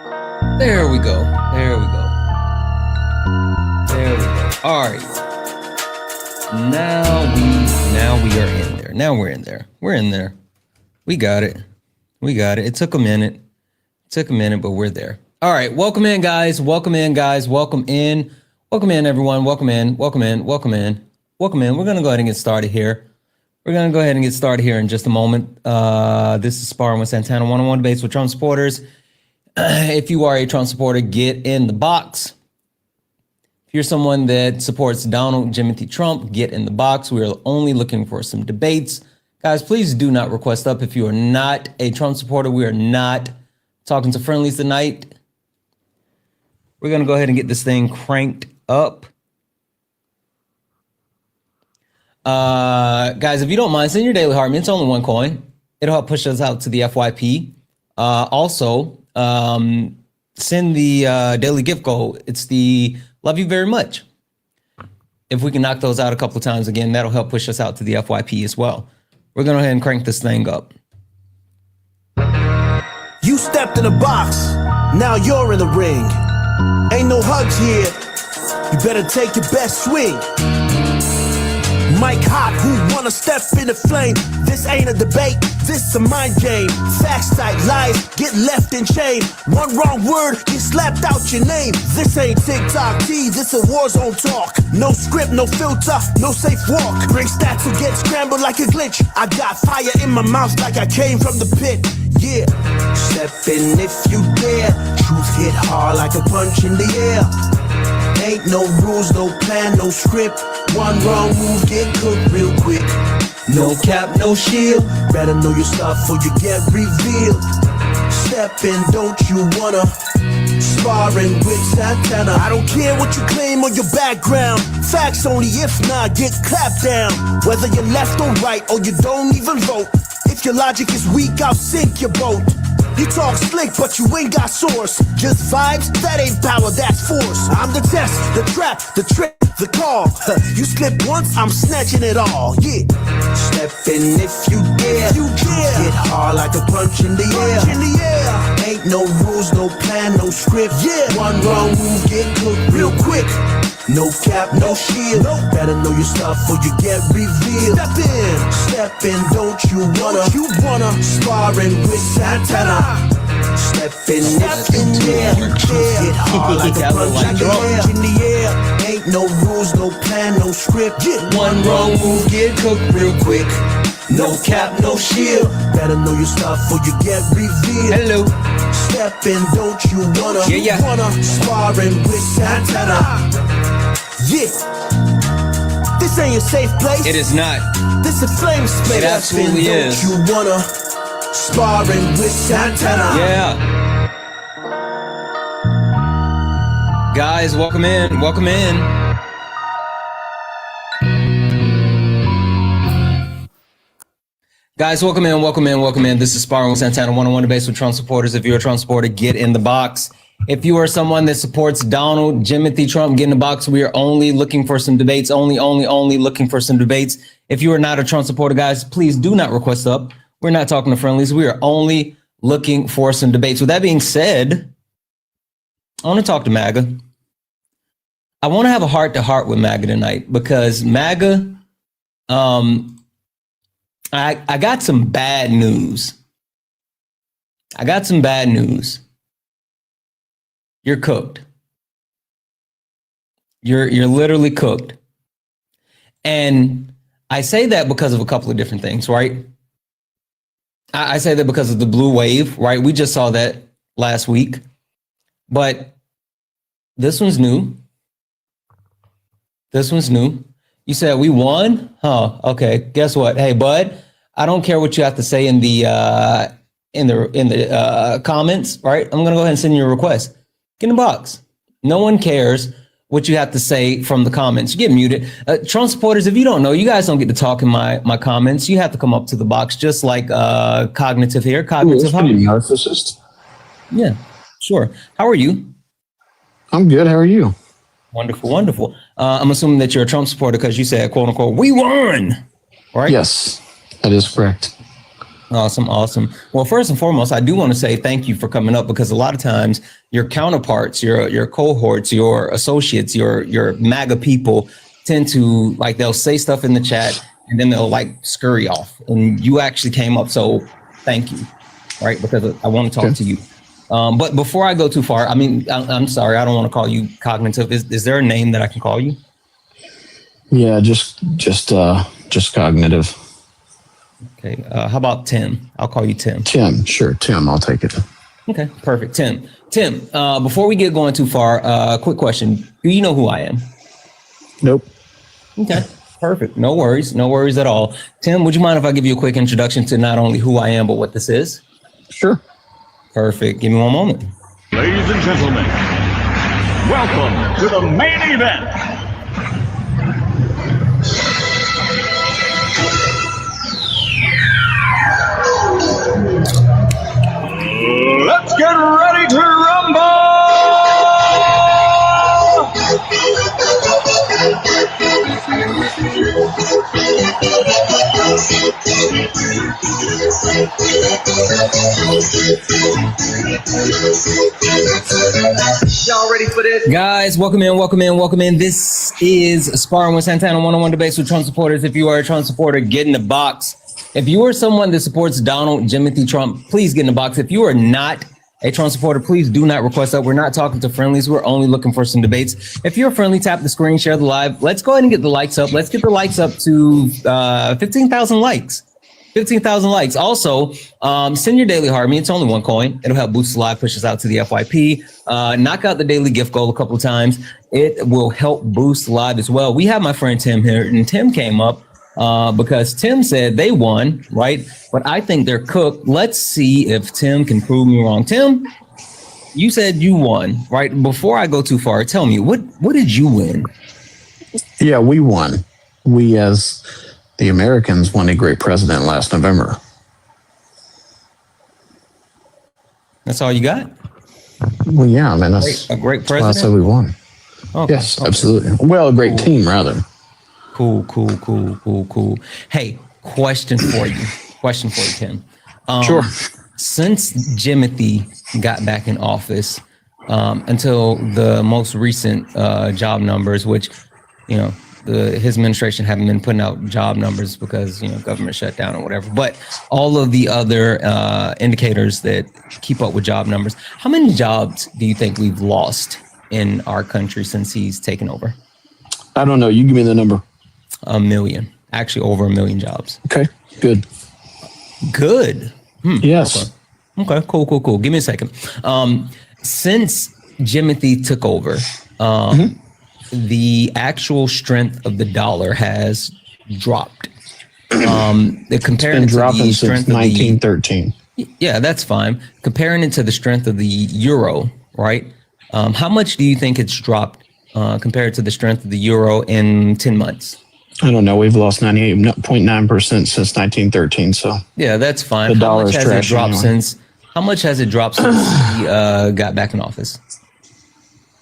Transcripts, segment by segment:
There we go. There we go. There we go. All right. Now we are in there. Now we're in there. We're in there. We got it. We got it. It took a minute. But we're there. All right. Welcome in, guys. Welcome in, guys. Welcome in. Welcome in, everyone. Welcome in. Welcome in. Welcome in. Welcome in. We're going to go ahead and get started here. We're going to go ahead and get started here in just a moment. This is Sparring with Santana, one-on-one debates with Trump supporters. If you are a Trump supporter, get in the box. If you're someone that supports Donald Jimothy Trump, get in the box. We are only looking for some debates. Guys, please do not request up. If you are not a Trump supporter, we are not talking to friendlies tonight. We're going to go ahead and get this thing cranked up. Guys, if you don't mind, send your daily heart. It's only one coin. It'll help push us out to the FYP. Also, send the daily gift goal. It's the love you very much. If we can knock those out a couple of times again, that'll help push us out to the FYP as well. We're going to go ahead and crank this thing up. You stepped in the box, now you're in the ring. Ain't no hugs here, you better take your best swing. Mike Hot, who wanna step in the flame? This ain't a debate, this a mind game. Facts type lies, get left in chain. One wrong word, get slapped out your name. This ain't TikTok T, this a war zone talk. No script, no filter, no safe walk. Bring stats will get scrambled like a glitch. I got fire in my mouth like I came from the pit. Yeah, step in if you dare. Truth hit hard like a punch in the air. Ain't no rules, no plan, no script. One wrong move, get cooked real quick. No cap, no shield. Better know your stuff or you get revealed. Step in, don't you wanna? Sparring with Santana. I don't care what you claim or your background. Facts only, if not, get clapped down. Whether you're left or right or you don't even vote. If your logic is weak, I'll sink your boat. You talk slick, but you ain't got source. Just vibes, that ain't power, that's force. I'm the test, the trap, the trick, the call. You slip once, I'm snatching it all. Yeah. Step in if you dare. You dare. Get hard like a punch in the air. In the air. Ain't no rules, no plan, no script. Yeah. One wrong move, get cooked real quick. No cap, no shield. No. Better know your stuff or you get revealed. Step in, don't you wanna? You wanna? Sparring with Santana. Step in there. Get hard like a punch in the air. Ain't no rules, no plan, no script. One wrong move, get cooked real quick. No cap, no shield. Better know your stuff or you get revealed. Hello. Step in, don't you wanna? Yeah. Wanna? Sparring with Santana. Yeah. This ain't a safe place. It is not. This a flame space. It absolutely is. Don't you wanna? Sparring with Santana. Yeah. Guys, welcome in. Welcome in. Guys, welcome in. Welcome in. Welcome in. This is Sparring with Santana, one-on-one debates with Trump supporters. If you're a Trump supporter, get in the box. If you are someone that supports Donald Jimothy Trump, get in the box. We are only looking for some debates. Only looking for some debates. If you are not a Trump supporter, guys, please do not request up. We're not talking to friendlies. We are only looking for some debates. With that being said, I want to talk to MAGA. I want to have a heart-to-heart with MAGA tonight because MAGA, I got some bad news. You're cooked. You're literally cooked. And I say that because of a couple of different things, right? I say that because of the blue wave, right? We just saw that last week. But this one's new. You said we won? Huh, okay. Guess what? Hey, bud, I don't care what you have to say in the comments, right? I'm gonna go ahead and send you a request. Get in the box. No one cares what you have to say from the comments. You get muted. Trump supporters, if you don't know, you guys don't get to talk in my comments. You have to come up to the box, just like Cognitive here. Cognitive, how are you? Narcissist. Yeah, sure. How are you? I'm good. How are you? Wonderful. I'm assuming that you're a Trump supporter because you said, quote unquote, we won, right? Yes, that is correct. Awesome, awesome. Well, first and foremost, I do want to say thank you for coming up, because a lot of times your counterparts, your cohorts, your associates, your MAGA people tend to, like, they'll say stuff in the chat and then they'll like scurry off. And you actually came up, so thank you, right? Because I want to talk to you. But before I go too far, I mean, I'm sorry, I don't want to call you cognitive. Is there a name that I can call you? Yeah, just cognitive. Okay. How about Tim? I'll call you Tim. Tim, sure. Tim, I'll take it. Okay, perfect. Tim, before we get going too far, quick question. Do you know who I am? Nope. Okay, perfect. No worries at all. Tim, would you mind if I give you a quick introduction to not only who I am, but what this is? Sure. Perfect. Give me one moment. Ladies and gentlemen, welcome to the main event. Let's get ready to rumble! Y'all ready for this? Guys, welcome in. This is Sparring with Santana, one-on-one debates with Trump supporters. If you are a Trump supporter, get in the box. If you are someone that supports Donald Jimothy Trump, please get in the box. If you are not a Trump supporter, please do not request that. We're not talking to friendlies. We're only looking for some debates. If you're a friendly, tap the screen, share the live. Let's go ahead and get the likes up. Let's get the likes up to 15,000 likes. 15,000 likes. Also, send your daily heart. I mean, it's only one coin. It'll help boost the live, push us out to the FYP. Knock out the daily gift goal a couple of times. It will help boost the live as well. We have my friend Tim here, and Tim came up because Tim said they won, right? But I think they're cooked. Let's see if Tim can prove me wrong. Tim, you said you won, right? Before I go too far, tell me, what did you win? Yeah, we won. We, as the Americans, won a great president last November. That's all you got? Well, yeah, I mean, that's a great that's why I president. said we won. Okay, Yes, okay. absolutely. Well, a great team, rather. Cool. Hey, question for you, Tim. Sure. Since Jimothy got back in office, until the most recent job numbers, which, you know, his administration haven't been putting out job numbers because, you know, government shutdown or whatever, but all of the other indicators that keep up with job numbers, how many jobs do you think we've lost in our country since he's taken over? I don't know. You give me the number. 1 million, actually over 1 million jobs. Okay, good. Yes. Okay, cool. Give me a second. Since Jimothy took over, the actual strength of the dollar has dropped. Comparing it to dropping the since strength of 1913. yeah, that's fine. Comparing it to the strength of the euro, right? How much do you think it's dropped compared to the strength of the euro in 10 months? I don't know. We've lost 98.9% since 1913. So yeah, that's fine. The dollar's trash anyway. How much has it dropped since he got back in office?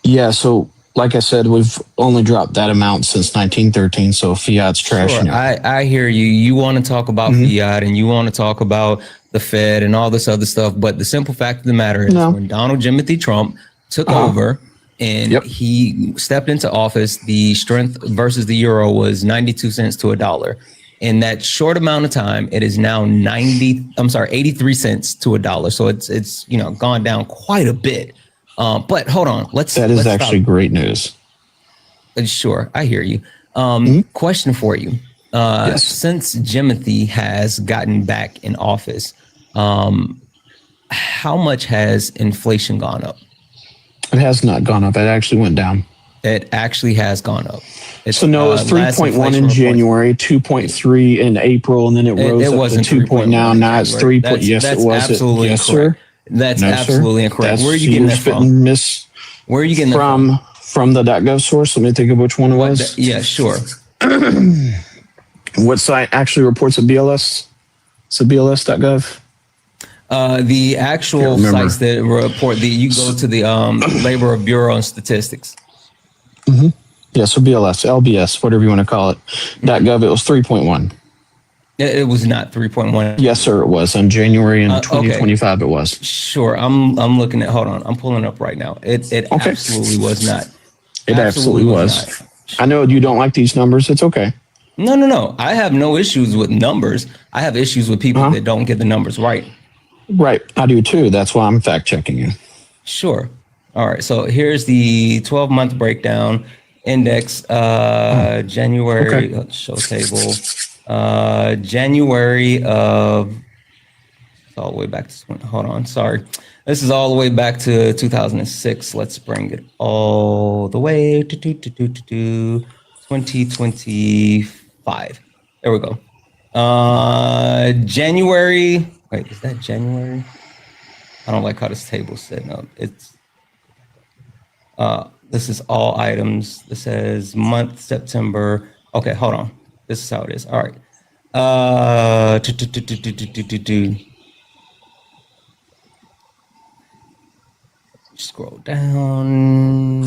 Yeah, so like I said, we've only dropped that amount since 1913. So fiat's trash. Sure, anyway. I hear you. You want to talk about fiat and you want to talk about the Fed and all this other stuff, but the simple fact of the matter is, when Donald Jimothy Trump took over and he stepped into office, the strength versus the euro was 92 cents to $1. In that short amount of time, it is now 83 cents to $1. So it's you know, gone down quite a bit. But hold on, that is actually great news. Sure, I hear you. Question for you. Yes. Since Jimothy has gotten back in office, how much has inflation gone up? It has not gone up. It actually went down. It actually has gone up. So no, it was 3.1 in January, 2.3 in April, and then it rose up to 2. Now it's 3. Yes, it was. Absolutely yes, incorrect. sir. That's no, absolutely sir. incorrect. That's, where are you getting that from? Where are you getting that from? From the .gov source. Let me think of which one it was. Yeah, sure. What site actually reports at BLS? It's a BLS.gov. The actual sites that report you go to the Labor Bureau and Statistics. Yeah, so BLS, LBS, whatever you want to call it. .gov, it was 3.1. It was not 3.1. Yes, sir. It was on January in 2025. Okay. It was. Sure. I'm looking at. Hold on. I'm pulling up right now. It absolutely was not. It absolutely was. I know you don't like these numbers. It's okay. No. I have no issues with numbers. I have issues with people that don't get the numbers right. Right. I do too. That's why I'm fact checking you. Sure. All right. So here's the 12-month breakdown index. January show table. January of all the way back to, hold on, sorry. This is all the way back to 2006. Let's bring it all the way to 2025. There we go. January, wait, is that January? I don't like how this table's setting up. It's, this is all items. This says month, September. Okay, hold on. This is how it is. All right. Scroll down.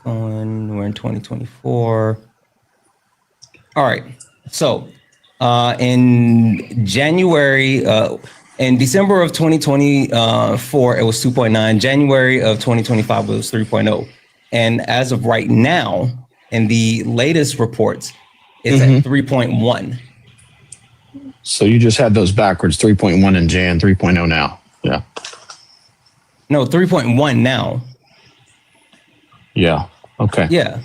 We're in 2024. All right. So in January, in December of 2024, it was 2.9. January of 2025 was 3.0. And as of right now, in the latest reports, it's at 3.1. So you just had those backwards, 3.1 in Jan, 3.0 now. Yeah. No, 3.1 now. Yeah. Okay. Yeah.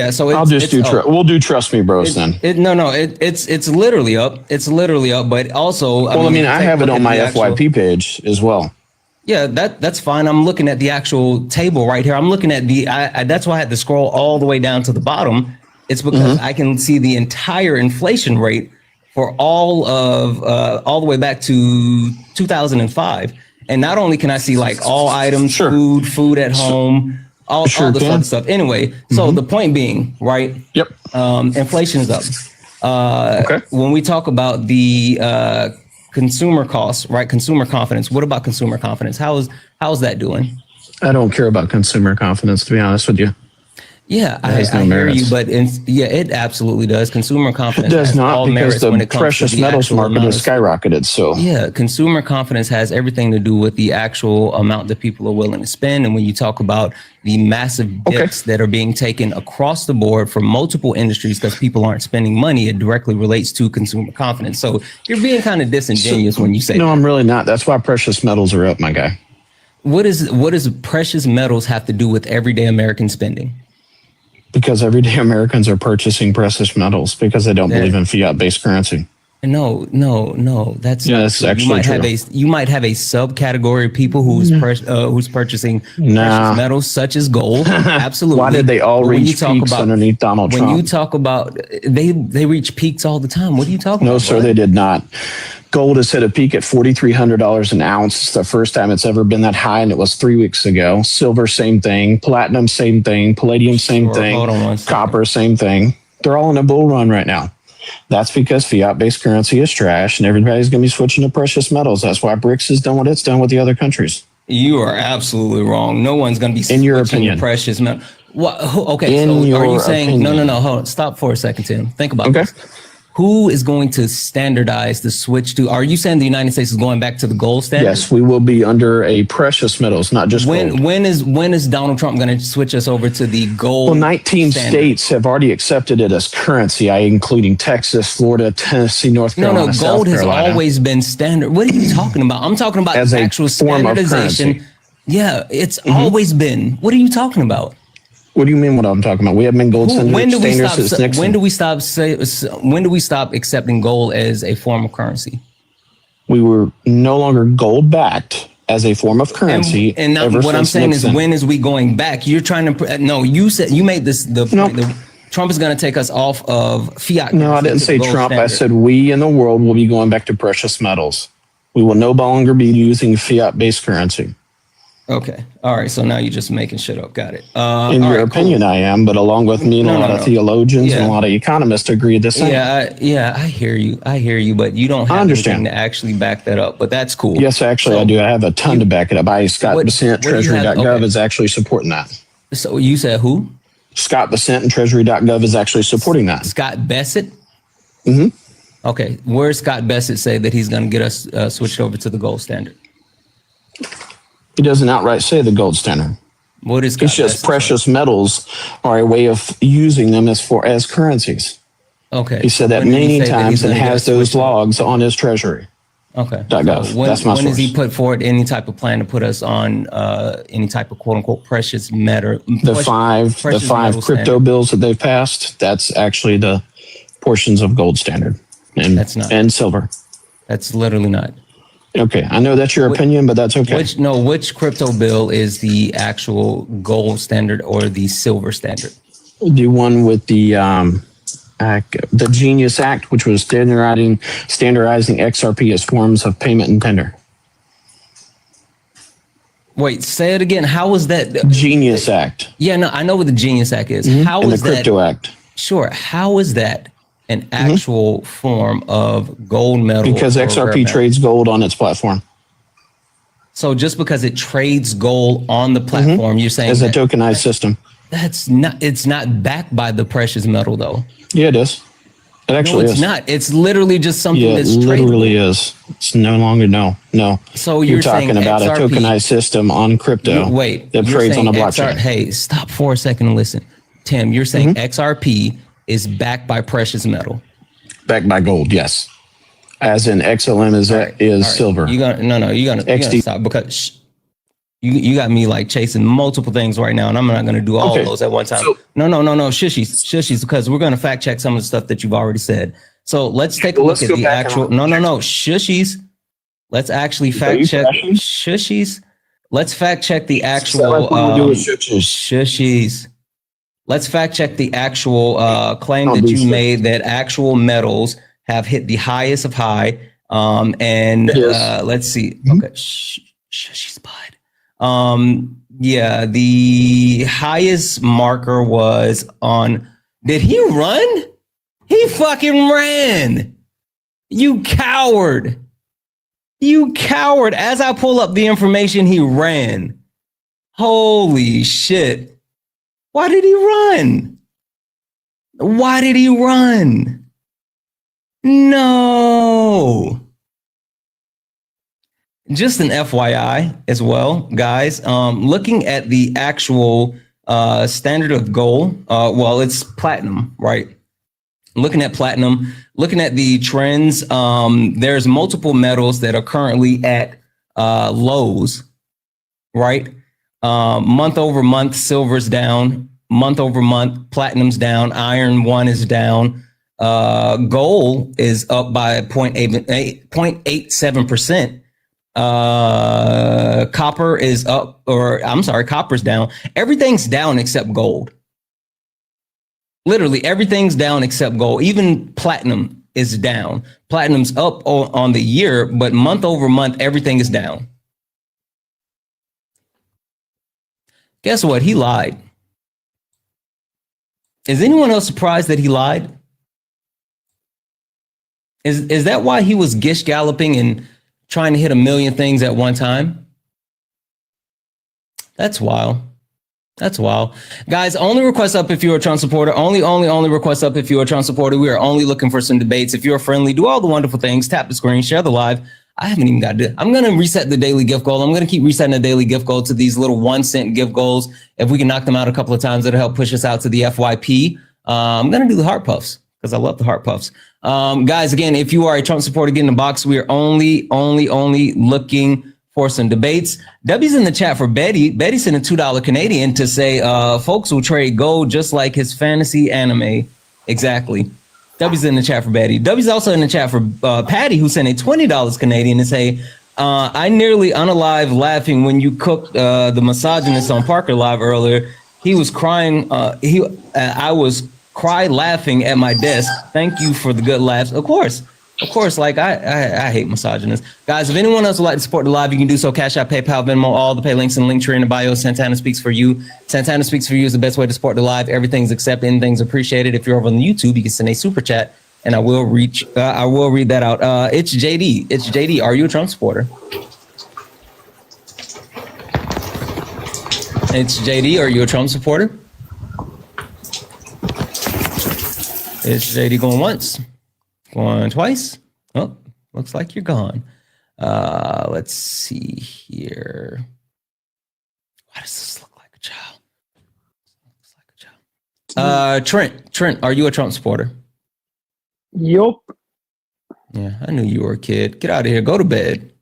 So I'll just we'll do trust me, bros. Then. It's literally up. It's literally up. But also, I have it on my FYP page as well. Yeah, that's fine. I'm looking at the actual table right here. I'm looking at that's why I had to scroll all the way down to the bottom. It's because I can see the entire inflation rate for all the way back to 2005. And not only can I see like all items, food at home, all this other stuff. Anyway, so the point being, right? Yep. Inflation is up. When we talk about the consumer costs, right? Consumer confidence. What about consumer confidence? How's that doing? I don't care about consumer confidence, to be honest with you. Yeah, I hear you, but it absolutely does. Consumer confidence it does not, because the precious metals market has skyrocketed. So yeah, consumer confidence has everything to do with the actual amount that people are willing to spend. And when you talk about the massive dips that are being taken across the board for multiple industries because people aren't spending money, it directly relates to consumer confidence. So you're being kind of disingenuous when you say no, I'm really not. That's why precious metals are up, my guy. What does precious metals have to do with everyday American spending? Because everyday Americans are purchasing precious metals because they don't believe in fiat-based currency. No, that's actually true. You might have a subcategory of people who's purchasing precious metals such as gold. Absolutely. Why did they all reach peaks underneath Donald Trump? When you talk about they reach peaks all the time. What are you talking about? No, sir, they did not. Gold has hit a peak at $4,300 an ounce. It's the first time it's ever been that high, and it was 3 weeks ago. Silver, same thing. Platinum, same thing. Palladium, same thing. Copper, same thing. They're all in a bull run right now. That's because fiat-based currency is trash, and everybody's going to be switching to precious metals. That's why BRICS has done what it's done with the other countries. You are absolutely wrong. No one's going to be switching to precious metals. Okay, so are you saying no? Hold on. Stop for a second, Tim. Think about this. Who is going to standardize the switch to? Are you saying the United States is going back to the gold standard? Yes, we will be under a precious metals, not just gold. When is Donald Trump going to switch us over to the gold? Well, 19 states have already accepted it as currency, including Texas, Florida, Tennessee, North Carolina, South gold has Carolina. Always been standard. What are you talking about? I'm talking about as actual standardization. Yeah, it's always been. What are you talking about? What do you mean? What I'm talking about? We haven't been gold standard. When do we stop accepting gold as a form of currency? We were no longer gold backed as a form of currency. And now what I'm saying is, when is we going back? You're trying to you made this point. Trump is going to take us off of fiat. No, I didn't say Trump. I said we in the world will be going back to precious metals. We will no longer be using fiat-based currency. Okay. All right. So now you're just making shit up. Got it. In your opinion, I am, but along with me and a lot of theologians and a lot of economists agree the same. Yeah, I hear you, but you don't have anything to actually back that up, but that's cool. Yes, actually, I do. I have a ton to back it up. Scott Bessent, Treasury.gov is actually supporting that. So you said who? Scott Bessent and Treasury.gov is actually supporting that. Scott Bessent? Mm-hmm. Okay. Where does Scott Bessent say that he's going to get us switched over to the gold standard? He doesn't outright say the gold standard. What is it's just precious metals are a way of using them as currencies. Okay. He said that many times and has those logs on his Treasury. Okay. .gov. So when does he put forward any type of plan to put us on any type of quote unquote precious metal? The five crypto standard bills that they've passed, that's actually the portions of gold standard and silver. That's literally not. Okay, I know that's your opinion, but that's okay. Which crypto bill is the actual gold standard or the silver standard? The one with the Genius Act, which was standardizing XRP as forms of payment and tender. Wait, say it again. How was that? Genius Act. Yeah, no, I know what the Genius Act is. Mm-hmm. How is the Crypto Act? Sure. How is that an actual form of gold metal? Because XRP trades gold on its platform. So just because it trades gold on the platform, you're saying as a tokenized system. It's not backed by the precious metal though. Yeah, it is. It actually is. It's not. It's literally just something that's tradable. It literally is. It's no longer, no. So you're talking about XRP, a tokenized system on crypto that trades on a blockchain. Hey, stop for a second and listen. Tim, you're saying XRP is backed by precious metal. Backed by gold, yes. As in XLM is silver. You gotta stop because you got me like chasing multiple things right now, and I'm not gonna do all of those at one time. No, shushies, because we're gonna fact check some of the stuff that you've already said. So let's take a look at the actual. Shushies. Let's actually fact check shushies. Let's fact check the actual shushies. Let's fact check the actual claim that you made that actual metals have hit the highest of high. Let's see. Okay, shushies, bud. Yeah, the highest marker was on. Did he run? He fucking ran. You coward. You coward. As I pull up the information, he ran. Holy shit. Why did he run? Why did he run? No. Just an FYI as well, guys. Looking at the actual standard of gold, well, it's platinum, right? Looking at platinum, looking at the trends, there's multiple metals that are currently at lows, right? Month over month, silver's down. Month over month, platinum's down. Iron 1 is down. Gold is up by 0.87%. Copper is up, copper's down. Everything's down except gold. Literally everything's down except gold. Even platinum is down. Platinum's up on the year, but month over month, everything is down. Guess what? He lied. Is anyone else surprised that he lied? Is that why he was gish galloping and trying to hit a million things at one time? That's wild. That's wild. Guys, only request up if you're a Trump supporter. Only request up if you're a Trump supporter. We are only looking for some debates. If you're friendly, do all the wonderful things. Tap the screen, share the live. I haven't even got to. I'm going to reset the daily gift goal. I'm going to keep resetting the daily gift goal to these little 1-cent gift goals. If we can knock them out a couple of times, it'll help push us out to the FYP. I'm going to do the heart puffs because I love the heart puffs. Guys, again, if you are a Trump supporter, get in the box. We are only looking for some debates. W's in the chat for Betty. Betty sent a $2 Canadian to say, folks will trade gold just like his fantasy anime. Exactly. W's in the chat for Betty. W's also in the chat for Patty, who sent a $20 Canadian to say, I nearly unalive laughing when you cooked the misogynist on Parker Live earlier. He was crying. I was cry laughing at my desk. Thank you for the good laughs. Of course. Like I hate misogynists. Guys, if anyone else would like to support the live, you can do so. Cash App, PayPal, Venmo, all the pay links in the link tree in the bio. Santana Speaks For You. Santana Speaks For You is the best way to support the live. Everything's accepted, anything's appreciated. If you're over on YouTube, you can send a super chat and I will read that out. It's JD. Are you a Trump supporter? It's JD. Are you a Trump supporter? It's JD going once, going twice. Oh, looks like you're gone. Let's see here. Why does this look like a child? Looks like a child. Trent, are you a Trump supporter? Yup. Yeah, I knew you were a kid. Get out of here. Go to bed.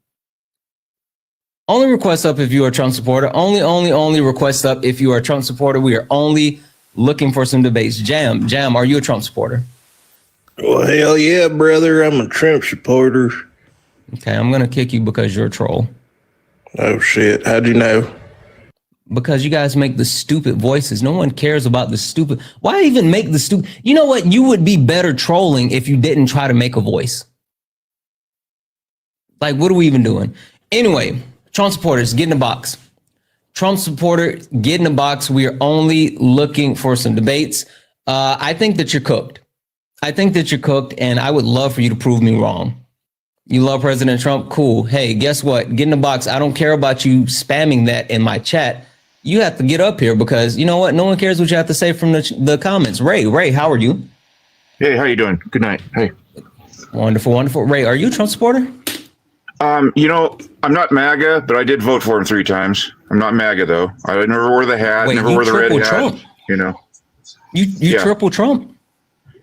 Only request up if you are a Trump supporter. Only request up if you are a Trump supporter. We are only looking for some debates. Jam, are you a Trump supporter? Well, hell yeah, brother. I'm a Trump supporter. Okay, I'm going to kick you because you're a troll. Oh, shit. How'd you know? Because you guys make the stupid voices. No one cares about the stupid. Why even make the stupid? You know what? You would be better trolling if you didn't try to make a voice. Like, what are we even doing? Anyway, Trump supporters, get in the box. Trump supporter, get in the box. We are only looking for some debates. I think that you're cooked. And I would love for you to prove me wrong. You love President Trump? Cool. Hey, guess what? Get in the box. I don't care about you spamming that in my chat. You have to get up here because you know what? No one cares what you have to say from the comments. Ray, how are you? Hey, how you doing? Good night. Hey. Wonderful. Ray, are you a Trump supporter? I'm not MAGA, but I did vote for him 3 times. I'm not MAGA though. I never wore the hat, never wore the red hat. Trump. You triple Trump.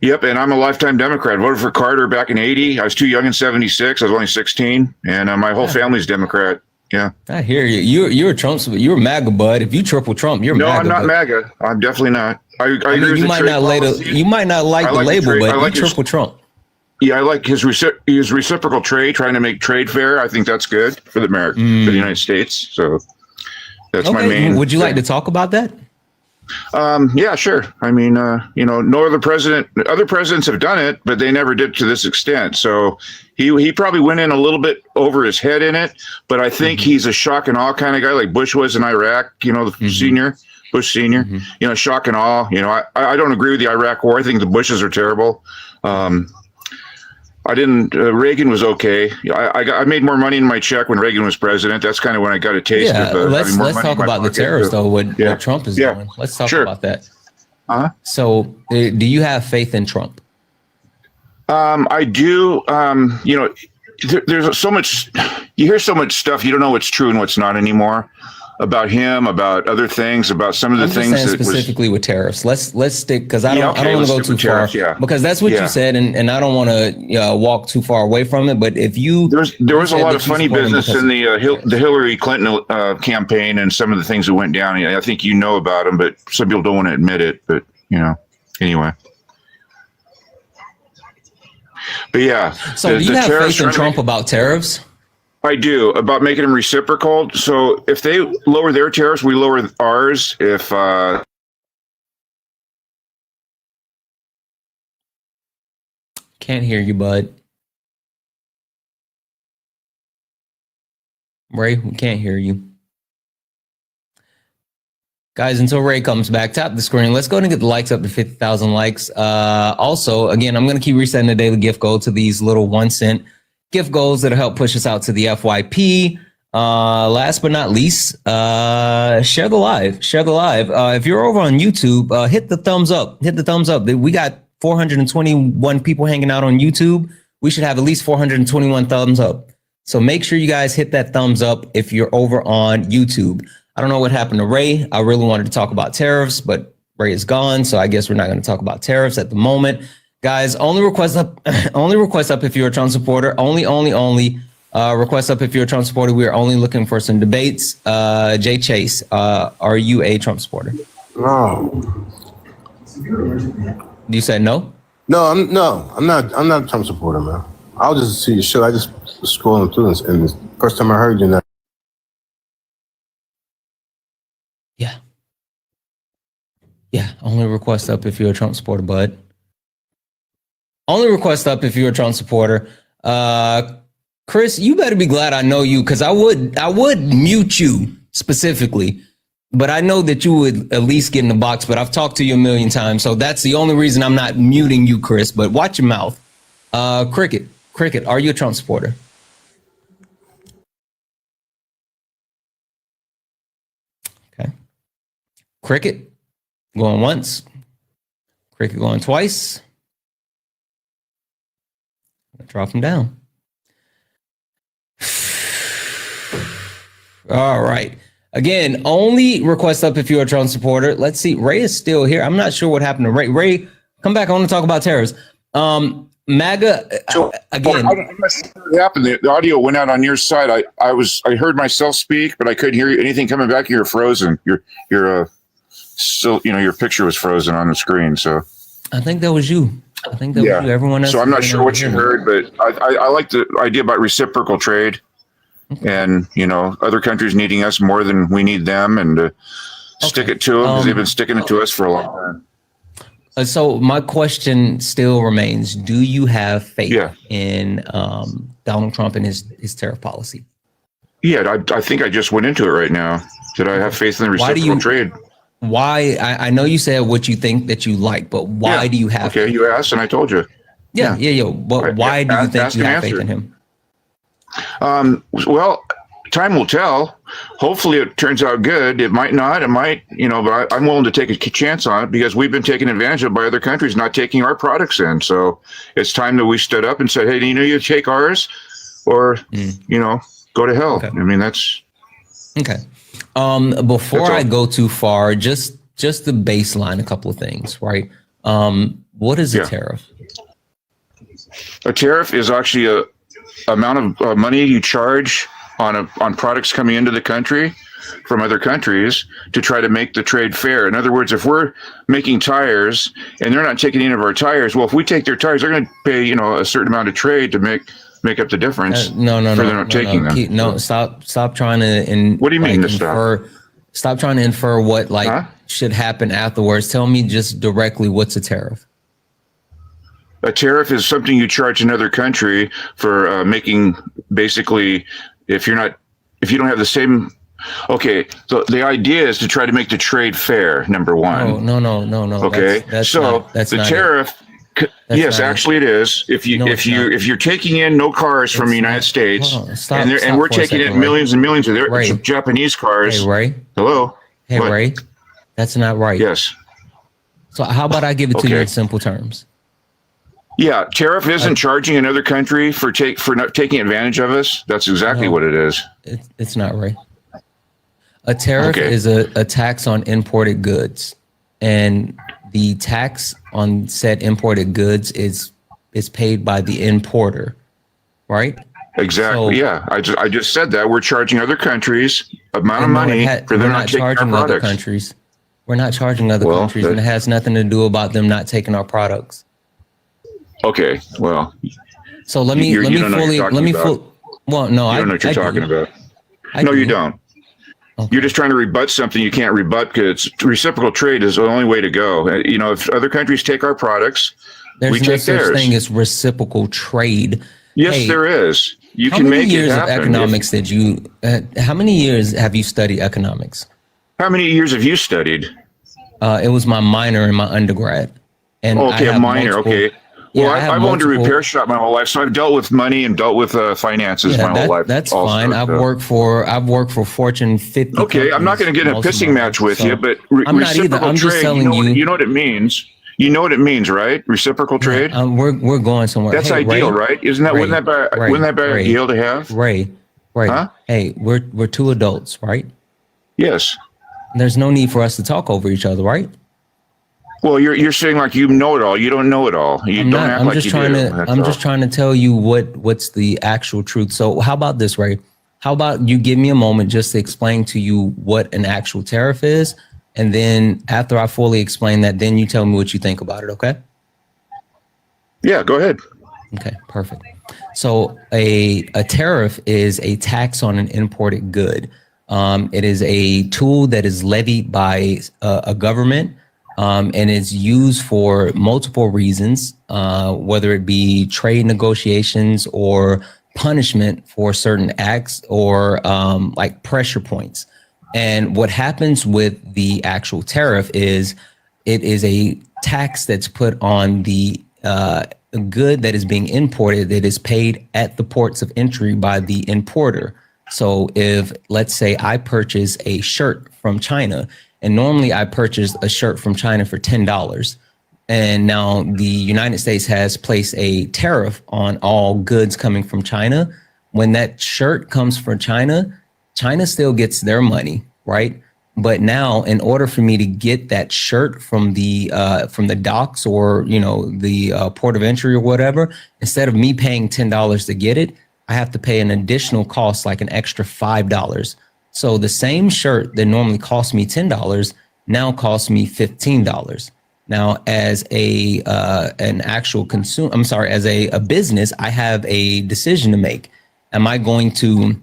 Yep, and I'm a lifetime Democrat. Voted for Carter back in '80. I was too young in '76. I was only 16, and my whole family's Democrat. Yeah. I hear you. You're a Trump. You're a MAGA, bud. If you triple Trump, you're no. MAGA. I'm not MAGA. I'm definitely not. I agree with you might not like the label, but you triple Trump. Yeah, I like his reciprocal trade, trying to make trade fair. I think that's good for the America, for the United States. So that's my main. Would you like to talk about that? Yeah, sure. I mean, no other presidents have done it, but they never did to this extent. So he probably went in a little bit over his head in it, but I think he's a shock and awe kind of guy, like Bush was in Iraq, the Bush Senior, shock and awe. I don't agree with the Iraq war. I think the Bushes are terrible. Reagan was okay. I made more money in my check when Reagan was president. That's kind of when I got a taste of let's talk about the tariffs, though, what Trump is doing. Let's talk about that. So do you have faith in Trump? I do. There's so much, you hear so much stuff, you don't know what's true and what's not anymore. About him, about other things, about some of the things that specifically with tariffs. Let's stick because I don't want to go too far. Because that's what you said, and I don't want to walk too far away from it. But if you there was a lot of funny business in the Hillary Clinton campaign and some of the things that went down. I think you know about them, but some people don't want to admit it. But anyway. But yeah. So do you have faith in Trump about tariffs? I do, about making them reciprocal. So if they lower their tariffs, we lower ours. If can't hear you, bud. Ray, we can't hear you. Guys, until Ray comes back, tap the screen. Let's go and get the likes up to 50,000 likes. Also, again, I'm going to keep resetting the daily gift goal to these little 1 cent gift goals that'll help push us out to the FYP. Last but not least, share the live. If you're over on YouTube, hit the thumbs up. We got 421 people hanging out on YouTube. We should have at least 421 thumbs up. So make sure you guys hit that thumbs up if you're over on YouTube. I don't know what happened to Ray. I really wanted to talk about tariffs, but Ray is gone. So I guess we're not going to talk about tariffs at the moment. Guys, only request up if you're a Trump supporter. Only request up if you're a Trump supporter. We are only looking for some debates. Jay Chase, are you a Trump supporter? No. You said no? No, I'm not a Trump supporter, man. I'll just see your show. I just was scrolling through this, and the first time I heard you, Yeah. Only request up if you're a Trump supporter, bud. Only request up if you're a Trump supporter. Chris, you better be glad I know you, because I would mute you specifically, but I know that you would at least get in the box. But I've talked to you a million times, so that's the only reason I'm not muting you, Chris. But watch your mouth. Cricket, are you a Trump supporter? Okay. Cricket going once. Cricket going twice. Drop them down. All right. Again, only request up if you're a Trump supporter. Let's see. Ray is still here. I'm not sure what happened to Ray. Ray, come back. I want to talk about tariffs. MAGA again. I'm not sure what happened. The audio went out on your side. I heard myself speak, but I couldn't hear anything coming back. You're frozen. You're still, your picture was frozen on the screen. So I think that was you. I think that was you. Everyone else. So I'm not sure what you heard, but I like the idea about reciprocal trade. And, other countries needing us more than we need them, and stick it to them because they've been sticking it to us for a long time. So my question still remains, do you have faith in Donald Trump and his tariff policy? Yeah, I think I just went into it right now. Did I have faith in the reciprocal trade? Why? I know you said what you think that you like, but why do you have faith? You asked and I told you. Yeah. But why do you think you have faith in him? Well, time will tell. Hopefully it turns out good. It might not. It might, but I'm willing to take a chance on it because we've been taken advantage of by other countries not taking our products in. So it's time that we stood up and said, hey, you take ours or, go to hell. Okay. I mean, that's. Okay. Before I go too far, just the baseline, a couple of things, right? What is a tariff? A tariff is actually a amount of money you charge on products coming into the country from other countries to try to make the trade fair. In other words, if we're making tires and they're not taking any of our tires, well, if we take their tires, they're going to pay, a certain amount of trade to make up the difference. Stop trying to. What do you mean Stop trying to infer what should happen afterwards. Tell me just directly what's a tariff. A tariff is something you charge another country for making, basically, if you don't have the same. Okay, so the idea is to try to make the trade fair. Number one. No. Okay, that's the tariff. Yes, actually, it is. If you're taking in no cars from the United States, and we're taking in millions and millions of their Japanese cars. Hey, Ray. Hello. Hey, what? Ray. That's not right. Yes. So how about I give it to you in simple terms? Yeah, tariff isn't charging another country for not taking advantage of us. That's exactly what it is. It's not right. A tariff is a tax on imported goods, and the tax on said imported goods is paid by the importer, right? Exactly. So, I just said that we're charging other countries amount of money for them not taking our products. Other countries. We're not charging other countries, and it has nothing to do about them not taking our products. Okay, well. So let me fully. Well, no, I don't know what you're talking about. No, you don't. Okay. You're just trying to rebut something you can't rebut because reciprocal trade is the only way to go. If other countries take our products, we take theirs. There's no such thing as reciprocal trade. Yes, there is. You can make it happen. How many years of economics did you? How many years have you studied economics? How many years have you studied? It was my minor in my undergrad. And a minor. Okay. Well, I've owned a repair shop my whole life, so I've dealt with money and dealt with finances my whole life. That's fine. I've worked for Fortune 50. Okay, I'm not going to get in a pissing match with you, but I'm not either. I'm just telling you. You know what it means. You know what it means, right? Reciprocal trade. We're going somewhere. That's ideal, right? Wouldn't that be ideal to have? Ray. Huh? Hey, we're two adults, right? Yes. There's no need for us to talk over each other, right? Well, you're saying like you know it all. You don't know it all. I'm just trying to tell you what's the actual truth. So how about this, Ray? How about you give me a moment just to explain to you what an actual tariff is, and then after I fully explain that, then you tell me what you think about it. Okay? Yeah, go ahead. Okay, perfect. So a tariff is a tax on an imported good. It is a tool that is levied by a government. And it's used for multiple reasons, whether it be trade negotiations or punishment for certain acts or like pressure points. And what happens with the actual tariff is it is a tax that's put on the good that is being imported that is paid at the ports of entry by the importer. So if, let's say, I purchase a shirt from China, and normally I purchase a shirt from China for $10. And now the United States has placed a tariff on all goods coming from China. When that shirt comes from China, China still gets their money, right? But now, in order for me to get that shirt from the docks or the port of entry or whatever, instead of me paying $10 to get it, I have to pay an additional cost, like an extra $5. So the same shirt that normally costs me $10 now costs me $15. Now, as an actual consumer, as a business, I have a decision to make. Am I going to,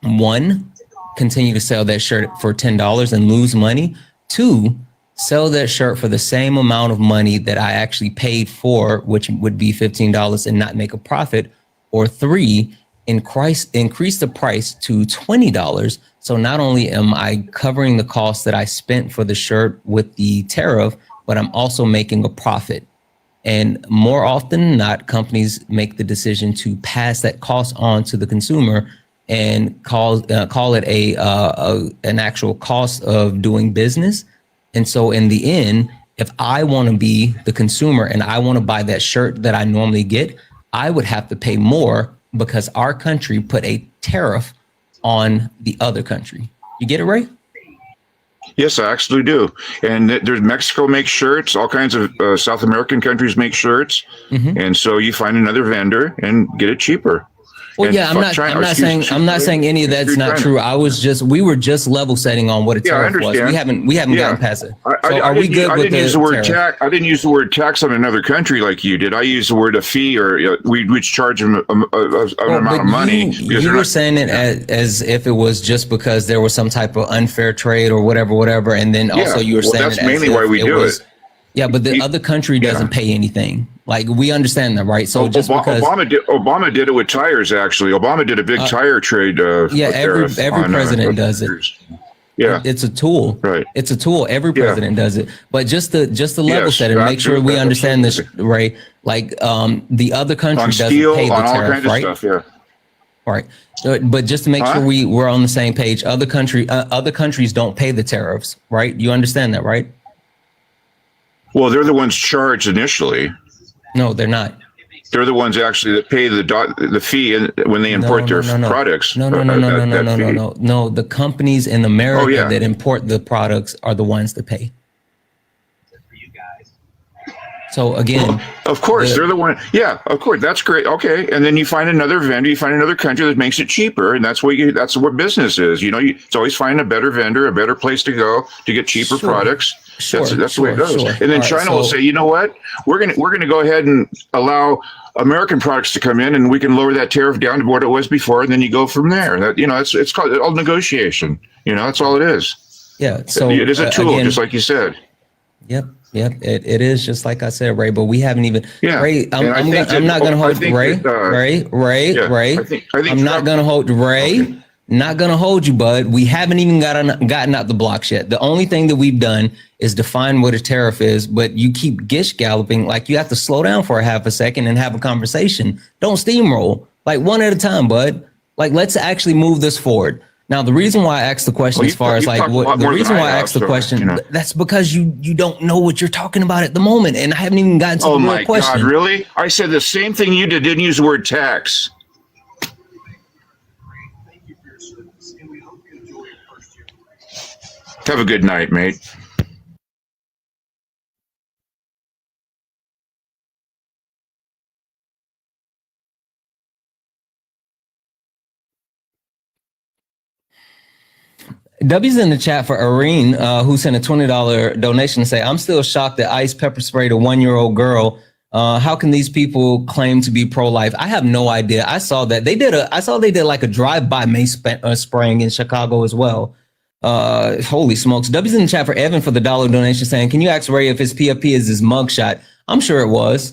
one, continue to sell that shirt for $10 and lose money? Two, sell that shirt for the same amount of money that I actually paid for, which would be $15, and not make a profit? Or three, increase the price to $20. So not only am I covering the cost that I spent for the shirt with the tariff, but I'm also making a profit. And more often than not, companies make the decision to pass that cost on to the consumer and call it an actual cost of doing business. And so in the end, if I want to be the consumer and I want to buy that shirt that I normally get, I would have to pay more because our country put a tariff on the other country. You get it, Ray? Yes, I actually do. And there's Mexico makes shirts. All kinds of South American countries make shirts. Mm-hmm. And so you find another vendor and get it cheaper. Well, yeah, I'm not saying any of that's not true. We were just level setting on what a tariff was. We haven't gotten past it. So are we good with the tariff? I didn't use the word tax. I didn't use the word tax on another country like you did. I used the word a fee, or we'd charge them an amount of money. You were saying it as if it was just because there was some type of unfair trade or whatever. And then also you were saying that's mainly why we do it. Yeah, but the other country doesn't pay anything. Like, we understand that, right? So just because Obama did it with tires, actually. Obama did a big tire trade. Every president does it. Yeah, it's a tool. Right. It's a tool. Every president does it. But just the level set and make sure we understand this, Ray. Like, the other country doesn't pay the tariff, right? Stuff, yeah. All right. But just to make sure we're on the same page, other countries don't pay the tariffs, right? You understand that, right? Well, they're the ones charged initially. No, they're not. They're the ones actually that pay the fee when they import their products. No. The companies in America that import the products are the ones that pay. So again, of course, they're the one. Yeah, of course, that's great. Okay, and then you find another vendor, you find another country that makes it cheaper, and that's what business is. It's always find a better vendor, a better place to go to get cheaper products. That's the way it goes. And then China will say, you know what, we're gonna go ahead and allow American products to come in, and we can lower that tariff down to what it was before, and then you go from there. That it's called all negotiation. That's all it is. Yeah. So it is a tool, just like you said. Yep. It is just like I said, Ray. But we haven't even. Yeah. Ray, I'm not going to hold Ray. I'm not going to hold Ray. Okay. Not going to hold you, bud. We haven't even gotten out the blocks yet. The only thing that we've done is define what a tariff is, but you keep gish galloping. Like, you have to slow down for a half a second and have a conversation. Don't steamroll. Like, one at a time, bud. Like, let's actually move this forward. Now, the reason why I asked the question that's because you don't know what you're talking about at the moment, and I haven't even gotten to the real question. Oh my God, really? I said the same thing you did. Didn't use the word tax. Have a good night, mate. W's in the chat for Irene, who sent a $20 donation to say, I'm still shocked that ICE pepper sprayed a 1-year-old girl. How can these people claim to be pro-life? I have no idea. I saw that they did like a drive-by mace spraying in Chicago as well. Holy smokes. W's in the chat for Evan for the $1 donation saying, can you ask Ray if his PFP is his mugshot? I'm sure it was.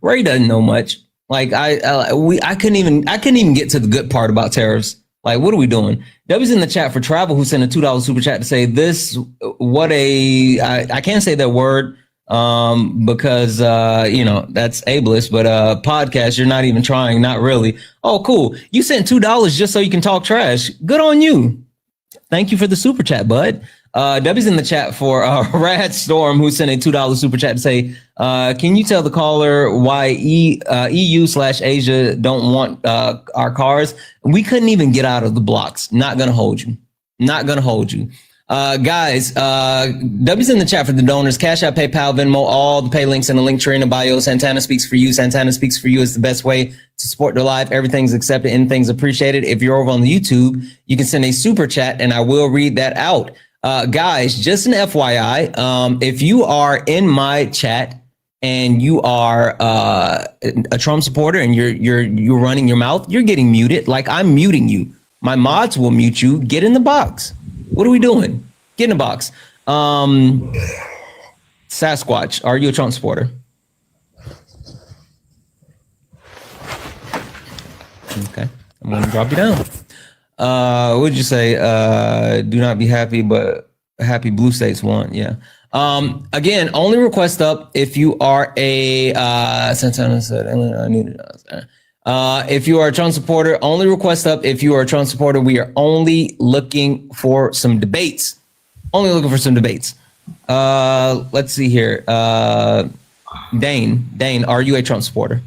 Ray doesn't know much. Like, I couldn't even get to the good part about tariffs. Like, what are we doing? W's in the chat for Travel, who sent a $2 super chat to say this. I can't say that word because that's ableist, but podcast, you're not even trying, not really. Oh, cool. You sent $2 just so you can talk trash. Good on you. Thank you for the super chat, bud. W's in the chat for Rad Storm, who sent a $2 super chat to say, can you tell the caller why EU/Asia don't want our cars? We couldn't even get out of the blocks. Not gonna hold you. Not gonna hold you. Guys, W's in the chat for the donors. Cash App, PayPal, Venmo, all the pay links in the link tree in the bio. Santana speaks for you. Santana speaks for you is the best way to support the live. Everything's accepted, anything's appreciated. If you're over on the YouTube, you can send a super chat and I will read that out. Guys, just an FYI, if you are in my chat and you are a Trump supporter and you're running your mouth, you're getting muted. Like I'm muting you. My mods will mute you. Get in the box. What are we doing? Get in the box. Sasquatch, are you a Trump supporter? Okay, I'm gonna drop you down. What would you say? Do not be happy, but happy blue states won. Yeah. Again, only request up if you are a Santana said I needed if you are a Trump supporter, only request up if you are a Trump supporter. We are only looking for some debates. Only looking for some debates. Let's see here. Dane, are you a Trump supporter?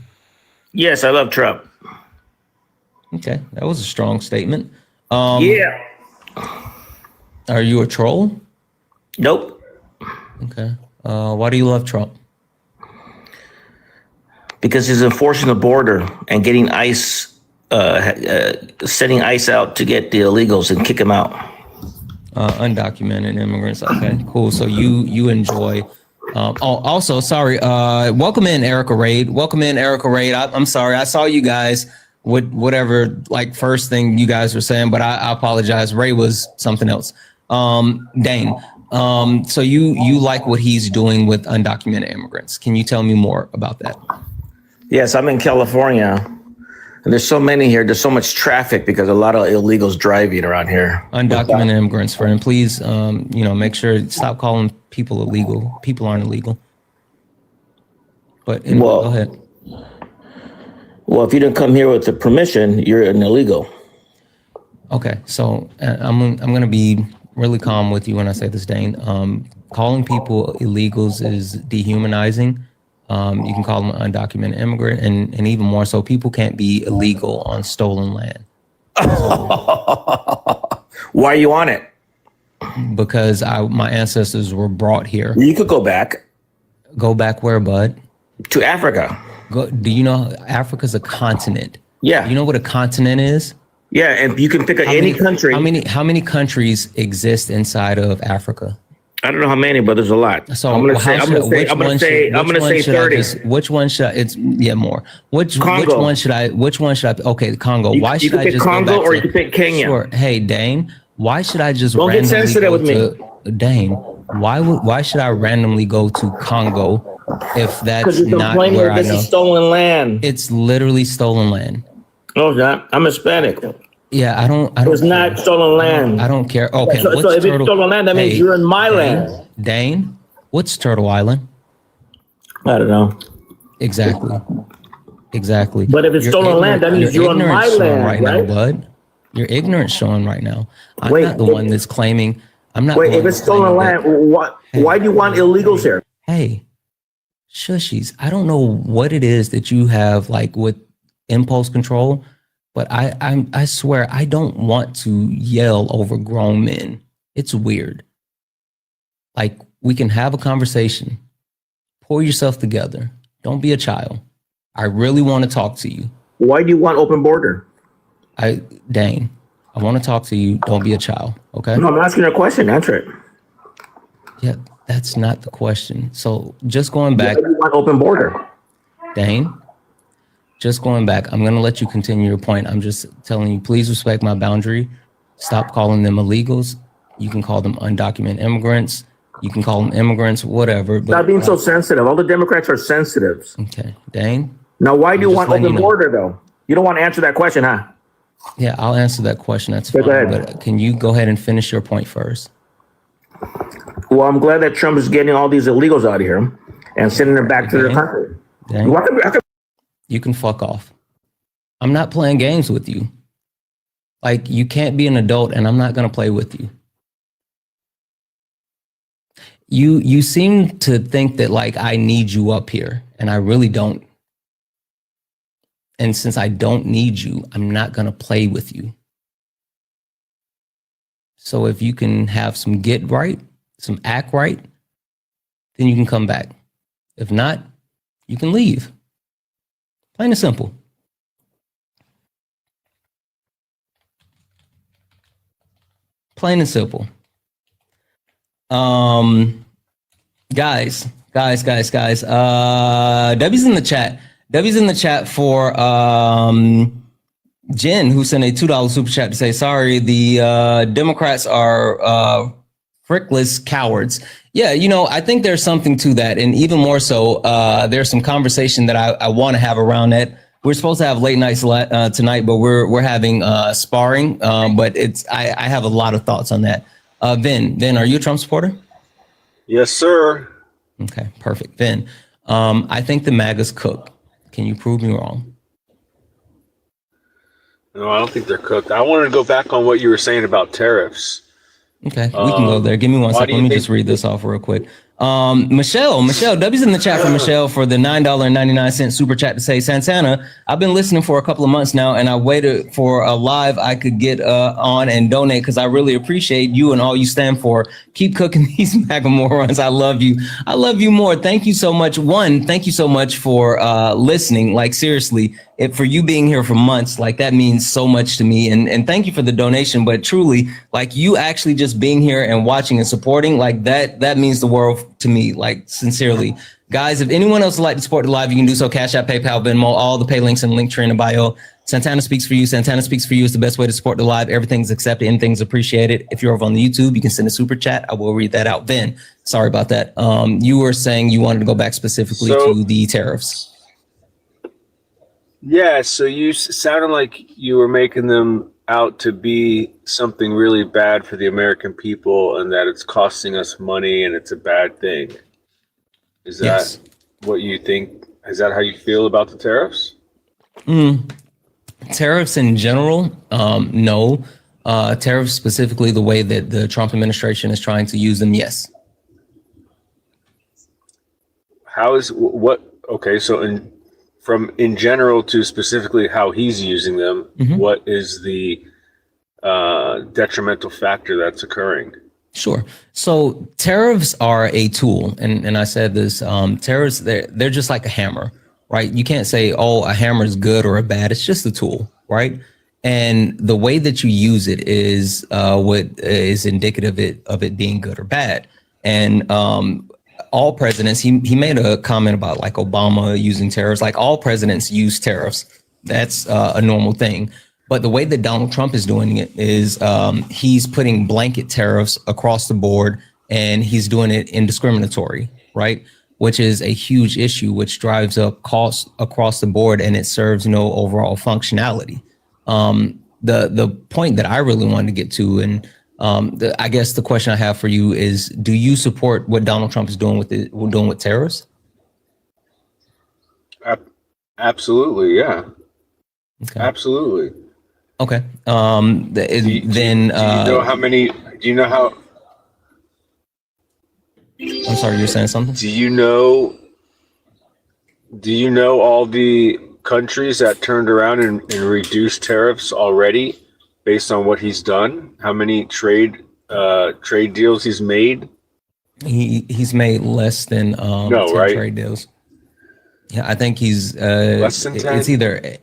Yes, I love Trump. Okay, that was a strong statement. Yeah. Are you a troll? Nope. Okay. Why do you love Trump? Because he's enforcing the border and getting ICE, sending ICE out to get the illegals and kick them out. Undocumented immigrants. Okay, cool. So you enjoy. Also, sorry. Welcome in, Erica Raid. Welcome in, Erica Raid. I'm sorry. I saw you guys with whatever like first thing you guys were saying, but I apologize. Ray was something else. Dane. So you like what he's doing with undocumented immigrants. Can you tell me more about that? Yes, I'm in California, and there's so many here. There's so much traffic because a lot of illegals driving around here. Undocumented immigrants, friend. Please, make sure stop calling people illegal. People aren't illegal. But anyway, go ahead. Well, if you didn't come here with the permission, you're an illegal. Okay, so I'm gonna be really calm with you when I say this, Dane. Calling people illegals is dehumanizing. You can call them an undocumented immigrant, and even more so, people can't be illegal on stolen land. Why are you on it? Because my ancestors were brought here. You could go back. Go back where, bud? To Africa. Do you know Africa's a continent? Yeah. You know what a continent is? Yeah, and you can pick any country. How many countries exist inside of Africa? I don't know how many, but there's a lot. So I'm gonna say 30. Which one should I? It's more. Which one should I? Okay, the Congo. Why should I just Congo, go back or you can pick Kenya? Sure. Hey, Dane. Why should I just don't get sensitive with me? Dane, why should I randomly go to Congo if that's not where I know? Because this is stolen land. It's literally stolen land. No, it's not. I'm Hispanic. Yeah, I don't. It's not stolen land. I don't care. Okay, so if it's stolen land, that means you're in my land. Dane, what's Turtle Island? I don't know. Exactly. But if it's stolen land, that means you're on my land, right? Now, bud. Your ignorance showing right now. I'm not the one that's claiming. I'm not. Wait, if it's stolen land, why do you want illegals here? Hey, shushies. I don't know what it is that you have like with impulse control. But I swear I don't want to yell over grown men. It's weird. Like we can have a conversation. Pull yourself together. Don't be a child. I really want to talk to you. Why do you want open border? Dane, I want to talk to you. Don't be a child. Okay? No, I'm asking a question. Answer it. Yeah, that's not the question. So just going back. Why do you want open border? Dane. Just going back, I'm going to let you continue your point. I'm just telling you, please respect my boundary. Stop calling them illegals. You can call them undocumented immigrants. You can call them immigrants, whatever. But, stop being so sensitive. All the Democrats are sensitive. Okay, Dane. Now, why do you want open border, though? You don't want to answer that question, huh? Yeah, I'll answer that question. That's fine. Go ahead. But can you go ahead and finish your point first? Well, I'm glad that Trump is getting all these illegals out of here and sending them back to their country. You can fuck off. I'm not playing games with you. Like, you can't be an adult and I'm not going to play with you. You seem to think that like I need you up here, and I really don't. And since I don't need you, I'm not going to play with you. So if you can have some get right, some act right, then you can come back. If not, you can leave. Plain and simple. Plain and simple. Guys. W's in the chat. W's in the chat for Jen, who sent a $2 super chat to say, sorry, the Democrats are frickless cowards. Yeah, you know, I think there's something to that. And even more so, there's some conversation that I want to have around that. We're supposed to have late nights tonight, but we're having sparring. But I have a lot of thoughts on that. Vin, are you a Trump supporter? Yes, sir. Okay, perfect. Vin, I think the MAGAs cook. Can you prove me wrong? No, I don't think they're cooked. I wanted to go back on what you were saying about tariffs. Okay, we can go there. Give me one second. Let me just read this off real quick. Michelle, W's in the chat for Michelle for the $9.99 super chat to say, Santana, I've been listening for a couple of months now, and I waited for a live I could get on and donate because I really appreciate you and all you stand for. Keep cooking these MAGA morons. I love you. I love you more. Thank you so much. Thank you so much for listening. Like, seriously, for you being here for months, like that means so much to me. And thank you for the donation. But truly, like you actually just being here and watching and supporting, like that means the world to me, like sincerely. Guys, if anyone else would like to support the live, you can do so. Cash App, PayPal, Venmo, all the pay links and link tree in the bio. Santana Speaks For You. Santana Speaks For You is the best way to support the live. Everything's accepted. Anything's appreciated. If you're over on the YouTube, you can send a super chat. I will read that out. Ben, sorry about that. You were saying you wanted to go back specifically to the tariffs. Yeah, so you sounded like you were making them out to be something really bad for the American people and that it's costing us money and it's a bad thing. Is that what you think? Is that how you feel about the tariffs? Tariffs in general, no. Tariffs specifically, the way that the Trump administration is trying to use them, yes. How is what? Okay, so in general to specifically how he's using them, what is the detrimental factor that's occurring? Sure. So tariffs are a tool, and I said this. Tariffs, they're just like a hammer, right? You can't say, oh, a hammer is good or a bad. It's just a tool, right? And the way that you use it is what is indicative of it being good or bad. And all presidents, he made a comment about like Obama using tariffs. Like all presidents use tariffs. That's a normal thing. But the way that Donald Trump is doing it is he's putting blanket tariffs across the board, and he's doing it indiscriminatory, right? Which is a huge issue, which drives up costs across the board, and it serves no overall functionality. The point that I really wanted to get to, and I guess the question I have for you is, do you support what Donald Trump is doing with tariffs? Absolutely, yeah. Okay. Absolutely. Okay. Do you know how many? Do you know how? I'm sorry, you're saying something? Do you know all the countries that turned around and reduced tariffs already based on what he's done? How many trade deals he's made? He's made less than 10 trade deals. Yeah, I think he's less than 10?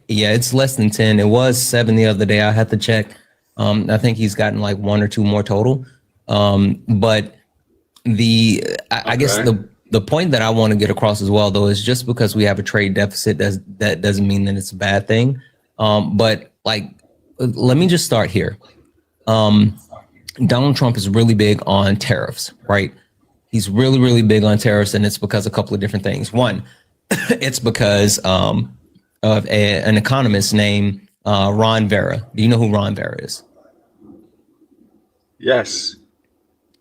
It's less than 10. It was 7 the other day. I had to check. I think he's gotten like 1 or 2 more total. But I guess the point that I want to get across as well, though, is just because we have a trade deficit, that doesn't mean that it's a bad thing. But like, let me just start here. Donald Trump is really big on tariffs, right? He's really, really big on tariffs, and it's because of a couple of different things. One, it's because of an economist named Ron Vera. Do you know who Ron Vera is? Yes.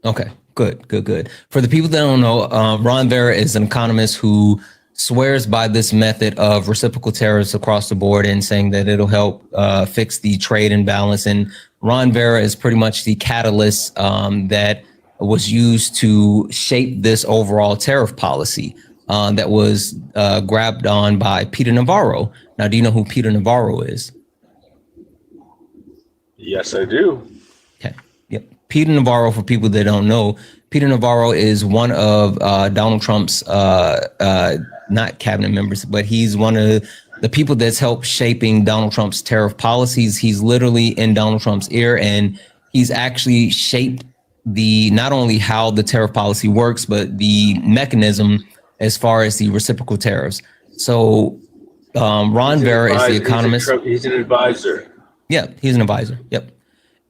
Okay, good. For the people that don't know, Ron Vera is an economist who swears by this method of reciprocal tariffs across the board and saying that it'll help fix the trade imbalance. And Ron Vera is pretty much the catalyst that was used to shape this overall tariff policy that was grabbed on by Peter Navarro. Now, do you know who Peter Navarro is? Yes, I do. Okay. Yep. Peter Navarro, for people that don't know, Peter Navarro is one of Donald Trump's not cabinet members, but he's one of the people that's helped shaping Donald Trump's tariff policies. He's literally in Donald Trump's ear, and he's actually shaped not only how the tariff policy works, but the mechanism as far as the reciprocal tariffs. So Ron Vera is the economist. He's an advisor. Yeah, he's an advisor. Yep.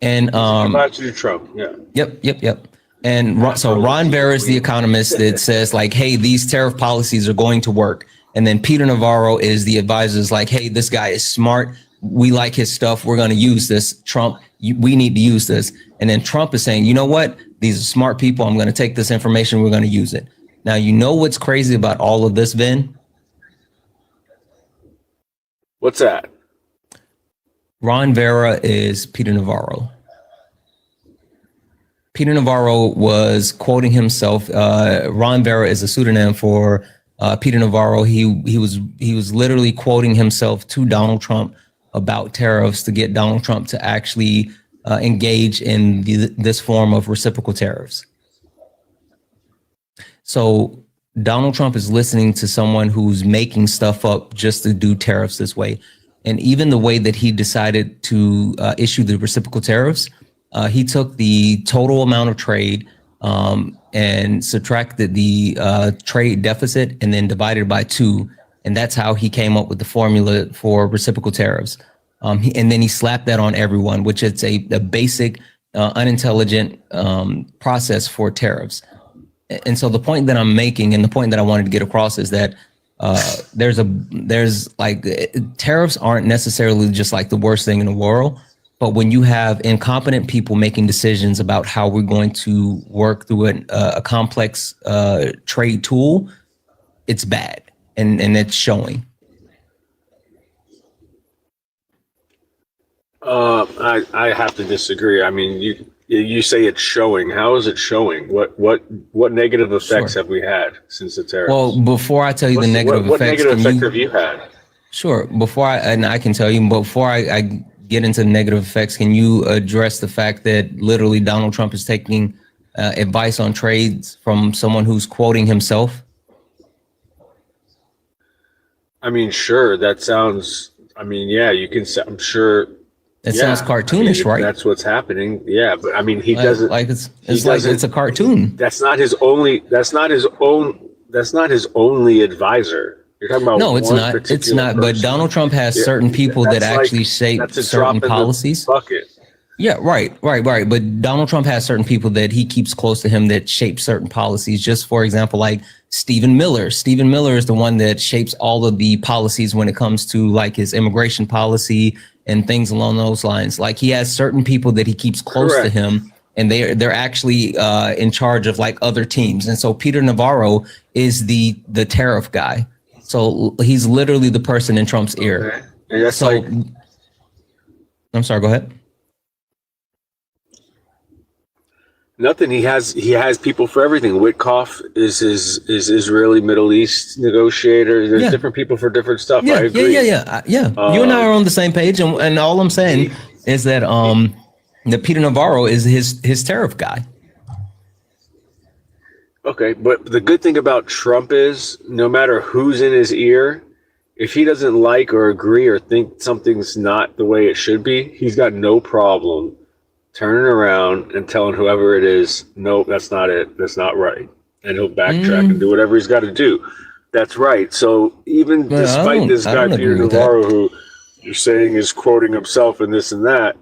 And advisor to Trump. Yeah. Yep. And so Ron Vera is the economist that says like, hey, these tariff policies are going to work. And then Peter Navarro is the advisor, is like, hey, this guy is smart. We like his stuff. We're going to use this. Trump, we need to use this. And then Trump is saying, you know what? These are smart people. I'm going to take this information. We're going to use it. Now, you know what's crazy about all of this, Ben? What's that? Ron Vera is Peter Navarro. Peter Navarro was quoting himself. Ron Vera is a pseudonym for Peter Navarro. He was literally quoting himself to Donald Trump about tariffs to get Donald Trump to actually engage in this form of reciprocal tariffs. So Donald Trump is listening to someone who's making stuff up just to do tariffs this way. And even the way that he decided to issue the reciprocal tariffs, he took the total amount of trade and subtracted the trade deficit and then divided by 2. And that's how he came up with the formula for reciprocal tariffs. And then he slapped that on everyone, which is a basic unintelligent process for tariffs. And so the point that I'm making, and the point that I wanted to get across, is that there's like tariffs aren't necessarily just like the worst thing in the world. But when you have incompetent people making decisions about how we're going to work through a complex trade tool, it's bad, and it's showing. I have to disagree. I mean, you say it's showing. How is it showing? What negative effects have we had since the tariffs? Well, before I tell you the negative effects, what negative effect have you had? Sure. I can tell you, before I get into the negative effects, can you address the fact that literally Donald Trump is taking advice on trades from someone who's quoting himself? I mean, sure. That sounds. I mean, yeah. You can. I'm sure. That sounds cartoonish, right? That's what's happening. Yeah, but I mean, he doesn't like it's a cartoon. That's not his only. That's not his only advisor. You're talking about no, it's not. It's not. Person. But Donald Trump has certain people that actually shape certain policies. Yeah, right. But Donald Trump has certain people that he keeps close to him that shape certain policies. Just for example, like Stephen Miller. Stephen Miller is the one that shapes all of the policies when it comes to like his immigration policy and things along those lines. Like he has certain people that he keeps close to him, and they're actually in charge of like other teams. And so Peter Navarro is the tariff guy. So he's literally the person in Trump's ear. And that's I'm sorry, go ahead. Nothing. He has people for everything. Witkoff is his Israeli Middle East negotiator. There's different people for different stuff. I agree. Yeah. You and I are on the same page, and all I'm saying is that that Peter Navarro is his tariff guy. Okay, but the good thing about Trump is no matter who's in his ear, if he doesn't like or agree or think something's not the way it should be, he's got no problem turning around and telling whoever it is, nope, that's not it. That's not right. And he'll backtrack and do whatever he's got to do. That's right. So even despite this guy, Peter Navarro, who you're saying is quoting himself and this and that,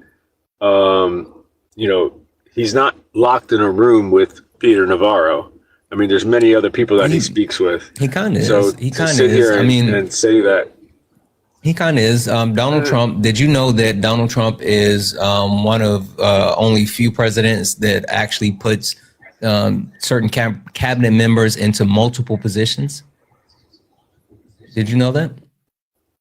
he's not locked in a room with Peter Navarro. I mean, there's many other people that he speaks with. He kind of is. He kind of is. And say that. He kind of is. Donald Trump, did you know that Donald Trump is one of only few presidents that actually puts certain cabinet members into multiple positions? Did you know that?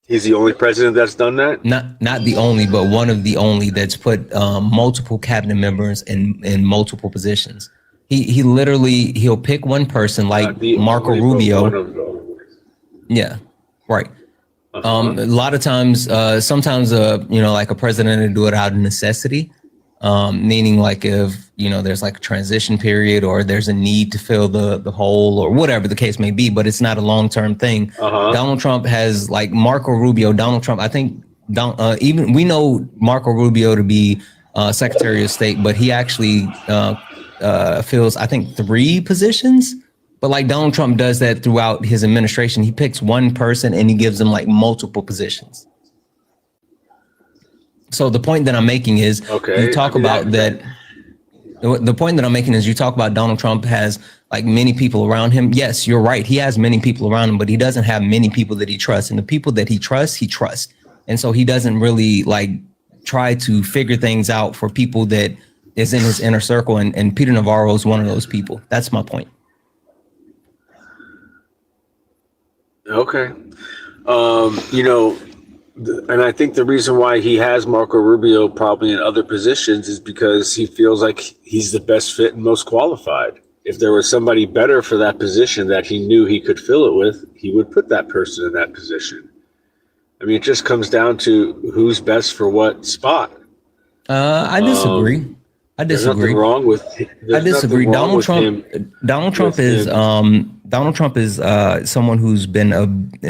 He's the only president that's done that? Not the only, but one of the only that's put multiple cabinet members in multiple positions. He literally, he'll pick one person like Marco Rubio. Yeah, right. A lot of times, sometimes, like a president will do it out of necessity, meaning like if, there's like a transition period or there's a need to fill the hole or whatever the case may be, but it's not a long-term thing. Donald Trump has like Marco Rubio, Donald Trump, I think even we know Marco Rubio to be Secretary of State, but he actually fills, I think, 3 positions. But like Donald Trump does that throughout his administration. He picks one person and he gives them like multiple positions. So the point that I'm making is you talk about that. The point that I'm making is you talk about Donald Trump has like many people around him. Yes, you're right. He has many people around him, but he doesn't have many people that he trusts. And the people that he trusts. And so he doesn't really like try to figure things out for people that is in his inner circle. And Peter Navarro is one of those people. That's my point. Okay. And I think the reason why he has Marco Rubio probably in other positions is because he feels like he's the best fit and most qualified. If there was somebody better for that position that he knew he could fill it with, he would put that person in that position. I mean, it just comes down to who's best for what spot. I disagree. There's nothing wrong with. I disagree. Donald Trump is someone who's been a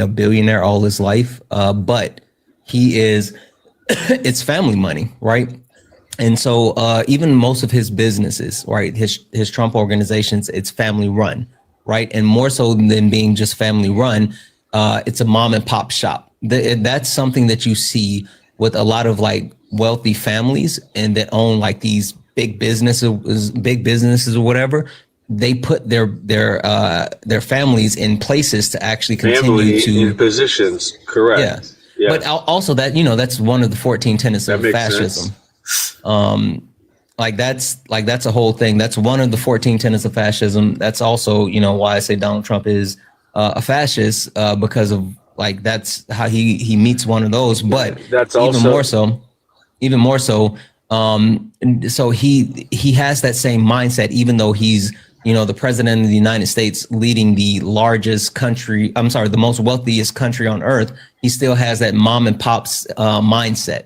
billionaire all his life, but he is. It's family money, right? And so even most of his businesses, right, his Trump organizations, it's family run, right, and more so than being just family run, it's a mom and pop shop. That's something that you see with a lot of like wealthy families and that own like these big businesses or whatever. They put their families in places to actually continue in positions. Correct. Yeah. But also that, that's one of the 14 tenets of fascism. That's a whole thing. That's one of the 14 tenets of fascism. That's also, why I say Donald Trump is a fascist, because of like, that's how he meets one of those, but that's also even more so. So he has that same mindset, even though he's, the president of the United States leading the the most wealthiest country on earth. He still has that mom and pop's mindset.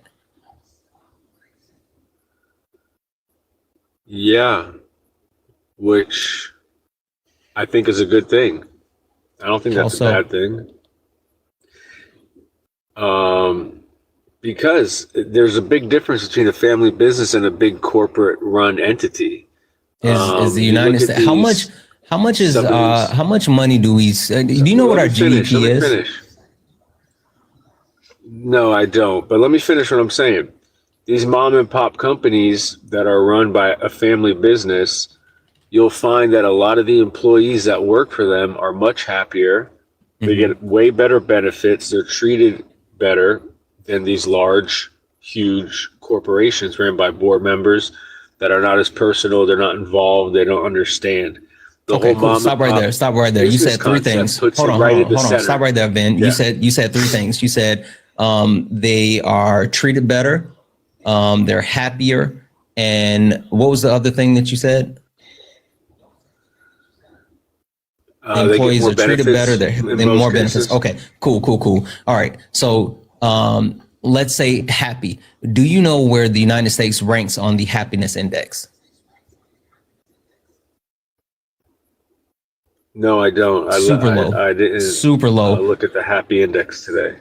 Yeah. Which I think is a good thing. I don't think that's a bad thing. Because there's a big difference between a family business and a big corporate run entity. Is the United States how much money do we do you know what our GDP is? No, I don't. But let me finish what I'm saying. These mom and pop companies that are run by a family business, you'll find that a lot of the employees that work for them are much happier. They get way better benefits. They're treated better than these large, huge corporations ran by board members that are not as personal. They're not involved. They don't understand. Okay, cool. Stop right there. You said 3 things. Hold on. Stop right there, Ben. Yeah. You said 3 things. You said they are treated better, they're happier, and what was the other thing that you said? Employees are treated better. They're more benefits. Okay, cool. All right. So let's say happy. Do you know where the United States ranks on the happiness index? No, I don't. Super low. I didn't. Super low. Look at the happy index today.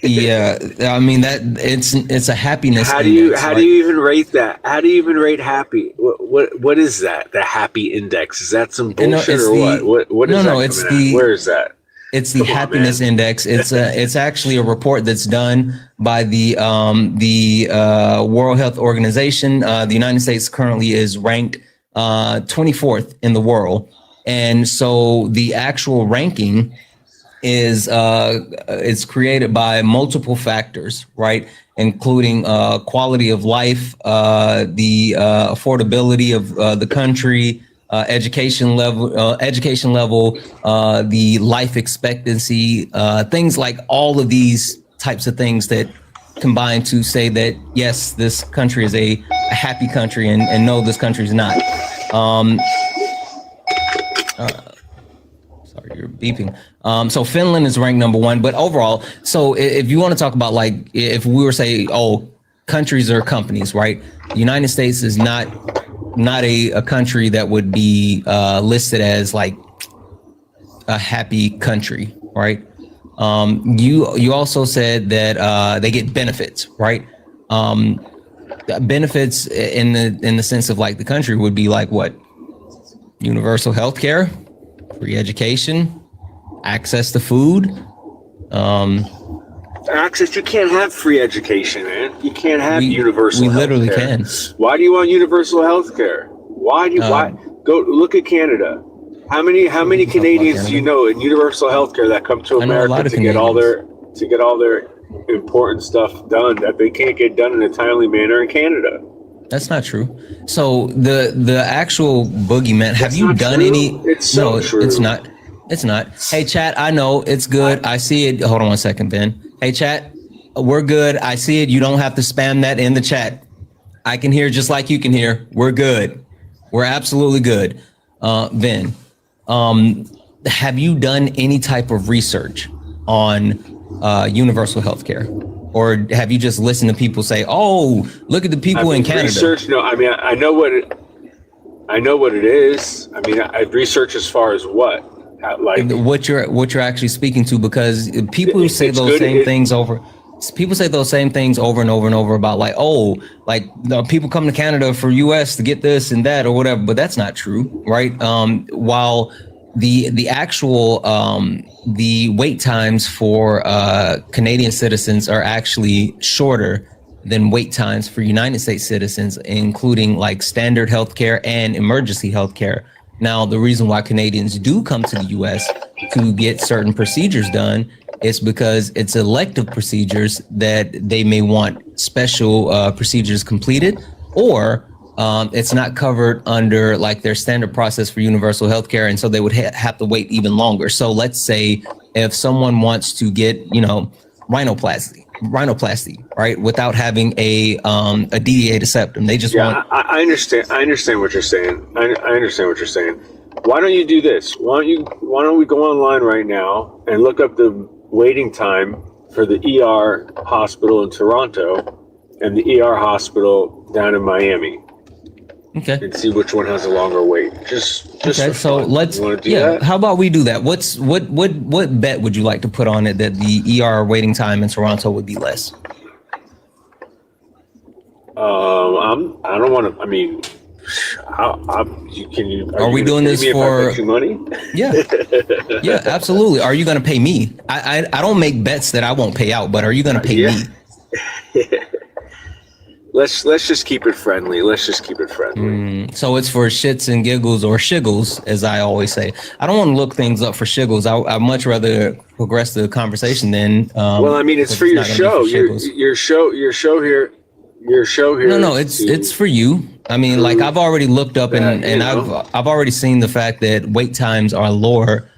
Yeah, I mean that it's a happiness. How do you even rate that? How do you even rate happy? What is that? The happy index? Is that some bullshit or what? What is that? It's the. Where is that? It's the happiness index. It's actually a report that's done by the World Health Organization. The United States currently is ranked 24th in the world, and so the actual ranking is it's created by multiple factors, right? Including quality of life, the affordability of the country, education level, the life expectancy, things like all of these types of things that combine to say that, yes, this country is a happy country, and no, this country is not. Sorry, you're beeping. So Finland is ranked number 1, but overall, so if you want to talk about like, if we were say, countries or companies, right? The United States is not a country that would be listed as like a happy country, right? You also said that they get benefits, right? Benefits in the sense of like the country would be like what? Universal health care, free education, access to food. Access, you can't have free education, man. You can't have universal health care. We literally can. Why do you want universal health care? Why go look at Canada? How many Canadians do you know in universal health care that come to America to get all their important stuff done that they can't get done in a timely manner in Canada? That's not true. So the actual boogeyman, have you done any? It's so true. It's not. It's not. Hey, chat, I know it's good. I see it. Hold on one second, Ben. Hey, chat, we're good. I see it. You don't have to spam that in the chat. I can hear just like you can hear. We're good. We're absolutely good. Ben, have you done any type of research on universal health care? Or have you just listened to people say, "Oh, look at the people in Canada"? Research? No, I mean I know what it is. I mean, I've researched as far as what, like what you're actually speaking to, because people who say those same things over. People say those same things over and over and over about like, people come to Canada for US to get this and that or whatever, but that's not true, right? While the actual the wait times for Canadian citizens are actually shorter than wait times for United States citizens, including like standard healthcare and emergency healthcare. Now, the reason why Canadians do come to the US to get certain procedures done is because it's elective procedures that they may want special procedures completed, or it's not covered under like their standard process for universal healthcare, and so they would have to wait even longer. So let's say if someone wants to get, rhinoplasty, right, without having a deviated septum, they just want. I understand. I understand what you're saying. I understand what you're saying. Why don't you do this? Why don't we go online right now and look up the waiting time for the ER hospital in Toronto and the ER hospital down in Miami? Okay. And see which one has a longer wait. Just okay. So let's. That? How about we do that? What bet would you like to put on it that the ER waiting time in Toronto would be less? I don't want to. I mean, can you? Are we doing this for money? Yeah. Yeah, absolutely. Are you going to pay me? I don't make bets that I won't pay out, but are you going to pay me? Let's just keep it friendly. Let's just keep it friendly. So it's for shits and giggles, or shiggles, as I always say. I don't want to look things up for shiggles. I'd much rather progress the conversation than. Well, I mean, it's for your show. Your show here. No, it's for you. I mean, like I've already looked up and I've already seen the fact that wait times are lower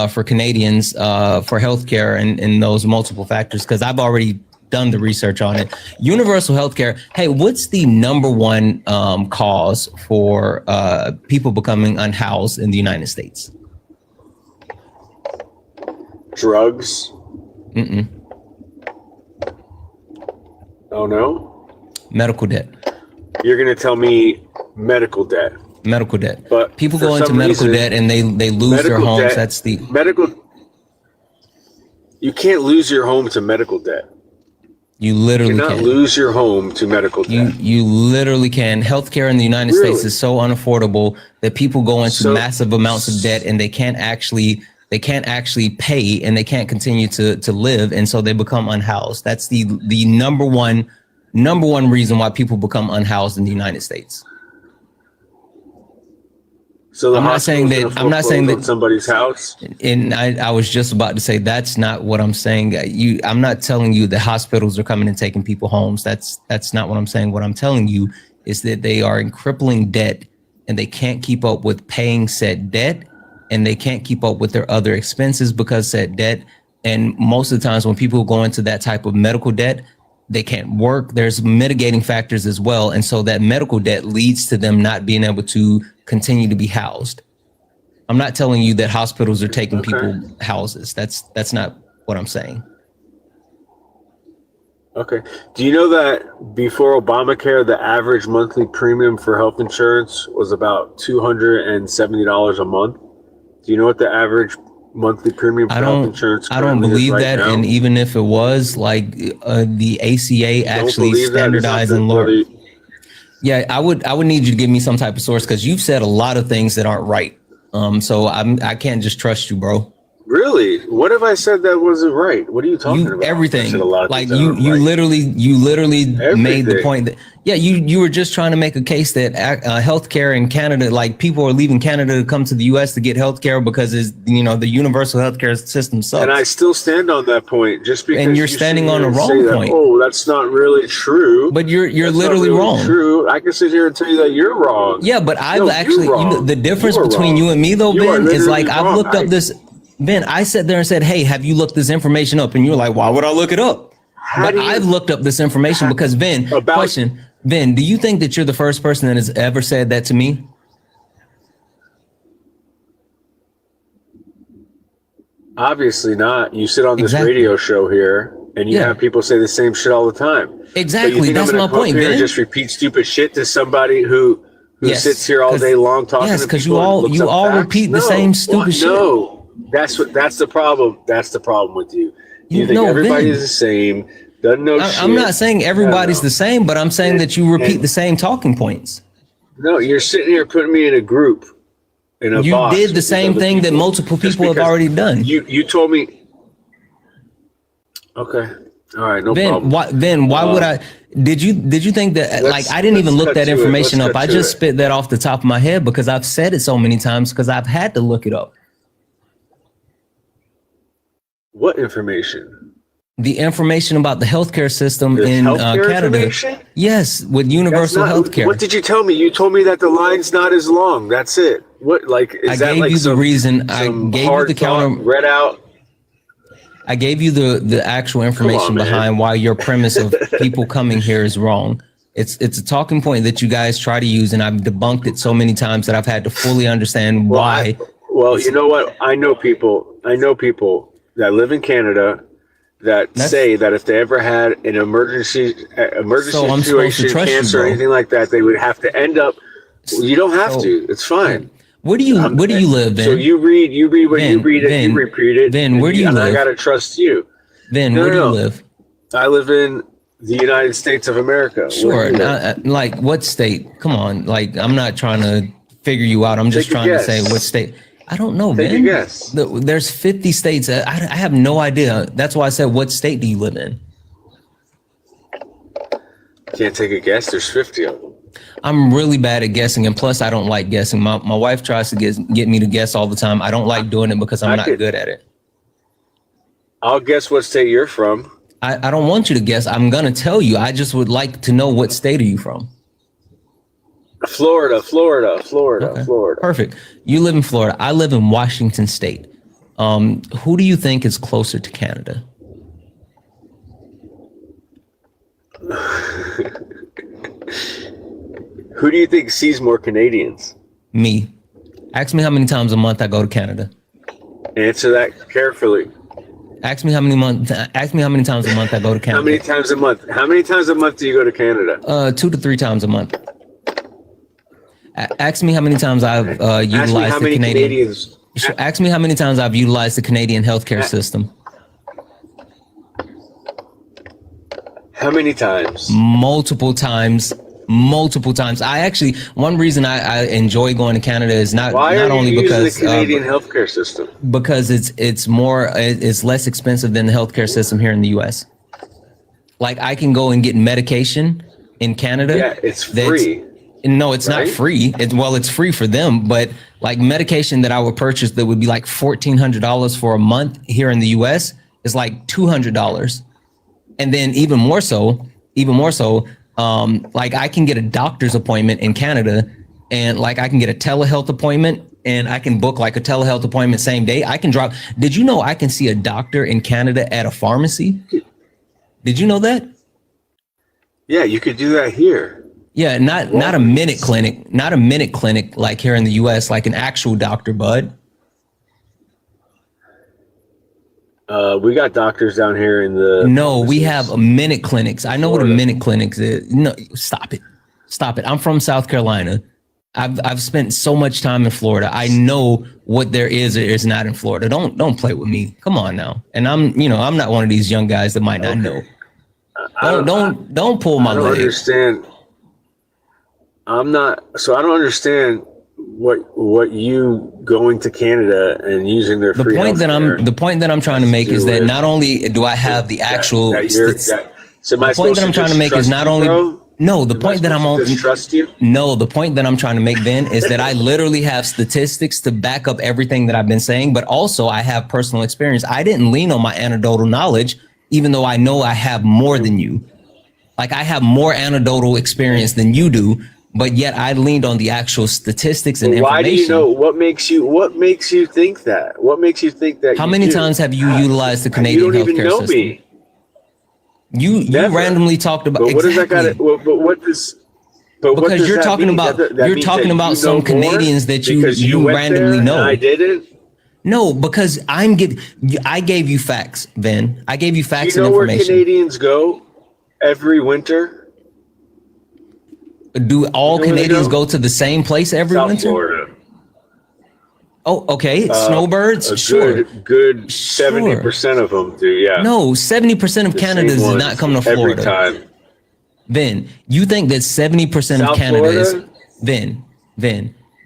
for Canadians for healthcare and those multiple factors, because I've already done the research on it. Universal healthcare. Hey, what's the number one cause for people becoming unhoused in the United States? Drugs. Oh no. Medical debt. You're going to tell me medical debt. Medical debt. But people go into medical debt and they lose their homes. Debt, that's the medical. You can't lose your home to medical debt. You literally cannot lose your home to medical debt. You literally can. Healthcare in the United States is so unaffordable that people go into massive amounts of debt and they can't actually pay, and they can't continue to live, and so they become unhoused. That's the number one reason why people become unhoused in the United States. So I'm not saying that somebody's house. And I was just about to say that's not what I'm saying. I'm not telling you that hospitals are coming and taking people homes. That's not what I'm saying. What I'm telling you is that they are in crippling debt and they can't keep up with paying said debt, and they can't keep up with their other expenses because said debt. And most of the times when people go into that type of medical debt, they can't work. There's mitigating factors as well. And so that medical debt leads to them not being able to continue to be housed. I'm not telling you that hospitals are taking people houses. That's not what I'm saying. Okay. Do you know that before Obamacare, the average monthly premium for health insurance was about $270 a month? Do you know what the average monthly premium for health insurance I don't believe right that. now? And even if it was, like the ACA actually standardized and lower. Yeah, I would need you to give me some type of source because you've said a lot of things that aren't right. So I can't just trust you, bro. Really? What have I said that wasn't right? What are you talking about? Everything. Like you literally made the point that you were just trying to make a case that healthcare in Canada, like people are leaving Canada to come to the U.S. to get healthcare because it's the universal healthcare system sucks. And I still stand on that point. Just because and you're standing on a wrong point. Oh, that's not really true. But you're literally really wrong. True. I can sit here and tell you that you're wrong. Yeah, but I've actually the difference between you and me though, Ben, is like I've looked up this. Ben, I sat there and said, hey, have you looked this information up? And you're like, why would I look it up? But I've looked up this information because, Ben, Ben, do you think that you're the first person that has ever said that to me? Obviously not. You sit on this radio show here and you have people say the same shit all the time. Exactly. That's my point, Ben. Just repeat stupid shit to somebody who sits here all day long talking to people. Yes, because you all repeat the same stupid shit. No. That's the problem. That's the problem with you. You think everybody's the same. Doesn't know shit. I'm not saying everybody's the same, but I'm saying that you repeat the same talking points. No, you're sitting here putting me in a group. You did the same thing that multiple people have already done. You told me. Okay. All right. No problem. Why would I? Did you think that I didn't even look that information up? I just spit that off the top of my head because I've said it so many times because I've had to look it up. What information? The information about the healthcare system in Canada. Yes, with universal healthcare. What did you tell me? You told me that the line's not as long. That's it. What is that? I gave you the reason. I gave you the counter. Read out. I gave you the actual information behind why your premise of people coming here is wrong. It's a talking point that you guys try to use, and I've debunked it so many times that I've had to fully understand why. Well, you know what? I know people that live in Canada that say that if they ever had an emergency situation, cancer, or anything like that, they would have to end up. You don't have to. It's fine. Where do you live, Ben? So you read what you read, and you repeat it. Ben, where do you live? I gotta trust you. Ben, where do you live? I live in the United States of America. Sure. Like what state? Come on. Like I'm not trying to figure you out. I'm just trying to say what state. I don't know, Ben. Take a guess. There's 50 states. I have no idea. That's why I said, what state do you live in? Can't take a guess. There's 50 of them. I'm really bad at guessing, and plus I don't like guessing. My wife tries to get me to guess all the time. I don't like doing it because I'm not good at it. I'll guess what state you're from. I don't want you to guess. I'm gonna tell you. I just would like to know what state are you from? Florida. Okay. Florida. Perfect. You live in Florida. I live in Washington State. Who do you think is closer to Canada? Who do you think sees more Canadians? Me. Ask me how many times a month I go to Canada. Answer that carefully. Ask me how many times a month I go to Canada. How many times a month? How many times a month do you go to Canada? 2 to 3 times a month. Ask me how many times I've utilized the Canadian. Ask me how many times I've utilized the Canadian healthcare system. How many times? Multiple times. One reason I enjoy going to Canada is not only because the Canadian healthcare system, because it's less expensive than the healthcare system here in the US. Like I can go and get medication in Canada. Yeah, it's free. No, it's not free. It's free for them, but like medication that I would purchase that would be like $1,400 for a month here in the US is like $200. And then even more so, like I can get a doctor's appointment in Canada, and like I can get a telehealth appointment, and I can book like a telehealth appointment same day. I can drop. Did you know I can see a doctor in Canada at a pharmacy? Did you know that? Yeah, you could do that here. Yeah, not a minute clinic like here in the US, like an actual doctor, bud. We got doctors down here in the. No, we have a minute clinics. I know what a minute clinics is. No, stop it. Stop it. I'm from South Carolina. I've spent so much time in Florida. I know what there is or is not in Florida. Don't play with me. Come on now. And I'm not one of these young guys that might not know. Don't pull my leg. I don't understand. I don't understand what you going to Canada and using their free healthcare. The point that I'm trying to make is that not only do I have the actual so my point that I'm trying to make is not only no, the point that I'm on trust you. No, the point that I'm trying to make then is that I literally have statistics to back up everything that I've been saying, but also I have personal experience. I didn't lean on my anecdotal knowledge, even though I know I have more than you. Like I have more anecdotal experience than you do, but yet I leaned on the actual statistics and information. Why do you know? What makes you think that? What makes you think that? How many times have you utilized the Canadian healthcare system? Me. You randomly talked about. But what does that got? Because you're talking about some Canadians that you randomly know. I didn't. No, because I gave you facts, Ben. I gave you facts and information. You know where Canadians go every winter? Do all Canadians go to the same place every winter? Florida. Oh, okay. Snowbirds? Sure. Good 70% of them do, yeah. No, 70% of Canada does not come to Florida. Every time. Then you think that 70% of Canada is then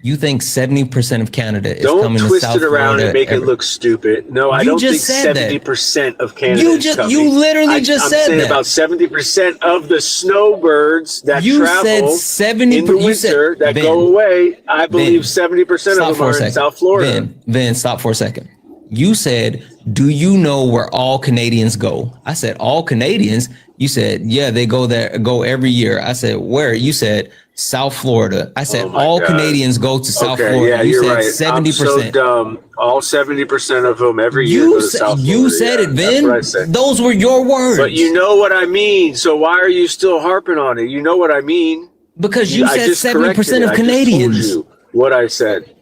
you think 70% of Canada is coming to South Florida? Don't twist it around and make it look stupid. No, I don't think 70% of Canada is coming. You literally just said that. I'm saying about 70% of the snowbirds that travel in the winter that go away, I believe 70% of them are in South Florida. Then stop for a second. You said, do you know where all Canadians go? I said, all Canadians? You said, yeah, they go every year. I said, where? You said, South Florida. I said, all Canadians go to South Florida. Yeah, you said right. 70%. I'm so dumb. All 70% of them every year go to South Florida. You said it, Ben. Those were your words. But you know what I mean. So why are you still harping on it? You know what I mean. Because you said 70% of Canadians. I just told you what I said.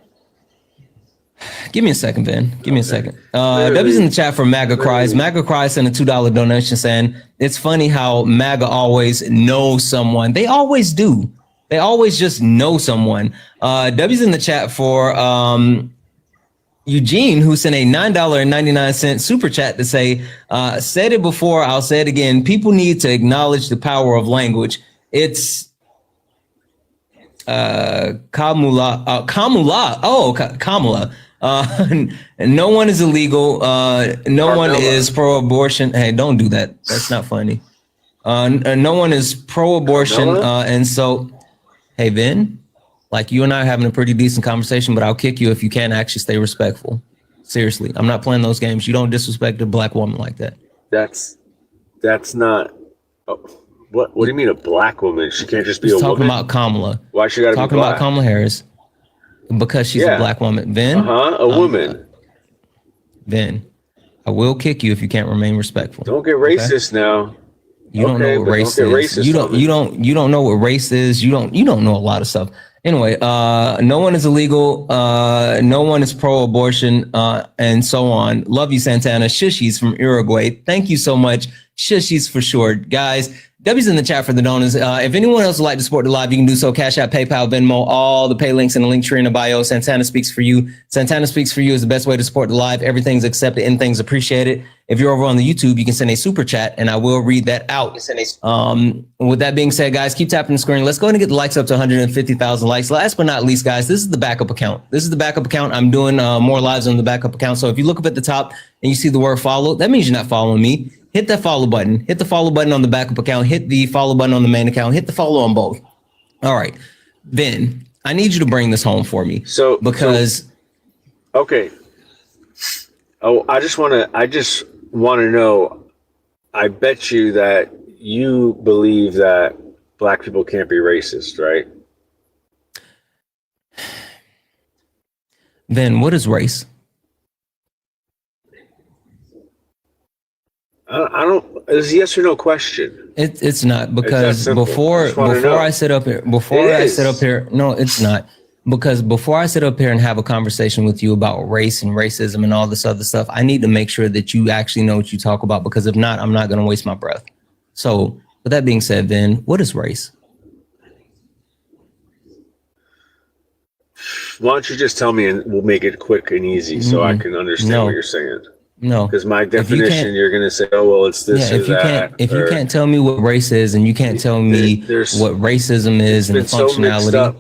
Give me a second, Ben. Give me a second. W's in the chat for MAGA Cries. MAGA Cries sent a $2 donation saying, it's funny how MAGA always knows someone. They always do. They always just know someone. W's in the chat for Eugene, who sent a $9.99 super chat to say, said it before, I'll say it again. People need to acknowledge the power of language. It's Kamala. No one is illegal. No one is pro-abortion. Hey, don't do that. That's not funny. No one is pro-abortion. And so, hey, Ben, like you and I are having a pretty decent conversation, but I'll kick you if you can't actually stay respectful. Seriously, I'm not playing those games. You don't disrespect a black woman like that. That's not. What do you mean a black woman? She can't just be a woman? Talking about Kamala. Why she got to be black? Talking about Kamala Harris. Because she's a black woman. Then a woman. Then I will kick you if you can't remain respectful. Don't get racist now. You don't know what race is. You don't know what race is. You don't know a lot of stuff. Anyway, no one is illegal. No one is pro-abortion, and so on. Love you, Santana. Shushies from Uruguay. Thank you so much. Shushies for short, guys. W's in the chat for the donors. If anyone else would like to support the live, you can do so. Cash App, PayPal, Venmo, all the pay links in the link tree in the bio. Santana Speaks For You. Santana Speaks For You is the best way to support the live. Everything's accepted, anything's appreciated. If you're over on the YouTube, you can send a super chat and I will read that out. With that being said, guys, keep tapping the screen. Let's go ahead and get the likes up to 150,000 likes. Last but not least, guys, this is the backup account. This is the backup account. I'm doing more lives on the backup account. So if you look up at the top and you see the word follow, that means you're not following me. Hit that follow button. Hit the follow button on the backup account. Hit the follow button on the main account. Hit the follow on both. All right. Ben, I need you to bring this home for me. Okay. Oh, I just want to know, I bet you that you believe that black people can't be racist, right? Then what is race? I don't. It's a yes or no question. It's not, because before I sit up here, no, it's not. because before I sit up here and have a conversation with you about race and racism and all this other stuff, I need to make sure that you actually know what you talk about, because if not, I'm not going to waste my breath. So with that being said, then what is race? Why don't you just tell me and we'll make it quick and easy so I can understand what you're saying? No. Because my definition, you're going to say, oh, well, it's this or that. If you can't tell me what race is and you can't tell me what racism is and the functionality,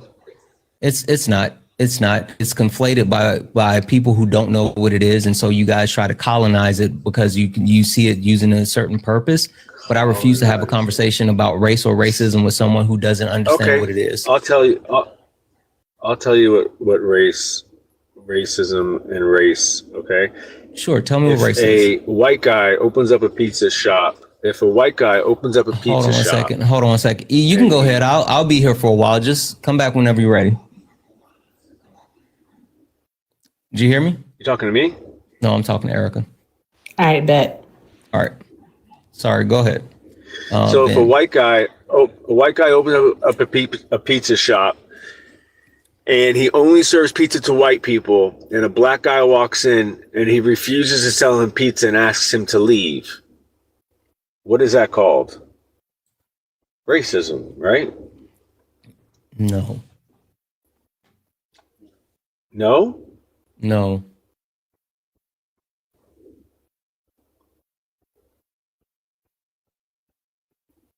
it's not. It's conflated by people who don't know what it is. And so you guys try to colonize it because you see it using a certain purpose. But I refuse to have a conversation about race or racism with someone who doesn't understand what it is. I'll tell you what racism and race, okay? Sure, tell me what race is. If a white guy opens up a pizza shop, hold on one second. You can go ahead. I'll be here for a while. Just come back whenever you're ready. Did you hear me? You talking to me? No, I'm talking to Erica. All right, bet. All right. Sorry, go ahead. So if a white guy opens up a pizza shop and he only serves pizza to white people, and a black guy walks in and he refuses to sell him pizza and asks him to leave, what is that called? Racism, right? No. No? No.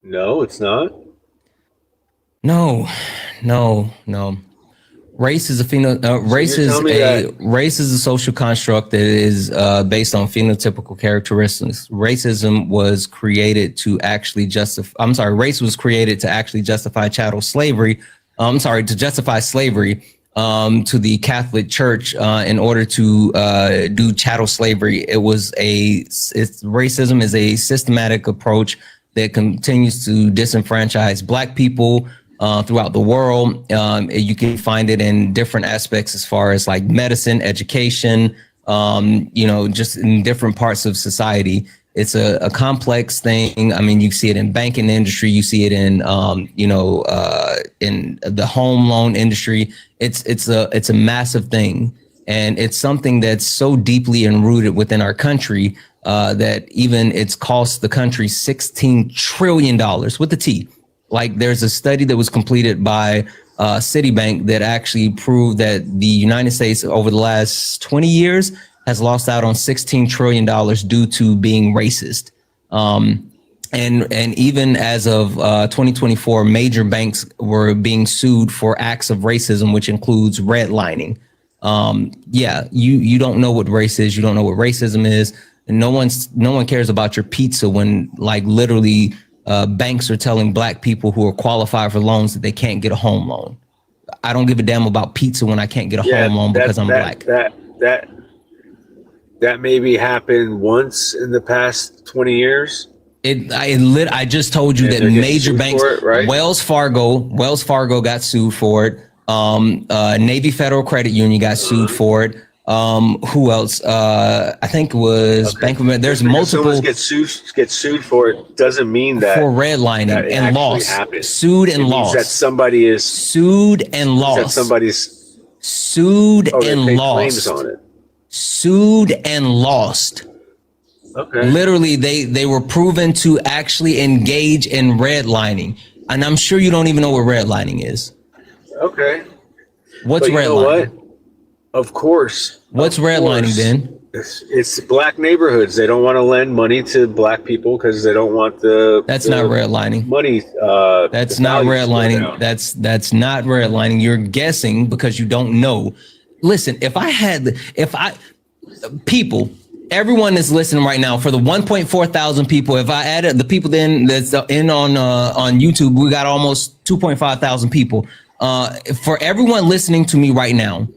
No, it's not. No. Race is race is a social construct that is based on phenotypical characteristics. Racism was created to actually race was created to actually justify chattel slavery. To justify slavery to the Catholic Church in order to do chattel slavery. Racism is a systematic approach that continues to disenfranchise Black people throughout the world. You can find it in different aspects as far as like medicine, education, just in different parts of society. It's a complex thing. I mean, you see it in banking industry, you see it in the home loan industry. It's a massive thing, and it's something that's so deeply enrooted within our country that even it's cost the country $16 trillion with the T. Like, there's a study that was completed by Citibank that actually proved that the United States over the last 20 years has lost out on $16 trillion due to being racist. And even as of 2024, major banks were being sued for acts of racism, which includes redlining. You don't know what race is. You don't know what racism is. And no one cares about your pizza when, like, literally banks are telling Black people who are qualified for loans that they can't get a home loan. I don't give a damn about pizza when I can't get a home loan because I'm Black. That maybe happened once in the past 20 years. I just told you that major banks, right? Wells Fargo got sued for it. Navy Federal Credit Union got sued for it. Who else? I think it was Bank of America. There's multiple. Someone gets sued for it doesn't mean that for redlining and lost. Sued and lost. That somebody is sued and lost. That somebody's sued and lost. Claims on it. Sued and lost. Okay. Literally, they were proven to actually engage in redlining, and I'm sure you don't even know what redlining is. Okay. What's redlining? You know what? Of course. What's redlining then? It's Black neighborhoods. They don't want to lend money to Black people because they don't want That's not redlining. Money. That's not redlining. That's not redlining. You're guessing because you don't know. Listen, everyone that's listening right now, for the 1.4 thousand people, if I added the people then that's in on YouTube, we got almost 2.5 thousand people. For everyone listening to me right now,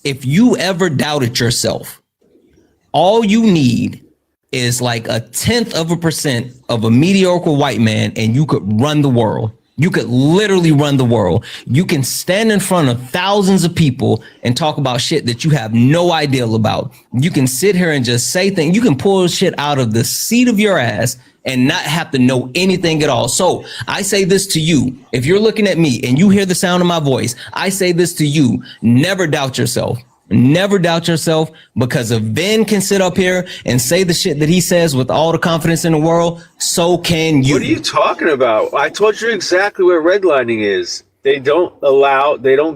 if you ever doubted yourself, all you need is like 0.1% of a mediocre white man and you could run the world. You could literally run the world. You can stand in front of thousands of people and talk about shit that you have no idea about. You can sit here and just say things. You can pull shit out of the seat of your ass and not have to know anything at all. So I say this to you. If you're looking at me and you hear the sound of my voice, I say this to you. Never doubt yourself. Never doubt yourself, because if Ben can sit up here and say the shit that he says with all the confidence in the world, so can you. What are you talking about? I told you exactly what redlining is. They don't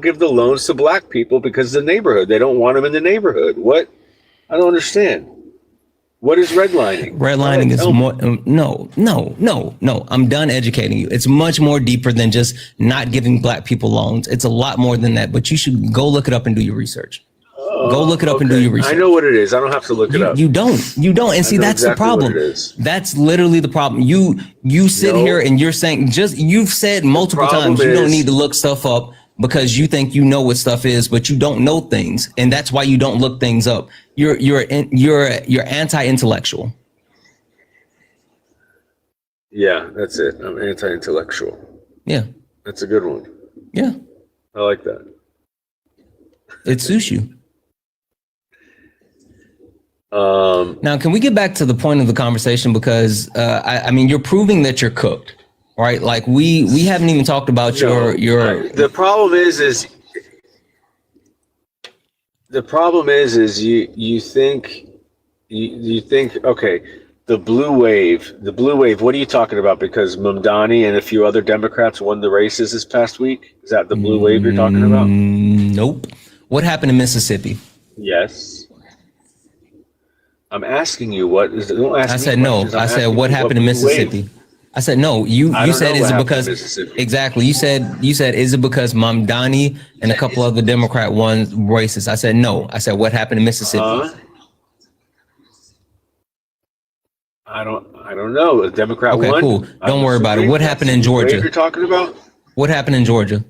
give the loans to black people because of the neighborhood. They don't want them in the neighborhood. What? I don't understand. What is redlining? Redlining is more, no. I'm done educating you. It's much more deeper than just not giving black people loans. It's a lot more than that, but you should go look it up and do your research. Go look it up and do your research. I know what it is. I don't have to look it up. You don't. And see, that's exactly the problem. That's literally the problem. You sit here and you're saying, you've said multiple times you don't need to look stuff up because you think you know what stuff is, but you don't know things, and that's why you don't look things up. You're anti-intellectual. Yeah, that's it. I'm anti-intellectual. Yeah, that's a good one. Yeah, I like that. It suits you. Now, can we get back to the point of the conversation? Because I mean, you're proving that you're cooked, right? Like we haven't even talked about your. The problem is you think okay, the blue wave. What are you talking about? Because Mamdani and a few other Democrats won the races this past week. Is that the blue wave you're talking about? Nope. What happened in Mississippi? Yes. I'm asking you what is. Don't ask I me said no. I said what happened in Mississippi. Wave? I said no. You said is it because exactly? You said is it because Mamdani and a couple other Democrat won races? I said no. I said what happened in Mississippi? I don't know. A Democrat won. Okay, cool. Don't worry about it. What happened in Georgia? You're talking about? What happened in Georgia?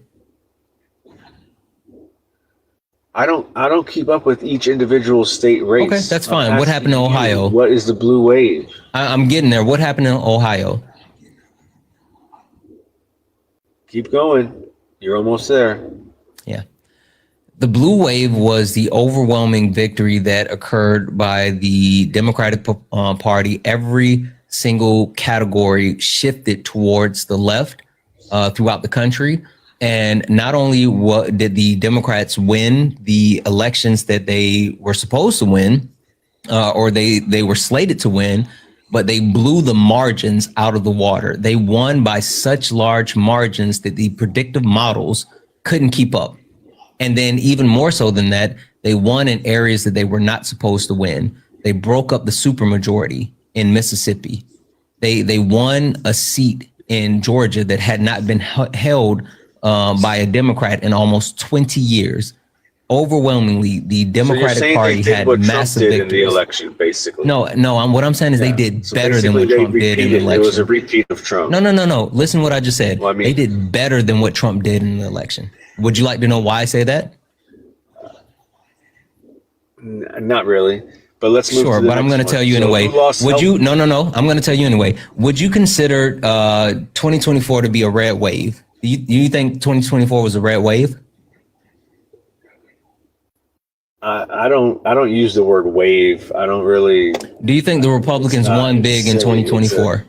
I don't keep up with each individual state race. Okay, that's fine. What happened in Ohio? What is the blue wave? I'm getting there. What happened in Ohio? Keep going. You're almost there. Yeah. The blue wave was the overwhelming victory that occurred by the Democratic Party. Every single category shifted towards the left throughout the country. And not only did the Democrats win the elections that they were supposed to win, or they were slated to win, but they blew the margins out of the water. They won by such large margins that the predictive models couldn't keep up. And then even more so than that, they won in areas that they were not supposed to win. They broke up the supermajority in Mississippi. They won a seat in Georgia that had not been held by a Democrat in almost 20 years. Overwhelmingly, the Democratic Party had massive victories in the election, basically. No. What I'm saying is they did better than what Trump did in the election. It was a repeat of Trump. No. Listen to what I just said. Well, I mean, they did better than what Trump did in the election. Would you like to know why I say that? Not really. But let's move. Sure, but I'm going to tell you anyway. Would you? No. I'm going to tell you anyway. Would you consider 2024 to be a red wave? Do you think 2024 was a red wave? I don't use the word wave. I don't really. Do you think the Republicans won big in 2024?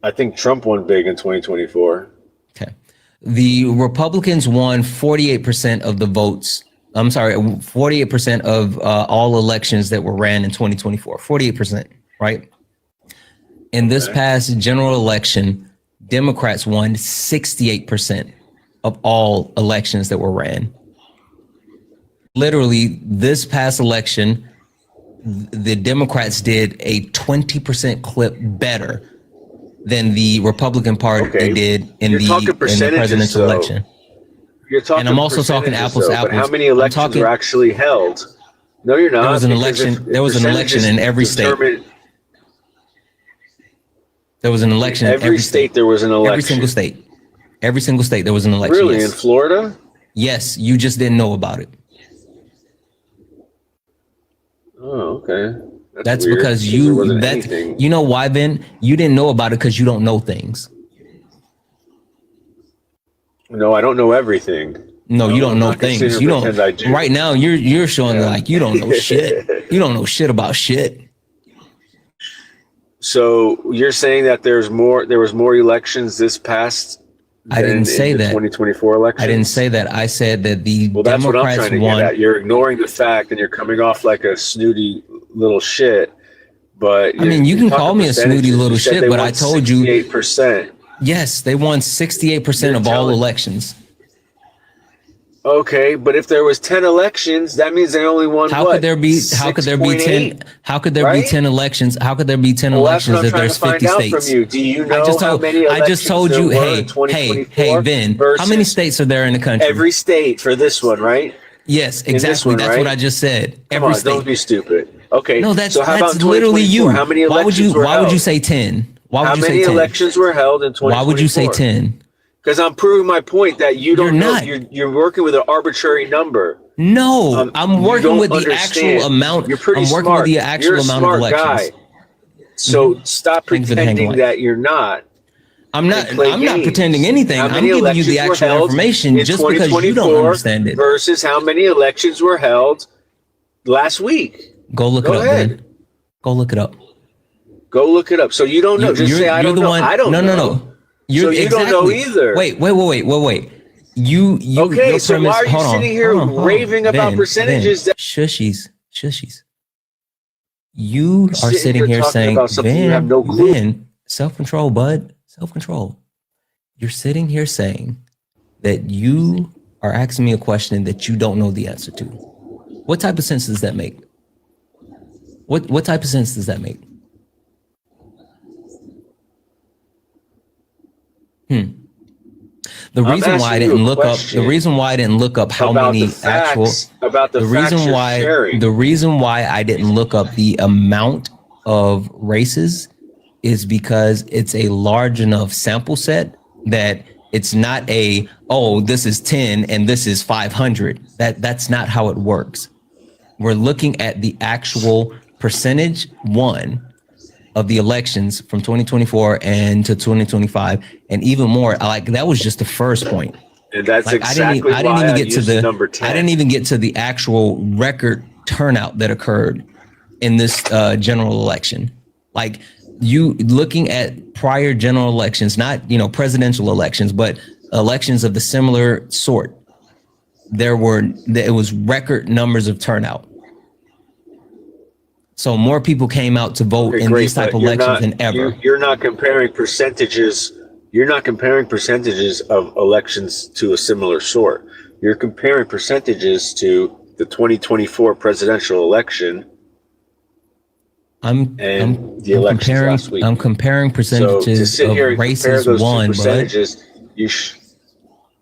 I think Trump won big in 2024. Okay. The Republicans won 48% of the votes. I'm sorry, 48% of all elections that were ran in 2024. 48%, right? In this past general election, Democrats won 68% of all elections that were ran. Literally, this past election, the Democrats did a 20% clip better than the Republican Party did in the presidential election. You're talking, and I'm also talking apples to apples. How many elections were actually held? No, you're not. There was an election. There was an election in every state. There was an election in every state. There was an election. Every single state. Every single state there was an election. Really, in Florida? Yes, you just didn't know about it. Oh, okay. That's because you know why, Ben? You didn't know about it because you don't know things. No, I don't know everything. No, you don't know things. You don't. I do. Right now, you're showing like you don't know shit. You don't know shit about shit. So you're saying that there was more elections this past. I didn't say that. 2024 election. I didn't say that. I said that the that's what I'm Democrats trying to won. get at. You're ignoring the fact, and you're coming off like a snooty little shit. But I mean, you can call me a snooty little shit, but I told you 68%. Yes, they won 68% of all elections. Okay, but if there was 10 elections, that means they only won How could there be 10 How could there be 10 elections? How could there be 10 elections if there's 50 states? From you. Do you know how many elections I just told you, hey, Ben, how many states are there in the country? Every state for this one, right? Yes, exactly. That's what I just said. Every state. Don't be stupid. Okay. No, that's about literally you. How many elections why would you say 10? How many elections were held in 2024? Why would you say 10? Because I'm proving my point that you don't know. You're working with an arbitrary number. No, I'm working with the actual amount. You're pretty smart. Working with the actual amount of elections. Guy. So stop pretending that you're not. I'm not pretending anything. I'm giving you the actual information just because you don't understand it. Versus how many elections were held last week. Go look it up, Ben. Go look it up. Go look it up. So you don't know. Just say I don't know. I don't know. No. You don't know either. Wait. You okay? So why are you sitting here raving about percentages? Shushies. You are sitting here saying, Ben, self-control, bud. Self-control. You're sitting here saying that you are asking me a question that you don't know the answer to. What type of sense does that make? What type of sense does that make? The reason why I didn't look up how many actual the reason why I didn't look up the amount of races is because it's a large enough sample set that it's not this is 10 and this is 500. That's not how it works. We're looking at the actual percentage of the elections from 2024 and to 2025, and even more. Like that was just the first point. And that's exactly I didn't even get to the number 10. I didn't even get to the actual record turnout that occurred in this general election. Like you looking at prior general elections, not presidential elections, but elections of the similar sort. It was record numbers of turnout. So more people came out to vote in these type of elections than ever. You're not comparing percentages. You're not comparing percentages of elections to a similar sort. You're comparing percentages to the 2024 presidential election. I'm comparing percentages of races won, but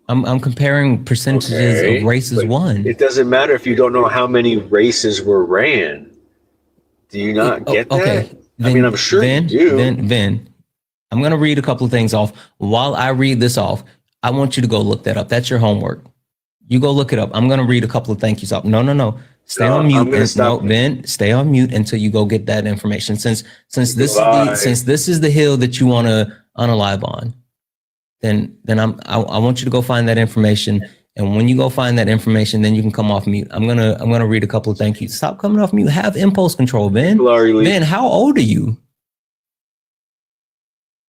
I'm comparing percentages of races won. It doesn't matter if you don't know how many races were ran. Do you not get that? Okay. I mean, I'm sure you do. Then I'm going to read a couple of things off. While I read this off, I want you to go look that up. That's your homework. You go look it up. I'm going to read a couple of thank yous off. No. Stay on mute. Ben, stay on mute until you go get that information. Since this is the hill that you want to unalive on, then I want you to go find that information. And when you go find that information, then you can come off mute. I'm gonna read a couple of thank yous. Stop coming off mute. Have impulse control, Ben. Ben, how old are you?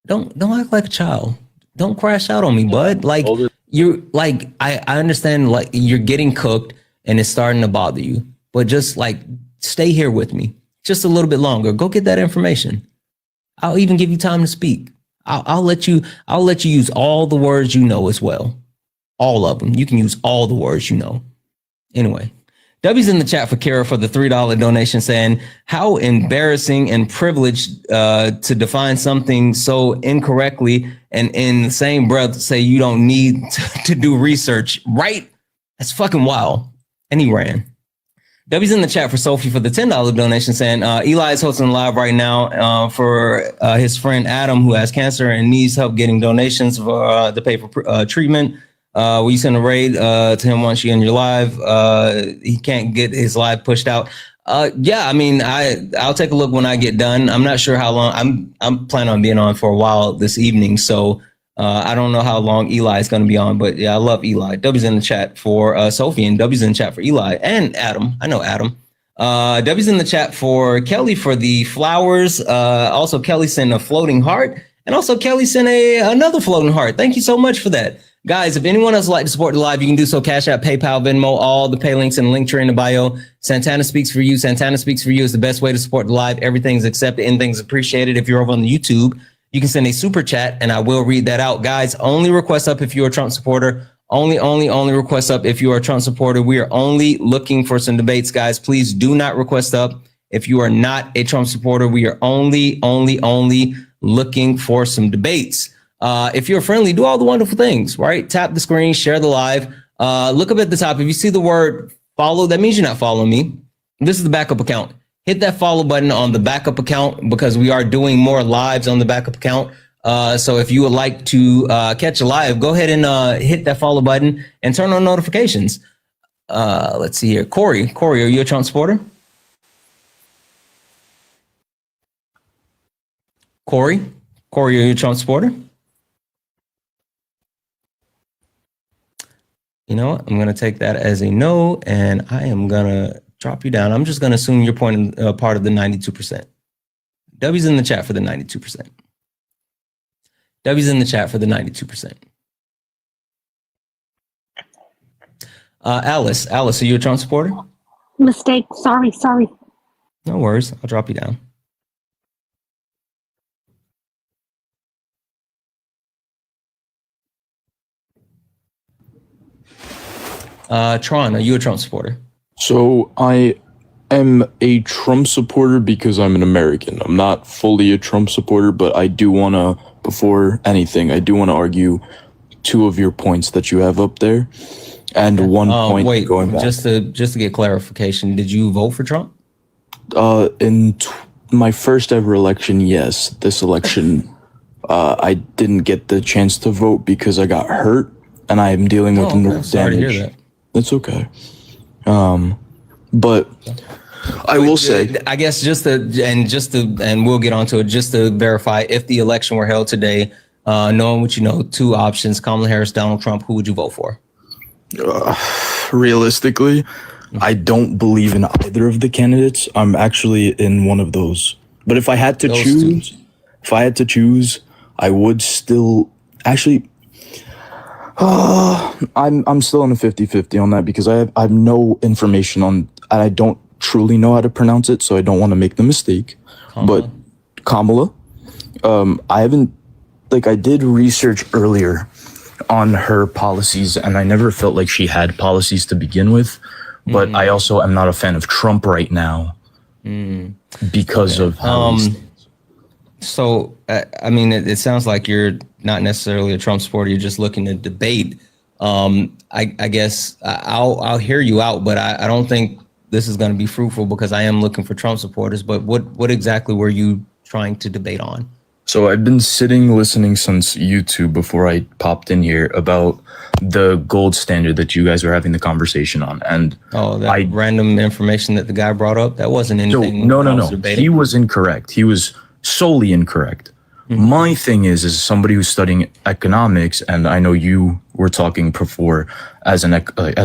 Don't act like a child. Don't crash out on me, bud. Like you're like I understand like you're getting cooked and it's starting to bother you, but just like stay here with me just a little bit longer. Go get that information. I'll even give you time to speak. I'll let you use all the words you know as well. All of them. You can use all the words you know. Anyway, W's in the chat for Kara for the $3 donation saying, how embarrassing and privileged to define something so incorrectly and in the same breath say you don't need to do research, right? That's fucking wild. And he ran. W's in the chat for Sophie for the $10 donation saying, Eli is hosting live right now for his friend Adam who has cancer and needs help getting donations for to pay for treatment. Will you send a raid to him once you're in your live? He can't get his live pushed out. Yeah, I mean, I'll take a look when I get done. I'm not sure how long. I'm planning on being on for a while this evening, so I don't know how long Eli is going to be on, but yeah, I love Eli. W's in the chat for Sophie, and W's in the chat for Eli and Adam. I know Adam. W's in the chat for Kelly for the flowers. Also, Kelly sent a floating heart, and also Kelly sent another floating heart. Thank you so much for that. Guys, if anyone else would like to support the live, you can do so. Cash App, PayPal, Venmo, all the pay links and the link tree in the bio. Santana Speaks for You. Santana Speaks for You is the best way to support the live. Everything's accepted, anything's appreciated. If you're over on the YouTube, you can send a super chat and I will read that out. Guys, only request up if you're a Trump supporter. Only request up if you are a Trump supporter. We are only looking for some debates, guys. Please do not request up if you are not a Trump supporter. We are only looking for some debates. If you're friendly, do all the wonderful things, right? Tap the screen, share the live. Look up at the top. If you see the word follow, that means you're not following me. This is the backup account. Hit that follow button on the backup account because we are doing more lives on the backup account. So if you would like to catch a live, go ahead and hit that follow button and turn on notifications. Let's see here. Corey, are you a Trump supporter? Corey, are you a Trump supporter? You know what? I'm going to take that as a no, and I am going to drop you down. I'm just going to assume you're part of the 92%. W's in the chat for the 92%. W's in the chat for the 92%. Alice, are you a Trump supporter? Mistake. Sorry. No worries. I'll drop you down. Tron, are you a Trump supporter? So I am a Trump supporter because I'm an American. I'm not fully a Trump supporter, but I do want to, before anything, I do want to argue two of your points that you have up there. And one point going back. Just to get clarification, did you vote for Trump? My first ever election, yes. This election, I didn't get the chance to vote because I got hurt and I am dealing with nerve sorry damage. To hear that. It's okay. But I will say, I guess and we'll get onto it, just to verify, if the election were held today, knowing what you know, two options, Kamala Harris, Donald Trump, who would you vote for? Realistically, I don't believe in either of the candidates. I'm actually in one of those. But if I had to choose, I would still actually. I'm still on a 50-50 on that because I have no information on, and I don't truly know how to pronounce it, so I don't want to make the mistake. Kamala. But Kamala, I haven't, I did research earlier on her policies, and I never felt like she had policies to begin with. But I also am not a fan of Trump right now because of how he stands. So, I mean, it sounds like you're not necessarily a Trump supporter. You're just looking to debate. I guess I'll hear you out, but I don't think this is going to be fruitful because I am looking for Trump supporters. But what exactly were you trying to debate on? So I've been listening since YouTube before I popped in here about the gold standard that you guys were having the conversation on. And random information that the guy brought up, that wasn't anything. No. He was incorrect. He was solely incorrect. My thing is somebody who's studying economics, and I know you were talking before as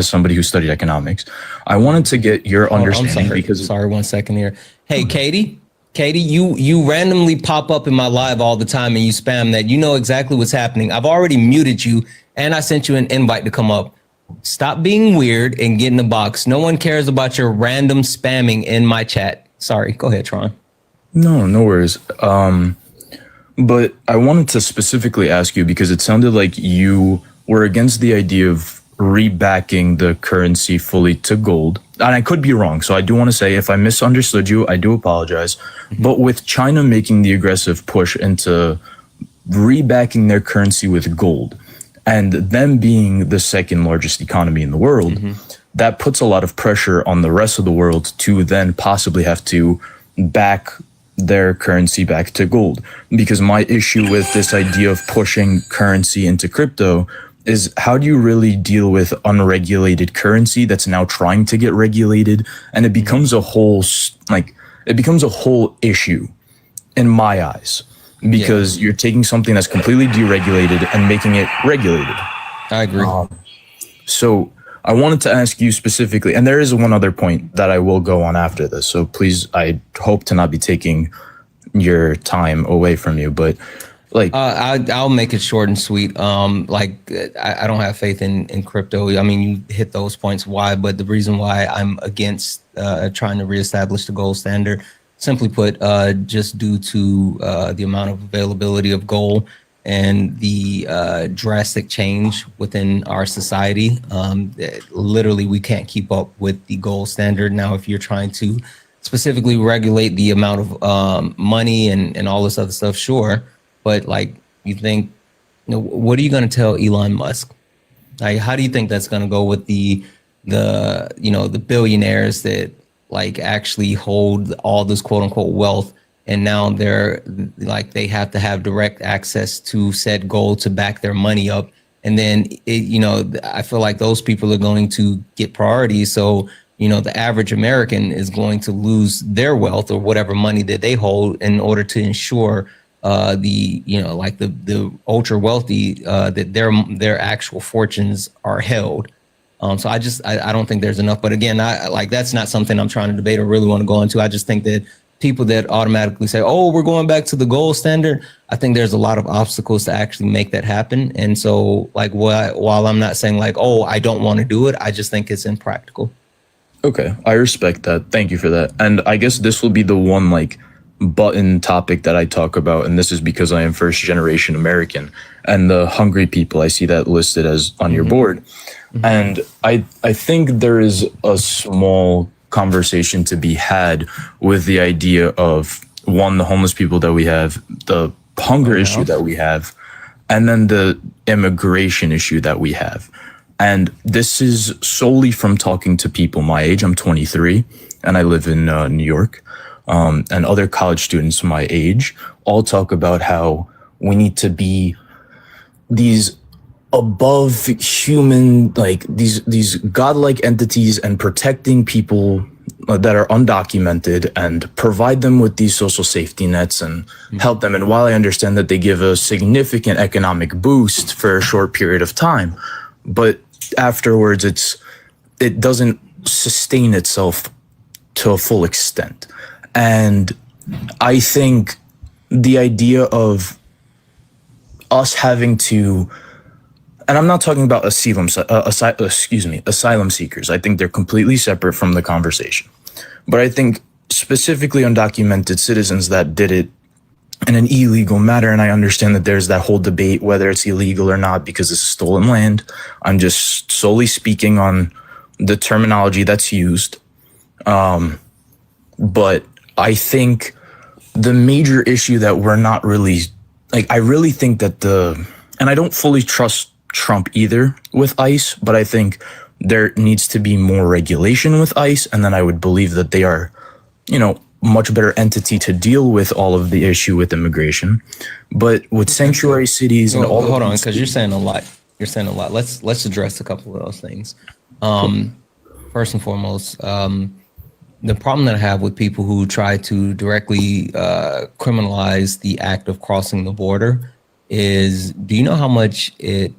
somebody who studied economics. I wanted to get your understanding because. Sorry, 1 second here. Hey, Katie, you randomly pop up in my live all the time and you spam that. You know exactly what's happening. I've already muted you and I sent you an invite to come up. Stop being weird and get in the box. No one cares about your random spamming in my chat. Sorry, go ahead, Tron. No worries. But I wanted to specifically ask you because it sounded like you were against the idea of rebacking the currency fully to gold. And I could be wrong. So I do want to say if I misunderstood you, I do apologize. But with China making the aggressive push into rebacking their currency with gold and them being the second largest economy in the world, that puts a lot of pressure on the rest of the world to then possibly have to back their currency back to gold. Because my issue with this idea of pushing currency into crypto is how do you really deal with unregulated currency that's now trying to get regulated? And it becomes a whole issue in my eyes, because you're taking something that's completely deregulated and making it regulated. I agree. So I wanted to ask you specifically, and there is one other point that I will go on after this. So please, I hope to not be taking your time away from you, but like, I'll make it short and sweet. I don't have faith in crypto. I mean, you hit those points why, but the reason why I'm against trying to reestablish the gold standard, simply put, just due to the amount of availability of gold and the drastic change within our society. Literally, we can't keep up with the gold standard. Now, if you're trying to specifically regulate the amount of money and all this other stuff, sure. But like, you think, what are you going to tell Elon Musk? Like, how do you think that's going to go with the billionaires that like actually hold all this quote unquote wealth, and now they're like, they have to have direct access to said gold to back their money up, and then I feel like those people are going to get priority. So the average American is going to lose their wealth or whatever money that they hold in order to ensure the ultra wealthy that their actual fortunes are held. So I don't think there's enough. But again, that's not something I'm trying to debate or really want to go into. I just think that people that automatically say, "Oh, we're going back to the gold standard," I think there's a lot of obstacles to actually make that happen. And so, like, while I'm not saying like, "Oh, I don't want to do it," I just think it's impractical. Okay, I respect that. Thank you for that. And I guess this will be the one like button topic that I talk about, and this is because I am first generation American, and the hungry people, I see that listed as on your board. And I think there is a small conversation to be had with the idea of, one, the homeless people that we have, the hunger issue that we have, and then the immigration issue that we have. And this is solely from talking to people my age. I'm 23 and I live in New York. And other college students my age all talk about how we need to be these above human, like these godlike entities, and protecting people that are undocumented and provide them with these social safety nets and help them. And while I understand that they give a significant economic boost for a short period of time, but afterwards it doesn't sustain itself to a full extent. And I think the idea of us having to, and I'm not talking about asylum seekers. I think they're completely separate from the conversation. But I think specifically undocumented citizens that did it in an illegal manner, and I understand that there's that whole debate whether it's illegal or not because it's stolen land. I'm just solely speaking on the terminology that's used. But I think the major issue that we're not really, like, I really think that and I don't fully trust Trump either with ICE, but I think there needs to be more regulation with ICE. And then I would believe that they are, much better entity to deal with all of the issue with immigration. But with sanctuary cities and all, hold on, because you're saying a lot. Let's address a couple of those things. First and foremost, the problem that I have with people who try to directly criminalize the act of crossing the border is, do you know how much a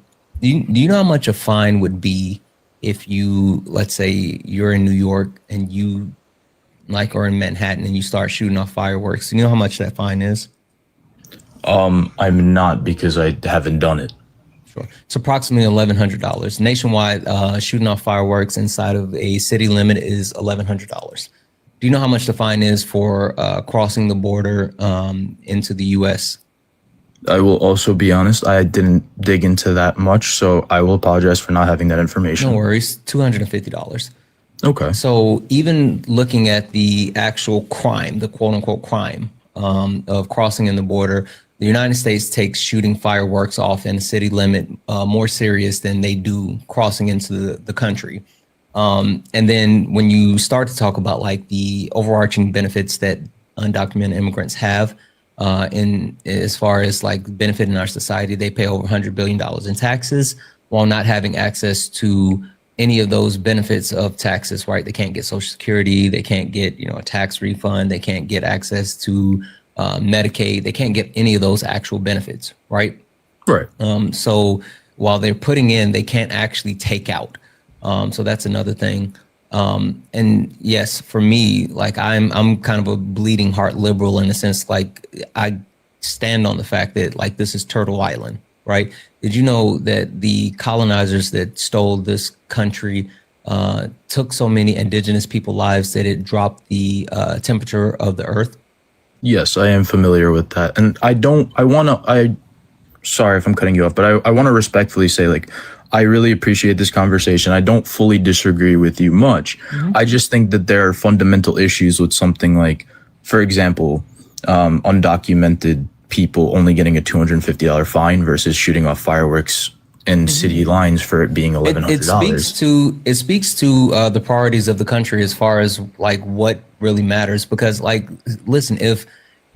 fine would be if you, let's say you're in New York and you or in Manhattan and you start shooting off fireworks? Do you know how much that fine is? I'm not, because I haven't done it. Sure. It's approximately $1,100. Nationwide, shooting off fireworks inside of a city limit is $1,100. Do you know how much the fine is for crossing the border into the U.S.? I will also be honest, I didn't dig into that much, so I will apologize for not having that information. No worries, $250. Okay. So even looking at the actual crime, the quote unquote crime of crossing in the border, the United States takes shooting fireworks off in a city limit more serious than they do crossing into the country. And then when you start to talk about like the overarching benefits that undocumented immigrants have in as far as like benefit in our society, they pay over $100 billion in taxes while not having access to any of those benefits of taxes, right? They can't get Social Security, they can't get, a tax refund, they can't get access to Medicaid. They can't get any of those actual benefits, right? Right. So while they're putting in, they can't actually take out. So that's another thing. And yes, for me, like I'm kind of a bleeding heart liberal in the sense, like I stand on the fact that like this is Turtle Island, right? Did you know that the colonizers that stole this country took so many indigenous people lives that it dropped the temperature of the earth? Yes, I am familiar with that. And sorry if I'm cutting you off, but I want to respectfully say, like, I really appreciate this conversation. I don't fully disagree with you much. I just think that there are fundamental issues with something like, for example, undocumented people only getting a $250 fine versus shooting off fireworks in city lines for it being $1,100. It speaks to the priorities of the country as far as like what really matters. Because like, listen, if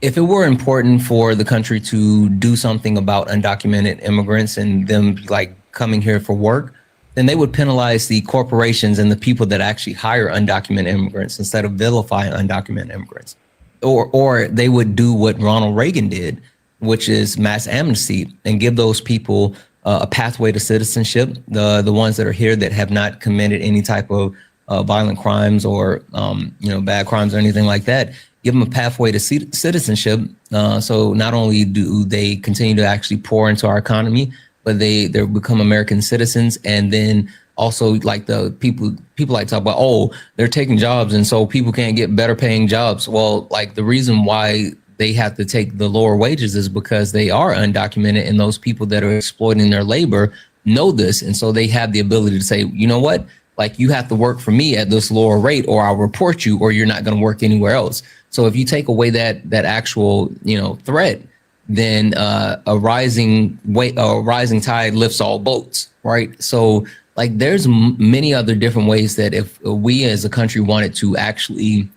it were important for the country to do something about undocumented immigrants and them like coming here for work, then they would penalize the corporations and the people that actually hire undocumented immigrants instead of vilifying undocumented immigrants. Or they would do what Ronald Reagan did, which is mass amnesty, and give those people a pathway to citizenship. The ones that are here that have not committed any type of violent crimes or bad crimes or anything like that, give them a pathway to citizenship. So not only do they continue to actually pour into our economy, but they become American citizens. And then also like the people like talk about, oh, they're taking jobs and so people can't get better paying jobs. Well, like the reason why they have to take the lower wages is because they are undocumented, and those people that are exploiting their labor know this. And so they have the ability to say, you know what, like you have to work for me at this lower rate or I'll report you or you're not going to work anywhere else. So if you take away that actual, threat, then a rising tide lifts all boats, right? So like there's many other different ways that if we as a country wanted to actually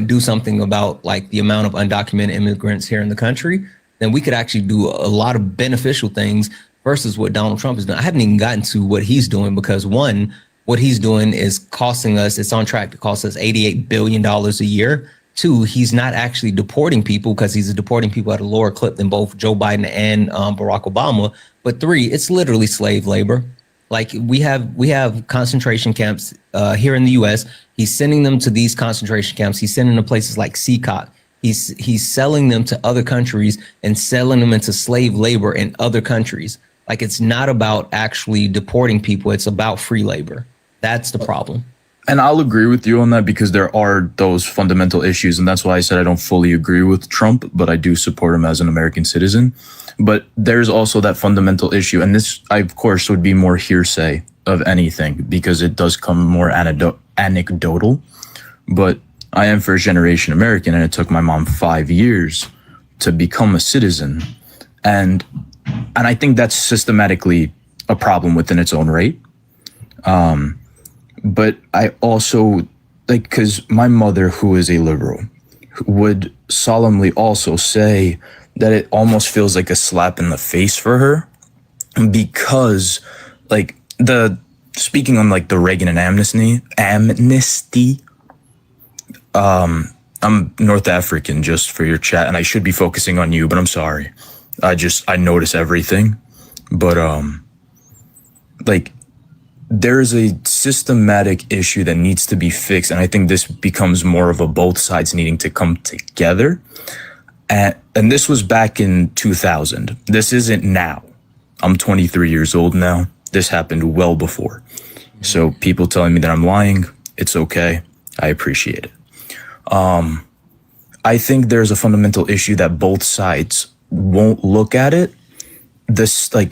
do something about like the amount of undocumented immigrants here in the country, then we could actually do a lot of beneficial things versus what Donald Trump has done. I haven't even gotten to what he's doing because one, what he's doing is costing us, it's on track to cost us $88 billion a year. Two, he's not actually deporting people because he's deporting people at a lower clip than both Joe Biden and Barack Obama. But three, it's literally slave labor. Like we have concentration camps here in the U.S. He's sending them to these concentration camps. He's sending them to places like Seacott. He's selling them to other countries and selling them into slave labor in other countries. Like it's not about actually deporting people. It's about free labor. That's the problem. And I'll agree with you on that because there are those fundamental issues. And that's why I said I don't fully agree with Trump, but I do support him as an American citizen. But there's also that fundamental issue. And this, of course, would be more hearsay of anything because it does come more anecdotal. But I am first generation American, and it took my mom 5 years to become a citizen. And I think that's systematically a problem within its own right. But I also, like, because my mother, who is a liberal, would solemnly also say that it almost feels like a slap in the face for her because, like, speaking on, like, the Reagan and amnesty, I'm North African, just for your chat, and I should be focusing on you, but I'm sorry. I notice everything. But, like, there's a systematic issue that needs to be fixed. And I think this becomes more of a both sides needing to come together. And this was back in 2000. This isn't now. I'm 23 years old now. This happened well before. So people telling me that I'm lying, it's okay. I appreciate it. I think there's a fundamental issue that both sides won't look at it.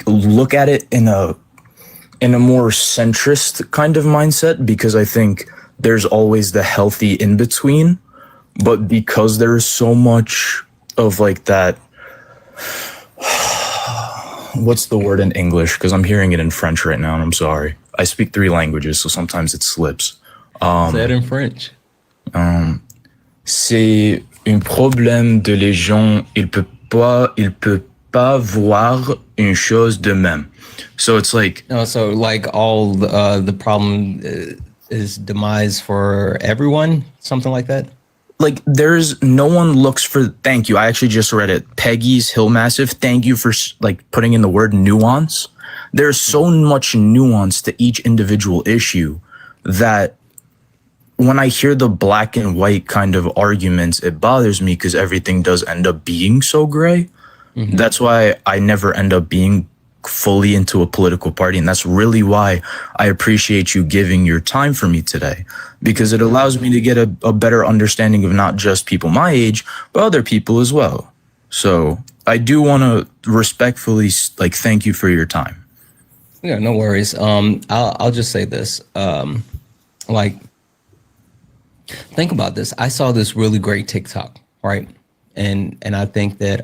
Look at it in a more centrist kind of mindset, because I think there's always the healthy in between, but because there's so much of like that, what's the word in English? Because I'm hearing it in French right now, and I'm sorry. I speak 3 languages, so sometimes it slips. Say it in French. C'est un problème de les gens, il peut pas voir une chose de même. So it's like, so like all the problem is demise for everyone, something like that. like there's no one looks for, thank you. I actually just read it. Peggy's Hill Massive. Thank you for like putting in the word nuance. There's so much nuance to each individual issue that when I hear the black and white kind of arguments, it bothers me because everything does end up being so gray. Mm-hmm. That's why I never end up being fully into a political party. And that's really why I appreciate you giving your time for me today, because it allows me to get a better understanding of not just people my age, but other people as well. So I do want to respectfully like thank you for your time. Yeah, no worries. I'll just say this. Like, think about this. I saw this really great TikTok, right? And I think that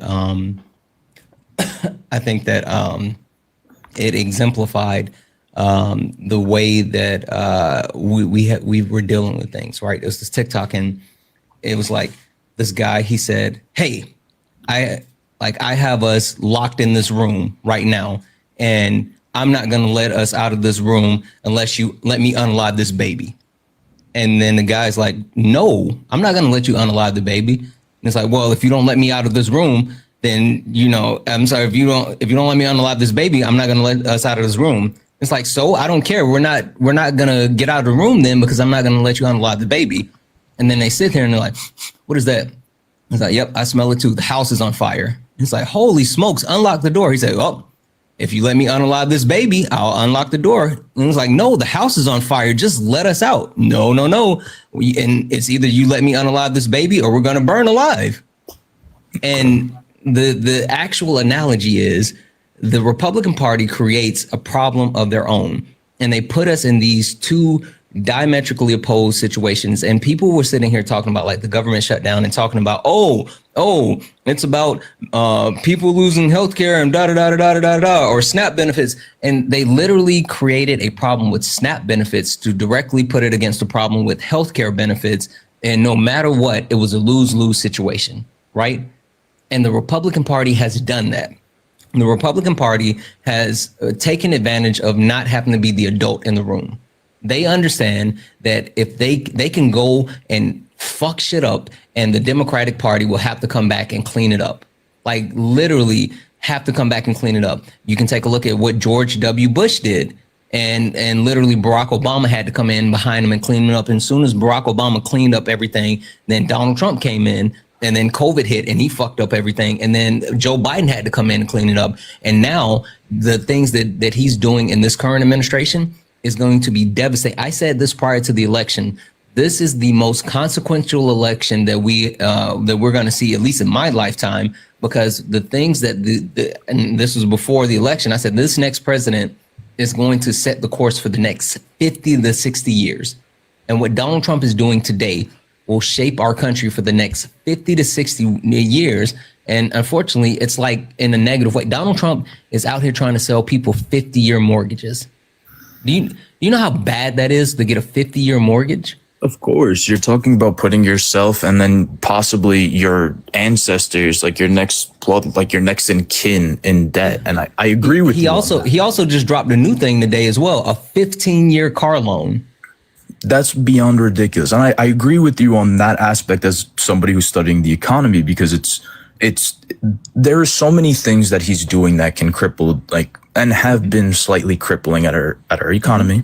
it exemplified the way that we were dealing with things, right? It was this TikTok, and it was like this guy. He said, "Hey, I have us locked in this room right now, and I'm not gonna let us out of this room unless you let me unalive this baby." And then the guy's like, "No, I'm not gonna let you unalive the baby." And it's like, "Well, if you don't let me out of this room, then, you know, I'm sorry, if you don't let me unalive this baby, I'm not gonna let us out of this room." It's like, "So I don't care. We're not gonna get out of the room then, because I'm not gonna let you unalive the baby." And then they sit there and they're like, "What is that?" It's like, "Yep, I smell it too. The house is on fire." It's like, "Holy smokes, unlock the door." He said, "Oh, if you let me unalive this baby, I'll unlock the door." And it's like, "No, the house is on fire. Just let us out." No. And it's either you let me unalive this baby or we're going to burn alive. And the actual analogy is the Republican Party creates a problem of their own, and they put us in these two diametrically opposed situations. And people were sitting here talking about like the government shutdown and talking about, oh, it's about people losing healthcare and or SNAP benefits. And they literally created a problem with SNAP benefits to directly put it against a problem with healthcare benefits. And no matter what, it was a lose-lose situation, right? And the Republican Party has done that. The Republican Party has taken advantage of not having to be the adult in the room. They understand that if they can go and fuck shit up, and the Democratic Party will have to come back and clean it up. Like literally have to come back and clean it up. You can take a look at what George W. Bush did. And literally Barack Obama had to come in behind him and clean it up. And as soon as Barack Obama cleaned up everything, then Donald Trump came in, and then COVID hit and he fucked up everything. And then Joe Biden had to come in and clean it up. And now the things that he's doing in this current administration is going to be devastating. I said this prior to the election. This is the most consequential election that we're going to see, at least in my lifetime, because the things that and this was before the election. I said this next president is going to set the course for the next 50 to 60 years. And what Donald Trump is doing today will shape our country for the next 50 to 60 years. And unfortunately, it's like in a negative way. Donald Trump is out here trying to sell people 50-year mortgages. Do you know how bad that is to get a 50-year mortgage? Of course, you're talking about putting yourself and then possibly your ancestors, like your next blood, like your next in kin, in debt. And I agree with you. He also just dropped a new thing today as well, a 15-year car loan. That's beyond ridiculous. And I agree with you on that aspect as somebody who's studying the economy, because there are so many things that he's doing that can cripple, like, and have been slightly crippling at our economy.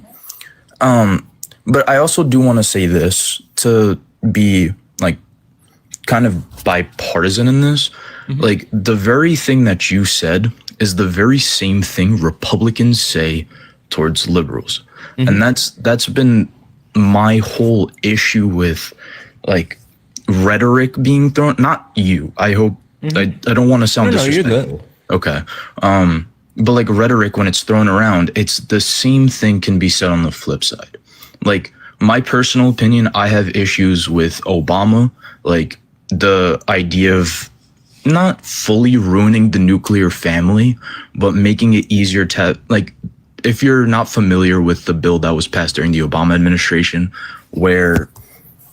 But I also do want to say this, to be like kind of bipartisan in this. Mm-hmm. Like the very thing that you said is the very same thing Republicans say towards liberals. Mm-hmm. And that's been my whole issue with like rhetoric being thrown. Not you. I hope. Mm-hmm. I don't want to sound disrespectful. You're good. Okay. But like rhetoric, when it's thrown around, it's the same thing can be said on the flip side. Like my personal opinion, I have issues with Obama, like the idea of not fully ruining the nuclear family, but making it easier to, like, if you're not familiar with the bill that was passed during the Obama administration, where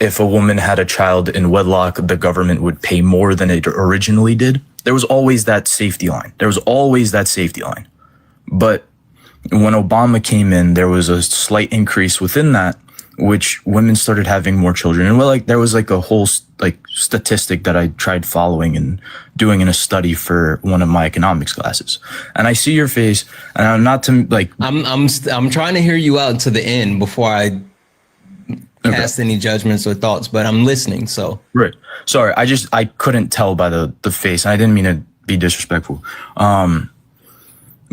if a woman had a child in wedlock, the government would pay more than it originally did. There was always that safety line. But when Obama came in, there was a slight increase within that. which women started having more children. And there was like a whole statistic that I tried following and doing in a study for one of my economics classes. And I see your face, and I'm not to like I'm trying to hear you out to the end before I cast any judgments or thoughts, but I'm listening. So right. Sorry, I couldn't tell by the face, and I didn't mean to be disrespectful.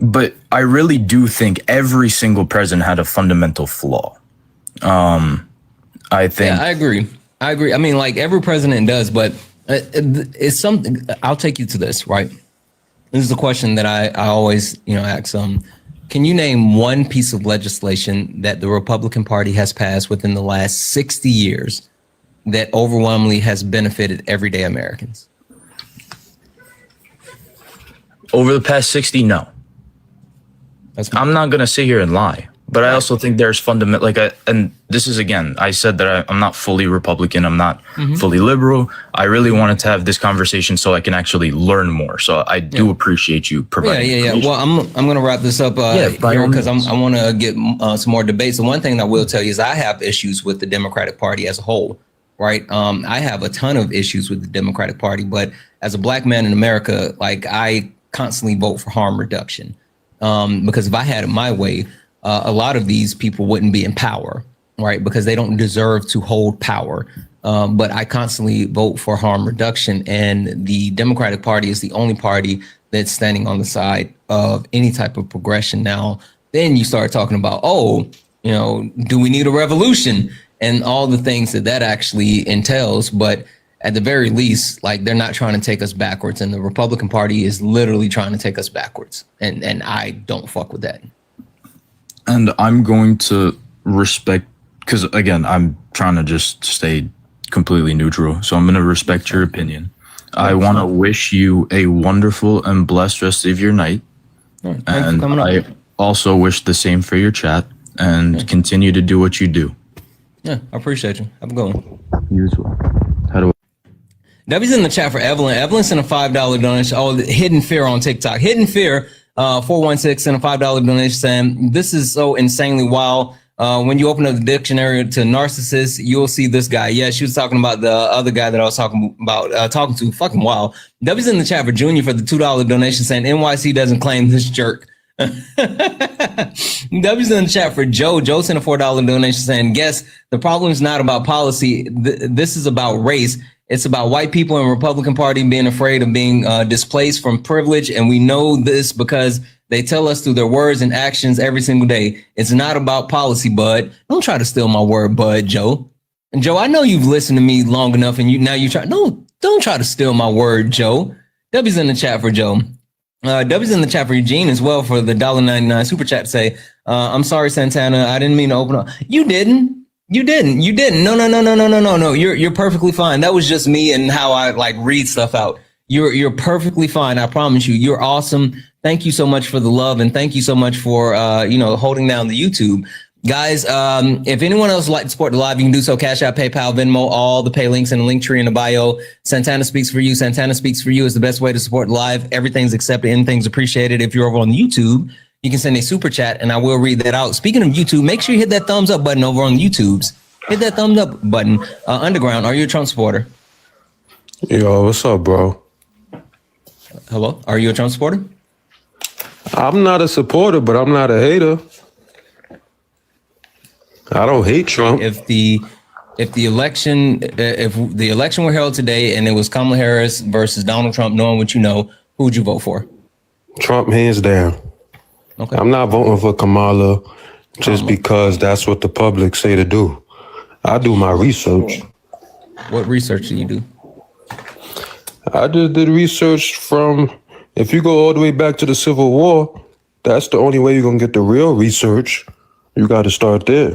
But I really do think every single president had a fundamental flaw. I think. Yeah, I agree. I mean, like every president does, but it's something. I'll take you to this, right? This is a question that I always, ask. Can you name one piece of legislation that the Republican Party has passed within the last 60 years that overwhelmingly has benefited everyday Americans? Over the past 60, no. I'm not going to sit here and lie, but I also think there's fundamental, and this is, again, I said that I'm not fully Republican. I'm not fully liberal. I really wanted to have this conversation so I can actually learn more. So I do appreciate you providing. Yeah. Well, I'm going to wrap this up because I want to get some more debates. The one thing that I will tell you is I have issues with the Democratic Party as a whole, right? I have a ton of issues with the Democratic Party, but as a black man in America, I constantly vote for harm reduction. Because if I had it my way, a lot of these people wouldn't be in power, right? Because they don't deserve to hold power. But I constantly vote for harm reduction. And the Democratic Party is the only party that's standing on the side of any type of progression. Now, then you start talking about, do we need a revolution? And all the things that actually entails. But at the very least, they're not trying to take us backwards, and the Republican Party is literally trying to take us backwards. And I don't fuck with that. And I'm going to respect, because again, I'm trying to just stay completely neutral. So I'm going to respect your opinion. I want to wish you a wonderful and blessed rest of your night. Right, and I also wish the same for your chat, and continue to do what you do. Yeah, I appreciate you. Have a good one. You as well. How do W's in the chat for Evelyn. Evelyn sent a $5 donation. Oh, Hidden Fear on TikTok. Hidden Fear, 416 sent a $5 donation saying, this is so insanely wild. When you open up the dictionary to narcissist, you'll see this guy. Yeah, she was talking about the other guy that I was talking to. Fucking wild. W's in the chat for Junior for the $2 donation saying NYC doesn't claim this jerk. W's in the chat for Joe. Joe sent a $4 donation saying, guess the problem is not about policy. This is about race. It's about white people in the Republican Party being afraid of being displaced from privilege. And we know this because they tell us through their words and actions every single day. It's not about policy, bud. Don't try to steal my word, bud, Joe. And Joe, I know you've listened to me long enough and you try. No, don't try to steal my word, Joe. W's in the chat for Joe. W's in the chat for Eugene as well for the $1.99 super chat to say, I'm sorry, Santana. I didn't mean to open up. You didn't. No. You're perfectly fine. That was just me and how I read stuff out. You're perfectly fine. I promise you. You're awesome. Thank you so much for the love, and thank you so much for holding down the YouTube. Guys, if anyone else would like to support the live, you can do so. Cash App, PayPal, Venmo, all the pay links in the link tree in the bio. Santana Speaks for You. Santana Speaks for You is the best way to support live. Everything's accepted. Anything's appreciated. If you're over on YouTube, you can send a super chat and I will read that out. Speaking of YouTube, make sure you hit that thumbs up button over on YouTube's. Hit that thumbs up button. Underground, are you a Trump supporter? Yo, what's up, bro? Hello, are you a Trump supporter? I'm not a supporter, but I'm not a hater. I don't hate Trump. If the election were held today and it was Kamala Harris versus Donald Trump, knowing what you know, who would you vote for? Trump, hands down. Okay. I'm not voting for Kamala just because that's what the public say to do. I do my research. What research do you do? I just did research from, if you go all the way back to the Civil War, that's the only way you're going to get the real research. You got to start there.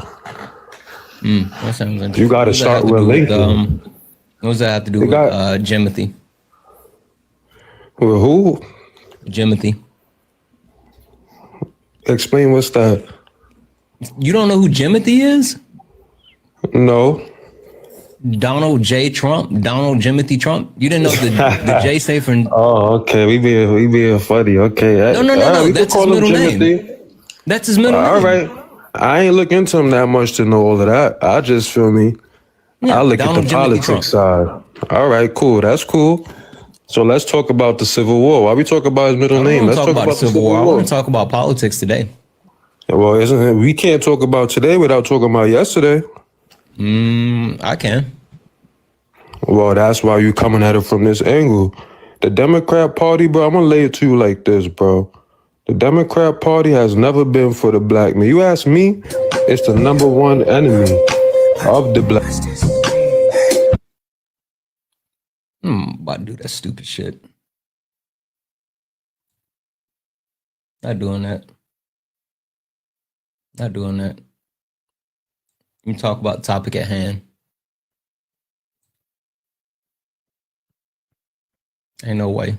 That sounds interesting. You got to start relating. What does that have to do with Jimothy? With who? Jimothy. Explain what's that? You don't know who Jimothy is? No. Donald J. Trump? Donald Jimothy Trump? You didn't know the J stay for... Oh, okay. We being funny. Okay. No. That's his middle name. That's his middle name. I ain't look into him that much to know all of that. I just feel me. Yeah, I look Donald at the Jimmy Trump. politics side. All right, cool. That's cool. So let's talk about the Civil War. Why we talk about his middle name? Let's talk about the Civil War. I want to talk about politics today. Well, isn't it? We can't talk about today without talking about yesterday. I can. Well, that's why you coming at it from this angle. The Democrat Party, bro, I'm gonna lay it to you like this, bro. The Democrat Party has never been for the black man. You ask me, it's the number one enemy of the black. About to do that stupid shit. Not doing that. Not doing that. Let me talk about the topic at hand. Ain't no way.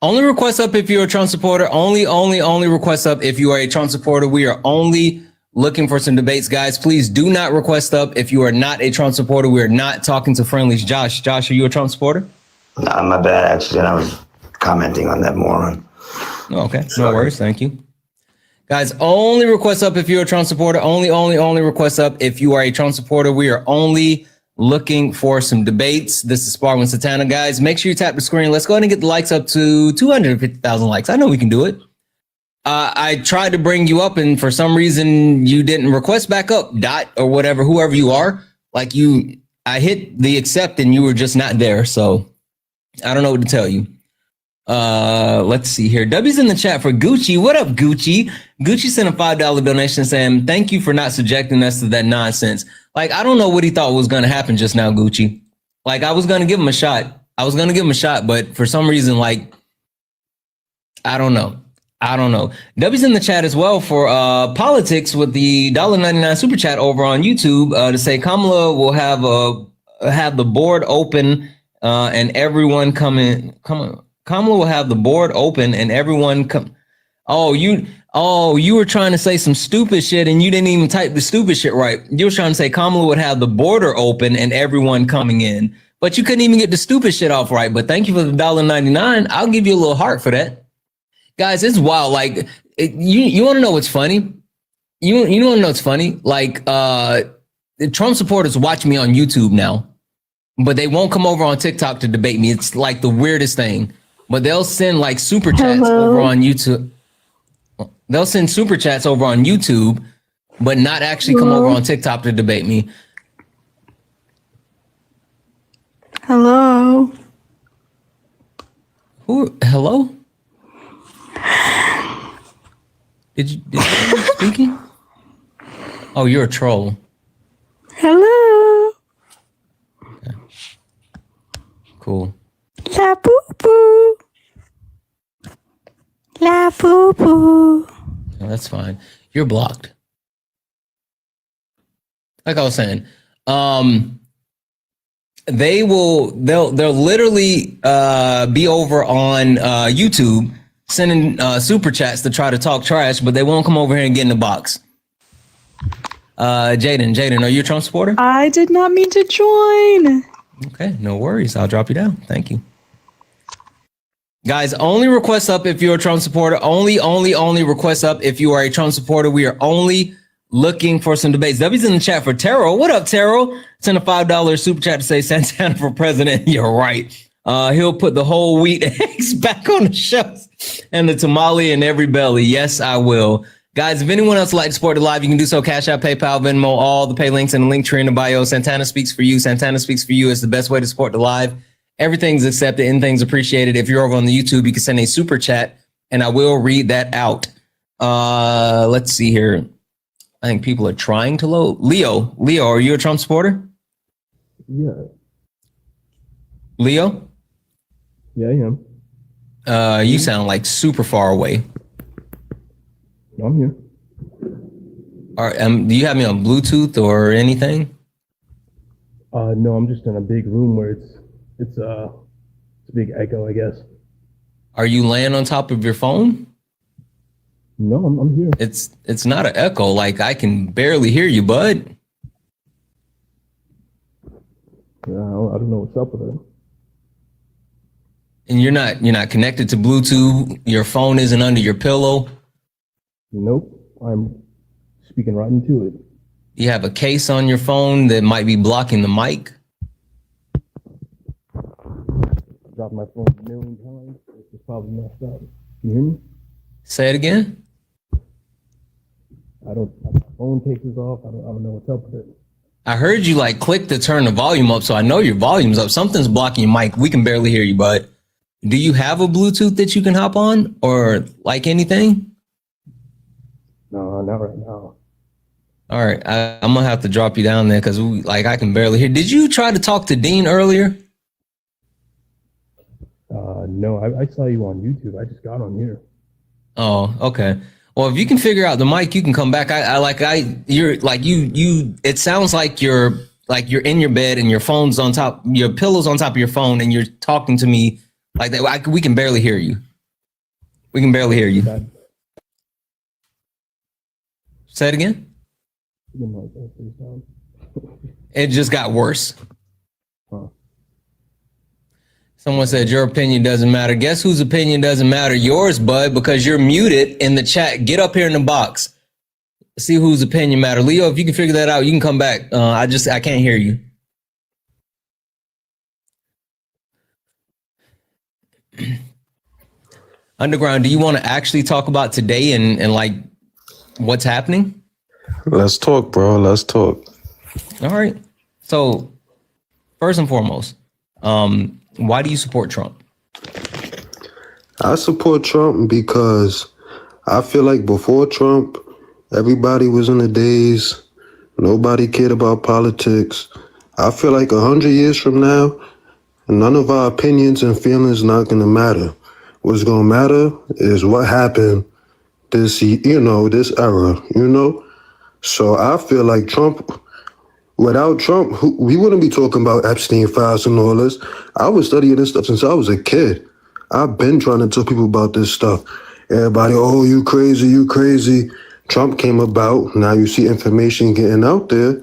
Only request up if you're a Trump supporter. Only request up if you are a Trump supporter. We are only looking for some debates, guys. Please do not request up if you are not a Trump supporter. We are not talking to friendlies. Josh, are you a Trump supporter? Nah, my bad, actually. I was commenting on that moron. Okay, no worries. Thank you. Guys, only request up if you're a Trump supporter. Only request up if you are a Trump supporter. We are only looking for some debates. This is Sparring with Santana, guys. Make sure you tap the screen. Let's go ahead and get the likes up to 250,000 likes. I know we can do it. I tried to bring you up, and for some reason you didn't request back up, Dot, or whatever, whoever you are. I hit the accept and you were just not there. So I don't know what to tell you. Let's see here. W's in the chat for Gucci. What up, Gucci? Gucci sent a $5 donation saying, thank you for not subjecting us to that nonsense. I don't know what he thought was going to happen just now, Gucci. I was going to give him a shot. But for some reason, I don't know. W's in the chat as well for politics with the $1.99 super chat over on YouTube to say Kamala will have the board open and everyone Kamala will have the board open and everyone come. You were trying to say some stupid shit and you didn't even type the stupid shit right. You were trying to say Kamala would have the border open and everyone coming in, but you couldn't even get the stupid shit off right. But thank you for the $1.99. I'll give you a little heart for that. Guys, it's wild. You want to know what's funny? You want to know what's funny? The Trump supporters watch me on YouTube now, but they won't come over on TikTok to debate me. It's the weirdest thing. But they'll send super chats over on YouTube. They'll send super chats over on YouTube, but not actually come over on TikTok to debate me. Hello. Hello? Did you speaking? Oh, you're a troll. Hello. Okay. Cool. La boo boo. La boo boo. Oh, that's fine. You're blocked. Like I was saying, they'll literally be over on YouTube sending super chats to try to talk trash, but they won't come over here and get in the box. Jaden, are you a Trump supporter? I did not mean to join. Okay, no worries. I'll drop you down. Thank you. Guys, only request up if you're a Trump supporter. Only request up if you are a Trump supporter. We are only looking for some debates. W's in the chat for Terrell. What up, Terrell? Send a $5 super chat to say Santana for president. You're right. He'll put the whole wheat eggs back on the shelves and the tamale in every belly. Yes, I will. Guys, if anyone else would like to support the live, you can do so. Cash App, PayPal, Venmo, all the pay links in the link tree in the bio. Santana Speaks for You. Santana Speaks for You is the best way to support the live. Everything's accepted. Anything's appreciated. If you're over on the YouTube, you can send a super chat and I will read that out. Let's see here. I think people are trying to load. Leo, are you a Trump supporter? Yeah. Leo? Yeah, I am. You sound super far away. I'm here. All right, do you have me on Bluetooth or anything? No, I'm just in a big room where it's a big echo, I guess. Are you laying on top of your phone? No, I'm here. It's not an echo. I can barely hear you, bud. Yeah, I don't know what's up with it. And you're not connected to Bluetooth. Your phone isn't under your pillow. Nope. I'm speaking right into it. You have a case on your phone that might be blocking the mic. Dropped my phone a million times. It's probably messed up. Can you hear me? Say it again. My phone case is off. I don't know what's up with it. I heard you like click to turn the volume up, so I know your volume's up. Something's blocking your mic. We can barely hear you, bud. Do you have a Bluetooth that you can hop on or like anything? No, not right now. All right, I'm gonna have to drop you down there because I can barely hear. Did you try to talk to Dean earlier? No, I saw you on YouTube. I just got on here. Oh, okay. Well, if you can figure out the mic, you can come back. It sounds like you're in your bed and your phone's on top, your pillow's on top of your phone, and you're talking to me like that. We can barely hear you. We can barely hear you. Say it again. It just got worse. Huh. Someone said your opinion doesn't matter. Guess whose opinion doesn't matter? Yours, bud, because you're muted in the chat. Get up here in the box. See whose opinion matter. Leo, if you can figure that out, you can come back. I can't hear you. Underground, do you want to actually talk about today and like what's happening? Let's talk, bro. Let's talk. All right. So first and foremost, why do you support Trump? I support Trump because I feel like before Trump, everybody was in the days. Nobody cared about politics. I feel like 100 years from now, none of our opinions and feelings not going to matter. What's going to matter is what happened this era, So I feel like Trump, without Trump, we wouldn't be talking about Epstein files and all this. I was studying this stuff since I was a kid. I've been trying to tell people about this stuff. Everybody, oh, you crazy, you crazy. Trump came about. Now you see information getting out there.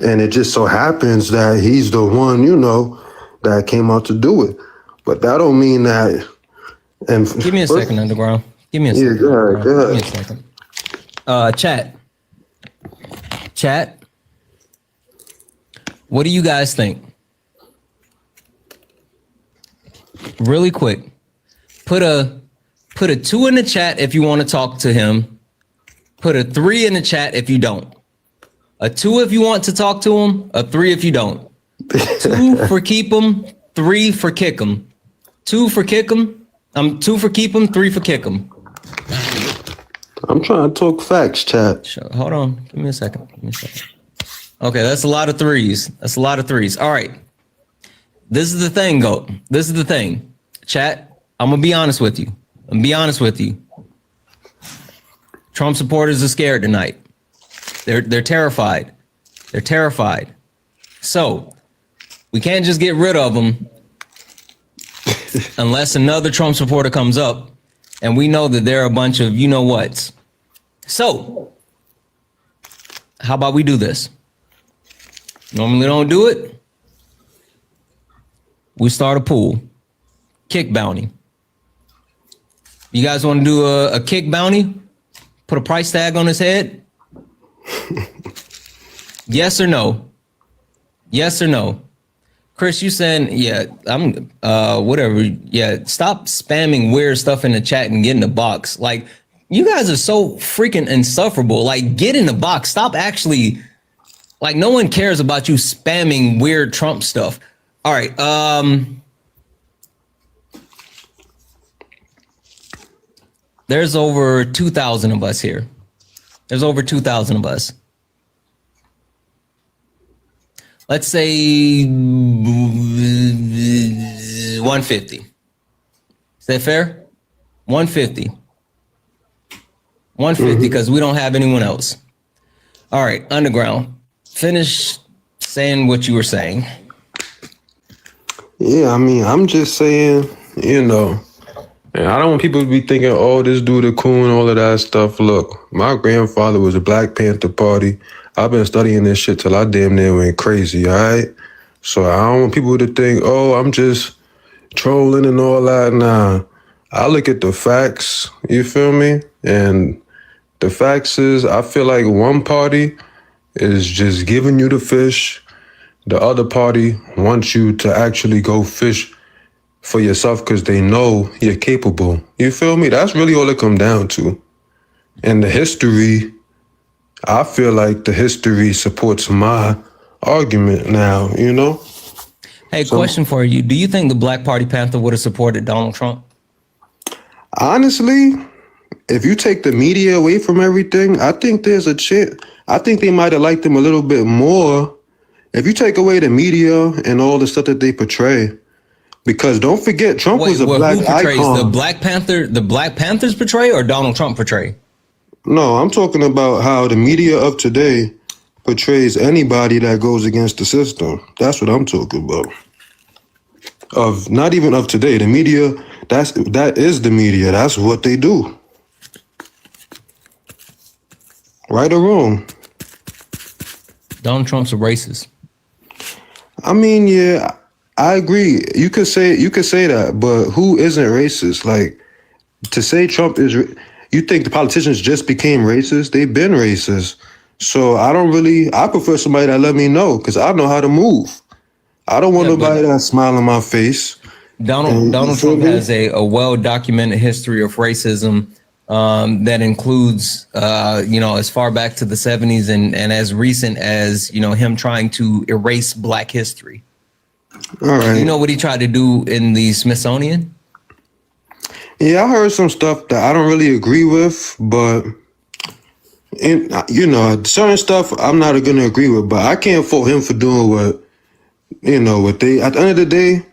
And it just so happens that he's the one, that came out to do it. But that don't mean that. And give me a second, Underground. Give me a second. Go ahead. Give me a second. Chat. What do you guys think? Really quick. Put a 2 in the chat if you want to talk to him. Put a 3 in the chat if you don't. A 2 if you want to talk to him. A 3 if you don't. 2 for keep him. 3 for kick him. 2 for kick him. 2 for keep him. 3 for kick him. I'm trying to talk facts, chat. Hold on. Give me a second. Okay, that's a lot of 3s. That's a lot of 3s. All right. This is the thing, Goat. This is the thing. Chat, I'm going to be honest with you. Trump supporters are scared tonight. They're terrified. They're terrified. So we can't just get rid of them unless another Trump supporter comes up. And we know that there are a bunch of you-know-whats. So how about we do this? Normally don't do it. We start a pool. Kick bounty. You guys want to do a kick bounty? Put a price tag on his head? Yes or no? Yes or no? Chris, you saying, yeah, I'm whatever. Yeah, stop spamming weird stuff in the chat and get in the box. Like, you guys are so freaking insufferable. Like, get in the box. Stop actually, like, no one cares about you spamming weird Trump stuff. All right. There's over 2,000 of us here. There's over 2,000 of us. Let's say 150. Is that fair? 150. 150 because we don't have anyone else. All right, Underground. Finish saying what you were saying. Yeah, I mean, I'm just saying, and I don't want people to be thinking, oh, this dude a coon, all of that stuff. Look, my grandfather was a Black Panther Party. I've been studying this shit till I damn near went crazy, all right? So I don't want people to think, oh, I'm just trolling and all that. Nah, I look at the facts, you feel me? And The facts is, I feel like one party is just giving you the fish. The other party wants you to actually go fish for yourself because they know you're capable. You feel me? That's really all it comes down to. And the history, I feel like the history supports my argument now, you know? Hey, question for you. Do you think the Black Party Panther would have supported Donald Trump? Honestly, if you take the media away from everything, I think there's a chance. I think they might have liked him a little bit more if you take away the media and all the stuff that they portray. Because don't forget, Trump was a black who portrays icon. the Black Panther? The Black Panthers portray or Donald Trump portray? No, I'm talking about how the media of today portrays anybody that goes against the system. That's what I'm talking about. Of not even of today, the media. That is the media. That's what they do. Right or wrong? Donald Trump's a racist. I mean, yeah, I agree. You could say that, but who isn't racist? Like, to say Trump is, you think the politicians just became racist? They've been racist. So I prefer somebody that let me know because I know how to move. I don't want nobody that smile in my face. Donald Trump has a well-documented history of racism that includes, as far back to the 70s and as recent as, him trying to erase Black history. All right. You know what he tried to do in the Smithsonian? Yeah, I heard some stuff that I don't really agree with, but certain stuff I'm not going to agree with, but I can't fault him for doing what they, at the end of the day,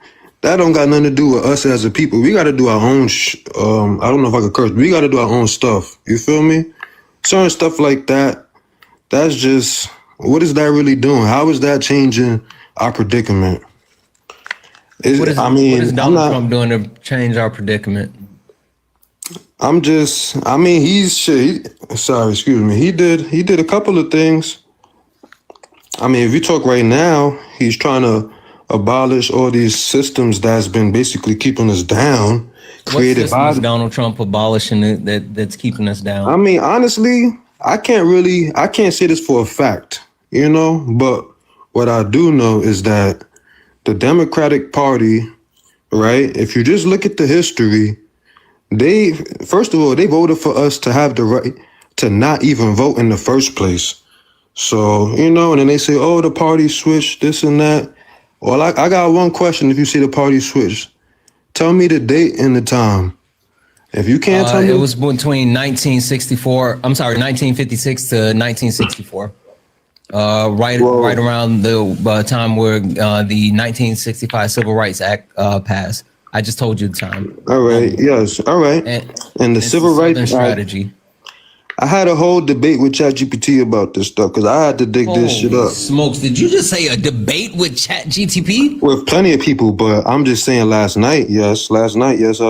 that don't got nothing to do with us as a people. We got to do our own, I don't know if I could curse, but we got to do our own stuff. You feel me? Certain stuff like that, that's just, what is that really doing? How is that changing our predicament? What is Donald Trump doing to change our predicament? He did a couple of things. I mean, if you talk right now, he's trying to abolish all these systems that's been basically keeping us down. What system is Donald Trump abolishing that's keeping us down? I mean, honestly, I can't say this for a fact, but what I do know is that the Democratic Party, right, if you just look at the history, they voted for us to have the right to not even vote in the first place. So, and then they say, oh, the party switched, this and that. Well, I got one question. If you see the party switch, tell me the date and the time. If you can't tell me. It was between 1956 to 1964. Right around the time where the 1965 Civil Rights Act passed. I just told you the time. All right. Yes. All right. And the Civil Rights strategy. I had a whole debate with ChatGPT about this stuff because I had to dig this shit up. Smokes, did you just say a debate with ChatGPT? With plenty of people, but I'm just saying last night, yes, I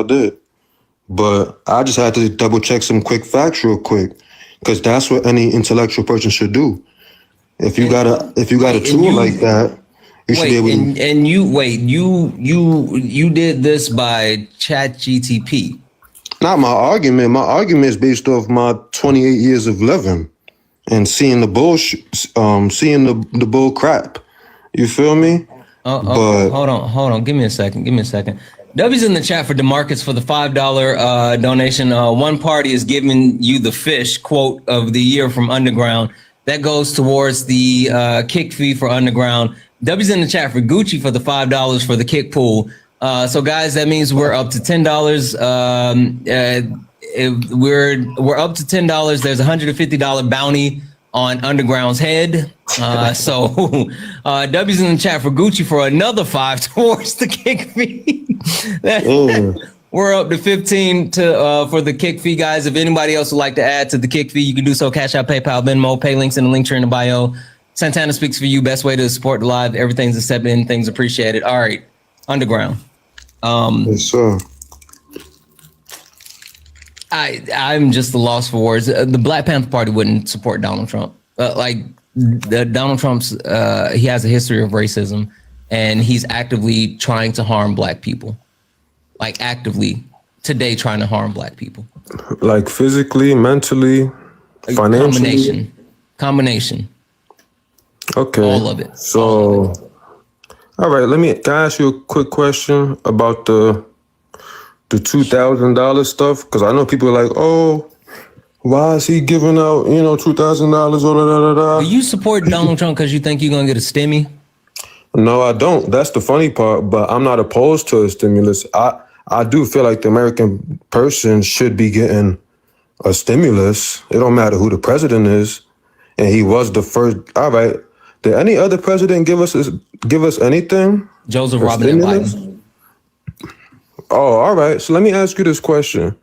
did. But I just had to double check some quick facts real quick because that's what any intellectual person should do. If you got a tool like that, you should be able to. And you did this by ChatGPT. Not my argument. My argument is based off my 28 years of living and seeing the bullshit, seeing the bull crap. You feel me? Hold on. Give me a second. W's in the chat for DeMarcus for the $5 donation. One party is giving you the fish quote of the year from Underground. That goes towards the kick fee for Underground. W's in the chat for Gucci for the $5 for the kick pool. So guys, that means we're up to $10. We're up to $10. There's a $150 bounty on Underground's head. So W's in the chat for Gucci for another $5 towards the kick fee. We're up to 15 for the kick fee, guys. If anybody else would like to add to the kick fee, you can do so. Cash App, PayPal, Venmo, pay links in the link tree in the bio. Santana speaks for you. Best way to support the live. Everything's accepted. Anything's appreciated. All right, Underground. Yes, sir. I'm just the loss for words. The Black Panther Party wouldn't support Donald Trump. Donald Trump's he has a history of racism, and he's actively trying to harm Black people. Actively today trying to harm Black people. Like physically, mentally. Financially? Combination. Okay. All of it. So, all right. Can I ask you a quick question about the $2,000 stuff? Because I know people are like, oh, why is he giving out, $2,000? Do you support Donald Trump because you think you're gonna get a stimmy? No, I don't. That's the funny part. But I'm not opposed to a stimulus. I do feel like the American person should be getting a stimulus. It don't matter who the president is, and he was the first. All right. Did any other president give us anything? Joseph Robinette Biden. Oh, all right. So let me ask you this question: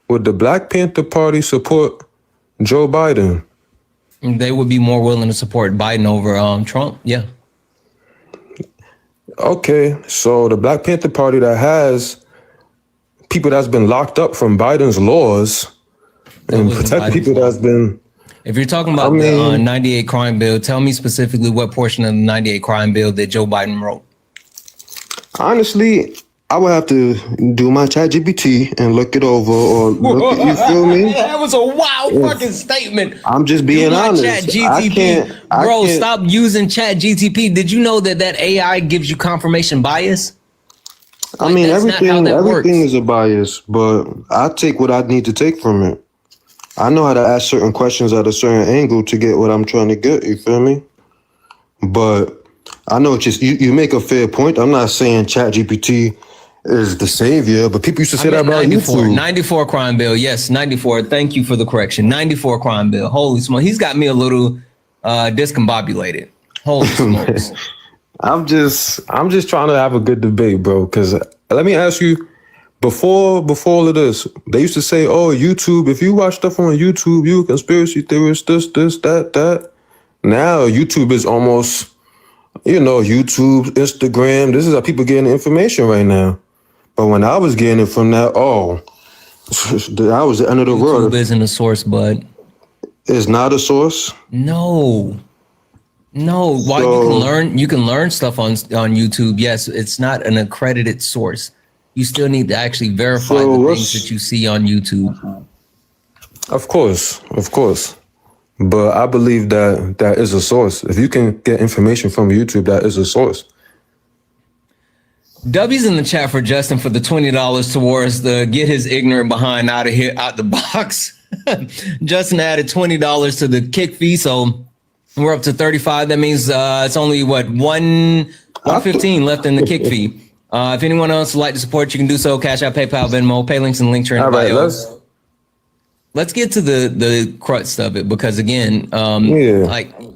would the Black Panther Party support Joe Biden? They would be more willing to support Biden over Trump. Yeah. Okay, so the Black Panther Party that has people that's been locked up from Biden's laws and protect people that's been. If you're talking about the 98 crime bill, tell me specifically what portion of the 98 crime bill that Joe Biden wrote. Honestly, I would have to do my ChatGPT and look it over, or look at, you feel me? That was a wild fucking statement. I'm just being honest. Bro, stop using ChatGPT. Did you know that AI gives you confirmation bias? I mean, everything is a bias, but I take what I need to take from it. I know how to ask certain questions at a certain angle to get what I'm trying to get. You feel me? But I know it's just you make a fair point. I'm not saying ChatGPT is the savior, but people used to say that about 94 crime bill. Yes, 94. Thank you for the correction. 94 crime bill. Holy smoke. He's got me a little discombobulated. Holy smokes. I'm just trying to have a good debate, bro. Because let me ask you, before all of this, they used to say, oh, YouTube, if you watch stuff on YouTube, you a conspiracy theorist, this, that. Now YouTube is almost, YouTube, Instagram. This is how people getting information right now. But when I was getting it from that, that was the end of the world. YouTube isn't a source, bud. It's not a source? No. While you can learn stuff on YouTube, yes, it's not an accredited source. You still need to actually verify the things that you see on YouTube. Of course. But I believe that is a source. If you can get information from YouTube, that is a source. W's in the chat for Justin for the $20 towards the get his ignorant behind out of here, out the box. Justin added $20 to the kick fee, so we're up to 35. That means it's only $115 left in the kick fee. If anyone else would like to support, you can do so. Cash App, PayPal, Venmo, pay links and link in the bio. Let's get to the crux of it, because again,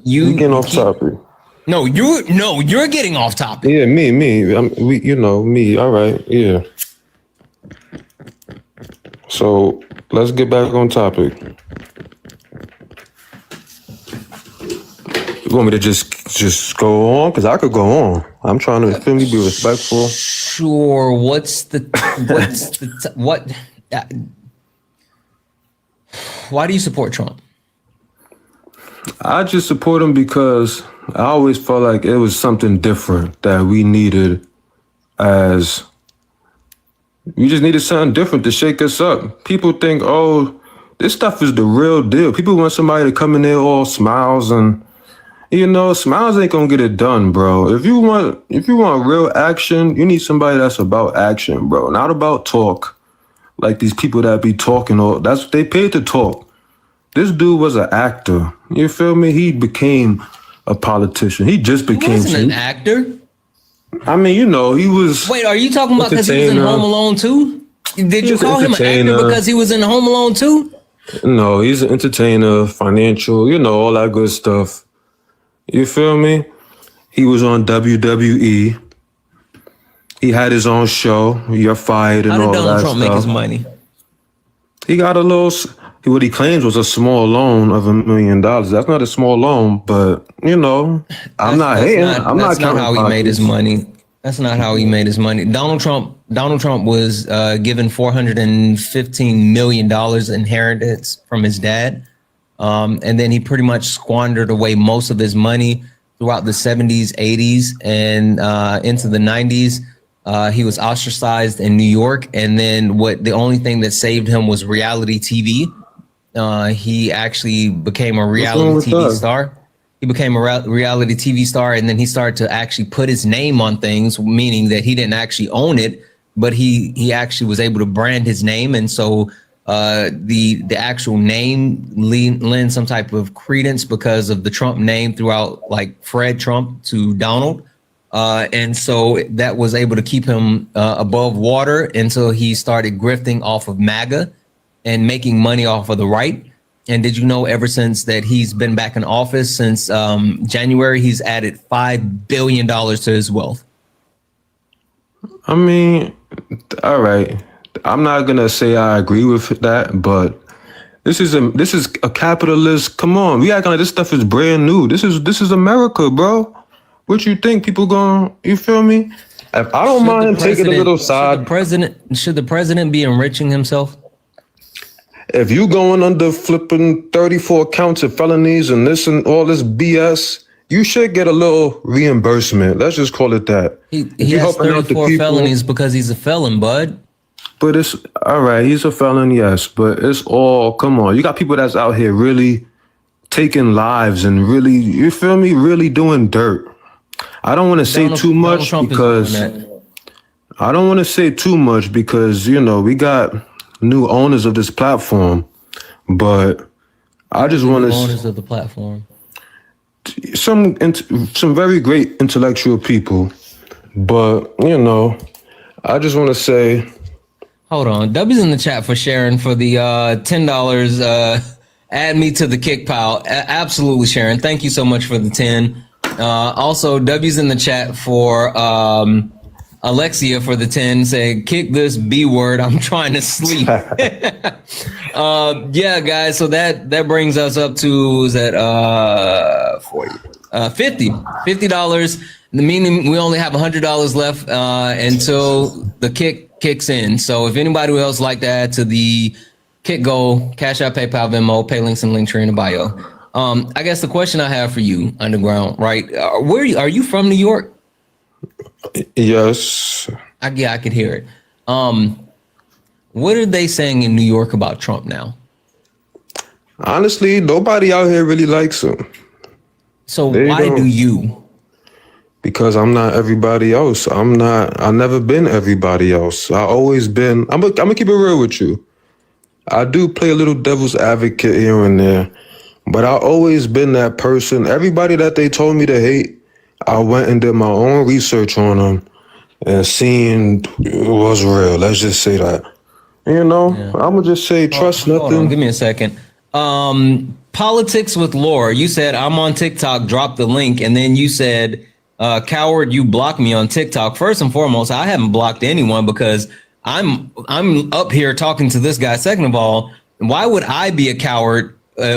you getting off topic. You're getting off topic. Yeah, me. Me. All right, yeah. So let's get back on topic. You want me to just go on? Because I could go on. I'm trying to be respectful. Sure. Why do you support Trump? I just support him because I always felt like it was something different that we needed. We just needed something different to shake us up. People think, oh, this stuff is the real deal. People want somebody to come in there all smiles and, smiles ain't gonna get it done, bro. If you want real action, you need somebody that's about action, bro, not about talk. Like these people that be talking, they paid to talk. This dude was an actor. You feel me? He became a politician. He just became. He wasn't an actor. I mean, he was. Wait, are you talking about because he was in Home Alone 2? Did you call him an actor because he was in Home Alone 2? No, he's an entertainer, financial, all that good stuff. You feel me? He was on WWE. He had his own show. You're Fired and all that stuff. How did Donald Trump make his money? He got what he claims was a small loan of $1 million. That's not a small loan, but I'm not hating. That's not how he made his money. That's not how he made his money. Donald Trump was given $415 million inheritance from his dad. And then he pretty much squandered away most of his money throughout the 70s, 80s, and into the 90s. He was ostracized in New York. And then the only thing that saved him was reality TV. he actually became a reality TV star. He became a reality TV star, and then he started to actually put his name on things, meaning that he didn't actually own it, but he actually was able to brand his name, and so the actual name lends some type of credence because of the Trump name throughout, like Fred Trump to Donald, and so that was able to keep him above water until he started grifting off of MAGA and making money off of the right. And did you know ever since that he's been back in office since January, he's added $5 billion to his wealth? I mean, all right. I'm not gonna say I agree with that, but this is a capitalist. Come on, we acting like this stuff is brand new. This is America, bro. What you think people going? You feel me? If I don't mind taking a little side. Should the president be enriching himself? If you going under flipping 34 counts of felonies and this and all this BS, you should get a little reimbursement. Let's just call it that. He has 34 felonies because he's a felon, bud. But it's all right. He's a felon, yes. But it's all, come on. You got people that's out here really taking lives and really, you feel me, really doing dirt. I don't want to say too much because I don't want to say too much because, you know, we got new owners of this platform, but I just want to owners of the platform. Some very great intellectual people, but you know, I just want to say. Hold on, W's in the chat for sharing for the $10. Add me to the kick pile. Absolutely, Sharon. Thank you so much for the 10. Also, W's in the chat for Alexia for the 10, say, kick this B word, I'm trying to sleep. Yeah, guys, so that brings us up to, is that $50. Meaning we only have $100 left until the kick kicks in. So if anybody else like to add to the kick goal, Cash App, PayPal, Venmo, pay links and link tree in the bio. I guess the question I have for you, Underground, right? Are you from New York? Yes. Yeah, I could hear it. What are they saying in New York about Trump now? Honestly, nobody out here really likes him. So why do you? Because I'm not everybody else. I've never been everybody else. I always been, I'm gonna keep it real with you. I do play a little devil's advocate here and there, but I always been that person. Everybody that they told me to hate, I went and did my own research on them and seen it was real. Let's just say that. You know, yeah. I'm going to just say trust nothing. Hold on, give me a second. Politics with Laura. You said, I'm on TikTok, drop the link. And then you said, coward, you blocked me on TikTok. First and foremost, I haven't blocked anyone because I'm up here talking to this guy. Second of all, why would I be a coward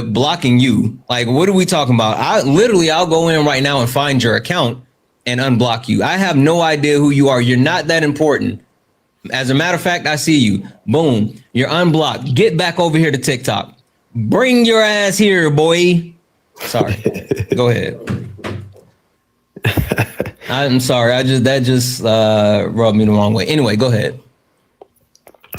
blocking you? Like, what are we talking about? I'll go in right now and find your account and unblock you. I have no idea who you are. You're not that important. As a matter of fact, I see you. Boom. You're unblocked. Get back over here to TikTok. Bring your ass here, boy. Sorry. Go ahead. I'm sorry. That just rubbed me the wrong way. Anyway, go ahead.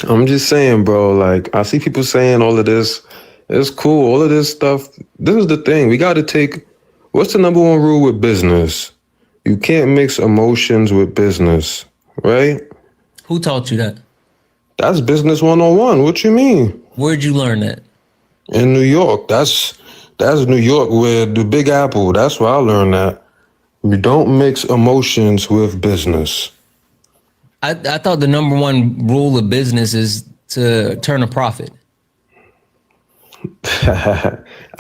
I'm just saying, bro, like, I see people saying all of this. It's cool. All of this stuff. This is the thing. We got to take, what's the number one rule with business? You can't mix emotions with business, right? Who taught you that? That's business 101. What you mean? Where'd you learn that? In New York. That's New York with the Big Apple. That's where I learned that. You don't mix emotions with business. I thought the number one rule of business is to turn a profit.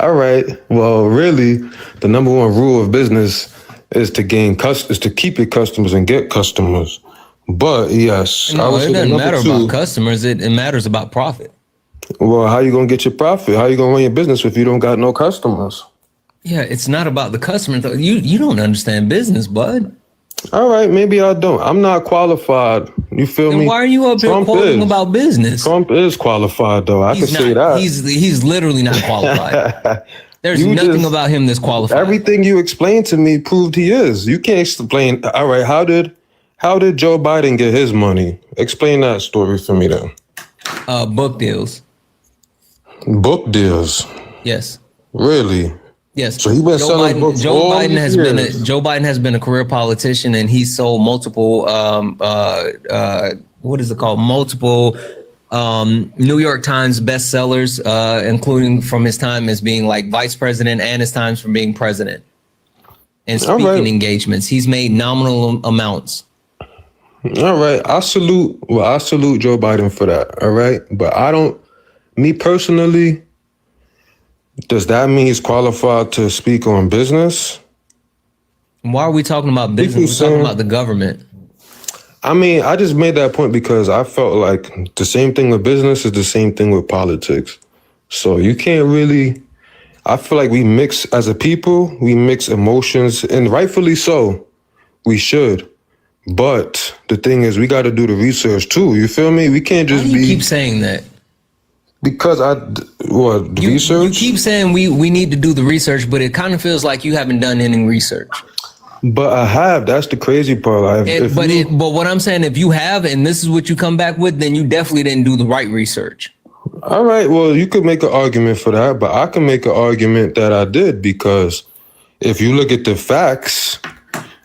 All right. Well, really, the number one rule of business is to keep your customers and get customers. But yes, no, it doesn't matter about customers. It matters about profit. Well, how you gonna get your profit? How you gonna run your business if you don't got no customers? Yeah, it's not about the customers. You don't understand business, bud. All right, maybe I don't. I'm not qualified. You feel me? Why are you up here quoting about business? Trump is qualified, though. I can say that. He's literally not qualified. There's nothing about him that's qualified. Everything you explained to me proved he is. You can't explain. All right, how did Joe Biden get his money? Explain that story for me then. Book deals. Book deals. Yes. Really? Yes. So he been selling books all these years. Joe Biden has been a career politician, and he sold multiple what is it called? Multiple New York Times bestsellers, including from his time as being like vice president and his times from being president. And speaking engagements, he's made nominal amounts. All right, I salute Joe Biden for that. All right, but me personally, does that mean he's qualified to speak on business? Why are we talking about business? We're talking about the government. I mean, I just made that point because I felt like the same thing with business is the same thing with politics. So you can't really, I feel like we mix, as a people, we mix emotions, and rightfully so, we should. But the thing is, we got to do the research too. You feel me? We can't just you keep saying that? Because research? You keep saying we need to do the research, but it kind of feels like you haven't done any research. But I have. That's the crazy part. But what I'm saying, if you have, and this is what you come back with, then you definitely didn't do the right research. All right. Well, you could make an argument for that, but I can make an argument that I did, because if you look at the facts,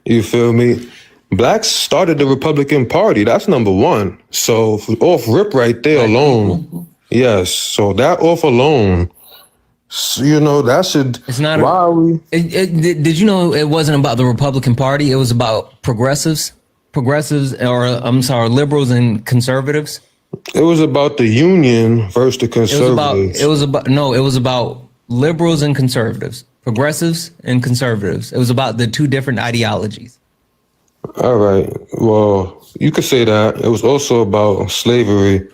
you feel me? Blacks started the Republican Party. That's number one. So off rip right there alone. Yes. So that off alone. So, you know, that should. It's not. Did you know it wasn't about the Republican Party? It was about progressives, or I'm sorry, liberals and conservatives. It was about the union versus the conservatives. It was about liberals and conservatives, progressives and conservatives. It was about the two different ideologies. All right. Well, you could say that. It was also about slavery.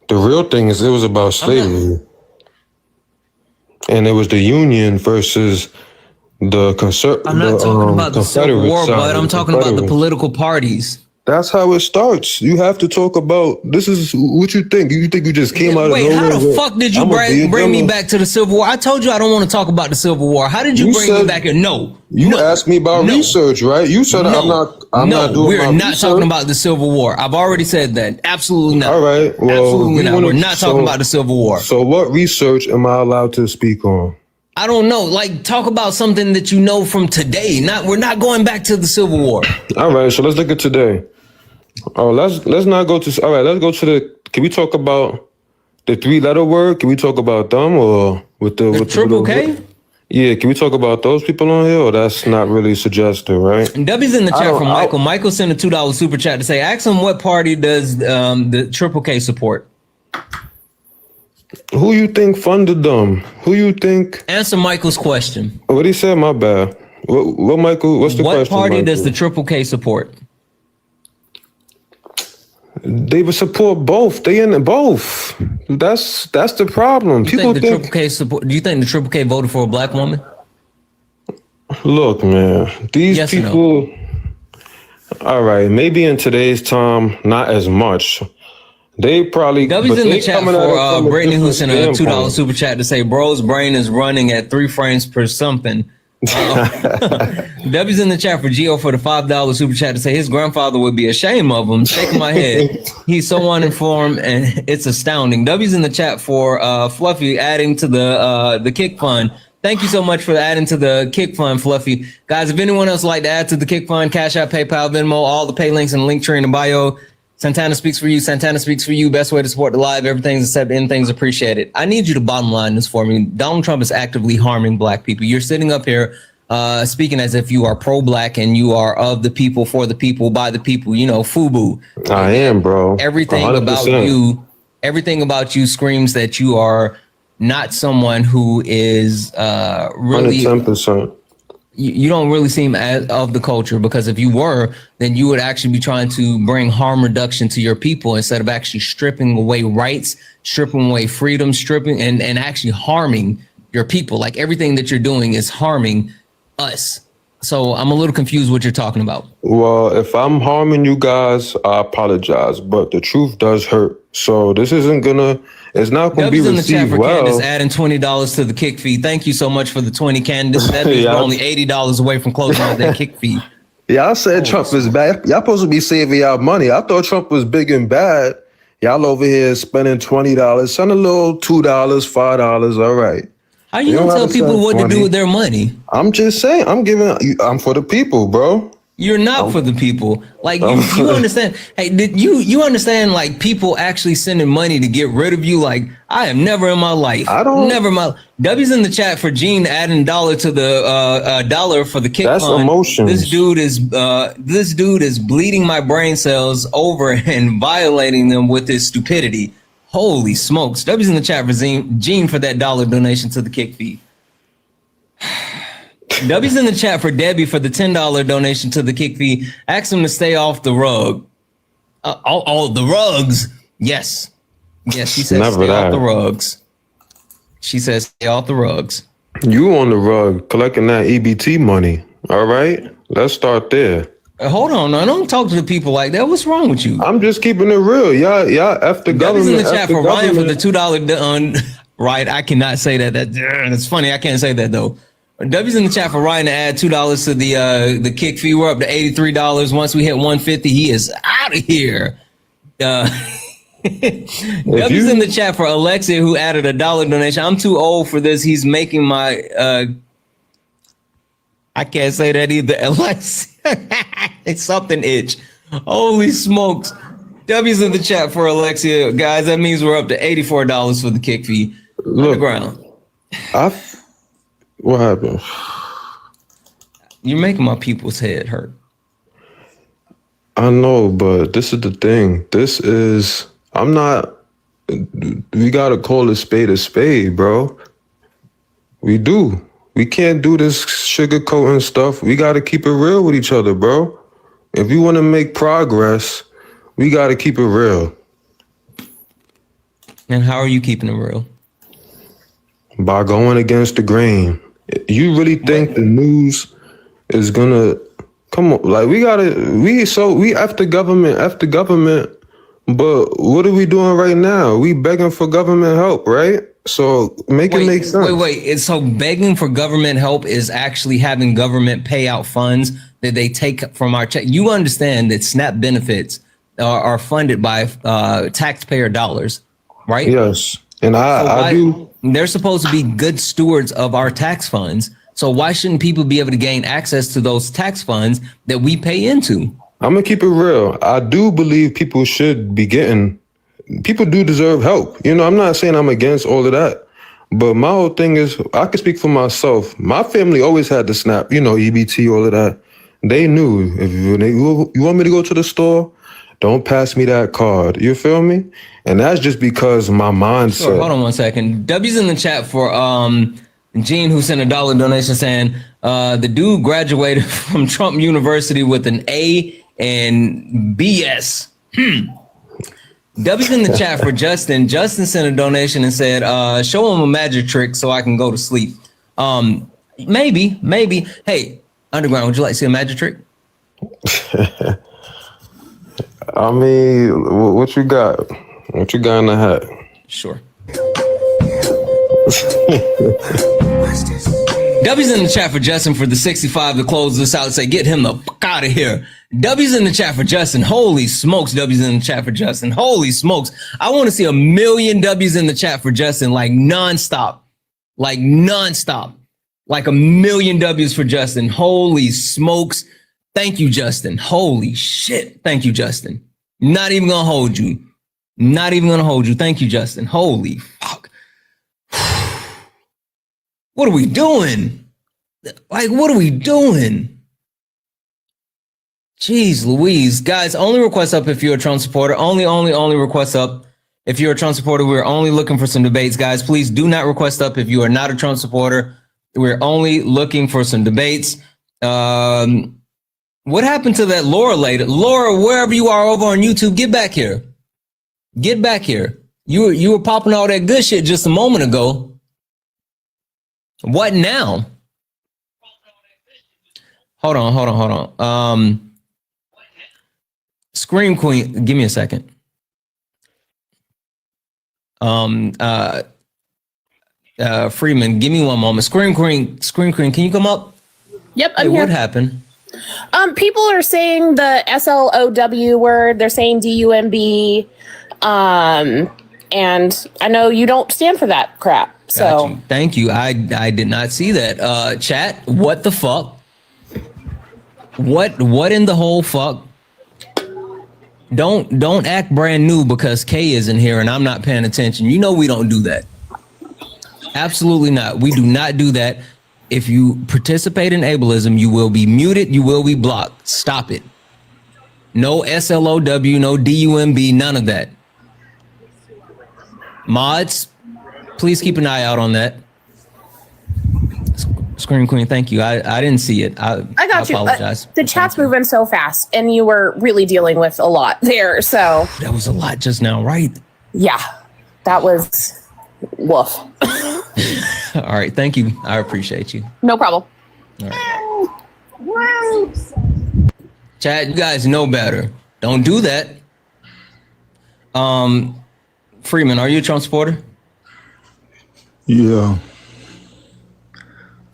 The real thing is, it was about slavery. And it was the Union versus the I'm not talking about the Civil War, but I'm talking about the political parties. That's how it starts. You have to talk about, this is what you think. You think you just came out of nowhere? Wait, how the fuck did you bring me back to the Civil War? I told you I don't want to talk about the Civil War. How did you bring me back here? No. You asked me about research, right? You said I'm not doing we're not talking about the Civil War. I've already said that. Absolutely not. All right. Well, absolutely not. We're not talking about the Civil War. So what research am I allowed to speak on? I don't know. Like, talk about something that you know from today. We're not going back to the Civil War. All right. So let's look at today. Oh, let's not go to. All right, let's go to can we talk about the 3-letter word? Can we talk about them, or with the triple K? Yeah, can we talk about those people on here? Or that's not really suggested, right? W's in the chat from Michael. Michael sent a $2 super chat to say, ask him what party does the triple K support? Who you think funded them? Who you think? Answer Michael's question. What he said? My bad. What Michael? What's the question? What party Michael? does the triple K support? They would support both. They in both. That's the problem. People think Triple K support. Do you think the Triple K voted for a black woman? Look, man, these people. No? All right, maybe in today's time, not as much. They probably. W's in the chat for Brittany, who sent a $2 super chat to say, "Bro's brain is running at 3 frames per something." W's in the chat for Gio for the $5 super chat to say his grandfather would be ashamed of him. Shaking my head. He's so uninformed and it's astounding. W's in the chat for Fluffy adding to the Kick Fund. Thank you so much for adding to the Kick Fund, Fluffy. Guys, if anyone else would like to add to the Kick Fund, Cash App, PayPal, Venmo, all the pay links and link tree in the bio. Santana speaks for you. Santana speaks for you. Best way to support the live. Everything's accepted. Anything's appreciated. I need you to bottom line this for me. Donald Trump is actively harming black people. You're sitting up here speaking as if you are pro-black and you are of the people, for the people, by the people. You know, FUBU. I am, bro. Everything 100%. about you screams that you are not someone who is really 110%. You don't really seem as of the culture, because if you were, then you would actually be trying to bring harm reduction to your people instead of actually stripping away rights, stripping away freedom, stripping and actually harming your people. Like, everything that you're doing is harming us. So I'm a little confused what you're talking about. Well, if I'm harming you guys, I apologize, but the truth does hurt. So this isn't gonna, it's not gonna be received well. Candace adding $20 to the kick fee. Thank you so much for the 20, Candace. That means we're only $80 away from closing out that kick fee. Y'all said Trump is bad. Y'all supposed to be saving y'all money. I thought Trump was big and bad. Y'all over here spending $20. Send a little $2, $5. All right. How you gonna tell people what to do with their money? I'm just saying. I'm for the people, bro. You're not for the people. Like you understand? Hey, did you understand? Like people actually sending money to get rid of you? Like I have never in my life. W's in the chat for Gene adding $1 to the dollar for the kick That's fund. emotions. This dude is bleeding my brain cells over and violating them with his stupidity. Holy smokes! W's in the chat for Gene for that $1 donation to the kick fee. W's in the chat for Debbie for the $10 donation to the kick fee. Ask him to stay off the rug. All the rugs. Yes. She says stay off the rugs. She says stay off the rugs. You on the rug collecting that EBT money. All right. Let's start there. Hold on. I don't talk to the people like that. What's wrong with you? I'm just keeping it real. Y'all F the government. W's in the chat for Ryan for the $2 right. I cannot say that. That's funny. I can't say that though. W's in the chat for Ryan to add $2 to the kick fee. We're up to $83. Once we hit 150, he is out of here. W's in the chat for Alexia who added $1 donation. I'm too old for this. He's making my I can't say that either. Alexia. It's something itch. Holy smokes. W's in the chat for Alexia. Guys, that means we're up to $84 for the kick fee. Underground. What happened? You're making my people's head hurt. I know, but this is the thing. We gotta call a spade, bro. We do. We can't do this sugarcoating stuff. We gotta keep it real with each other, bro. If you wanna make progress, we gotta keep it real. And how are you keeping it real? By going against the grain. You really think the news is gonna come on? Like we F the government, but what are we doing right now? We begging for government help, right? So make sense. Wait. So begging for government help is actually having government pay out funds that they take from our check. You understand that SNAP benefits are funded by taxpayer dollars, right? Yes. And I do. They're supposed to be good stewards of our tax funds. So why shouldn't people be able to gain access to those tax funds that we pay into? I'm going to keep it real. I do believe people should be people do deserve help. You know, I'm not saying I'm against all of that. But my whole thing is, I can speak for myself. My family always had the SNAP, EBT, all of that. They knew if you want me to go to the store, don't pass me that card. You feel me? And that's just because my mindset. Sure, hold on 1 second. W's in the chat for Gene, who sent $1 donation saying the dude graduated from Trump University with an A and BS. W's in the chat for Justin. Justin sent a donation and said, show him a magic trick so I can go to sleep. Maybe. Hey, Underground, would you like to see a magic trick? I mean, what you got? What you got in the hat? Sure. W's in the chat for Justin for the 65 to close this out and say, get him the fuck out of here. W's in the chat for Justin. Holy smokes, W's in the chat for Justin. Holy smokes. I want to see 1 million W's in the chat for Justin, like nonstop. Like 1 million W's for Justin. Holy smokes. Thank you, Justin. Holy shit. Thank you, Justin. Not even gonna hold you. Thank you, Justin. Holy fuck. What are we doing? What are we doing? Jeez Louise. Guys, only request up if you're a Trump supporter. Only request up if you're a Trump supporter. We're only looking for some debates, guys. Please do not request up if you are not a Trump supporter. We're only looking for some debates. What happened to that Laura lady? Laura, wherever you are over on YouTube, get back here. Get back here. You were popping all that good shit just a moment ago. What now? Hold on. Scream Queen, give me a second. Freeman, give me one moment. Scream Queen, can you come up? Yep, I'm here. What happened? People are saying the SLOW word. They're saying DUMB. And I know you don't stand for that crap. So Thank you. I did not see that. Chat, what the fuck? What in the whole fuck? Don't act brand new because Kay isn't here and I'm not paying attention. You know we don't do that. Absolutely not. We do not do that. If you participate in ableism, you will be muted. You will be blocked. Stop it. No SLOW, no DUMB, none of that. Mods, please keep an eye out on that. Scream Queen, thank you. I didn't see it. I got you. apologize. The chat's moving so fast, and you were really dealing with a lot there. So that was a lot just now, right? Yeah, that was woof. All right, thank you. I appreciate you. No problem. All right. Chat, you guys know better. Don't do that. Freeman, are you a Trump supporter? Yeah.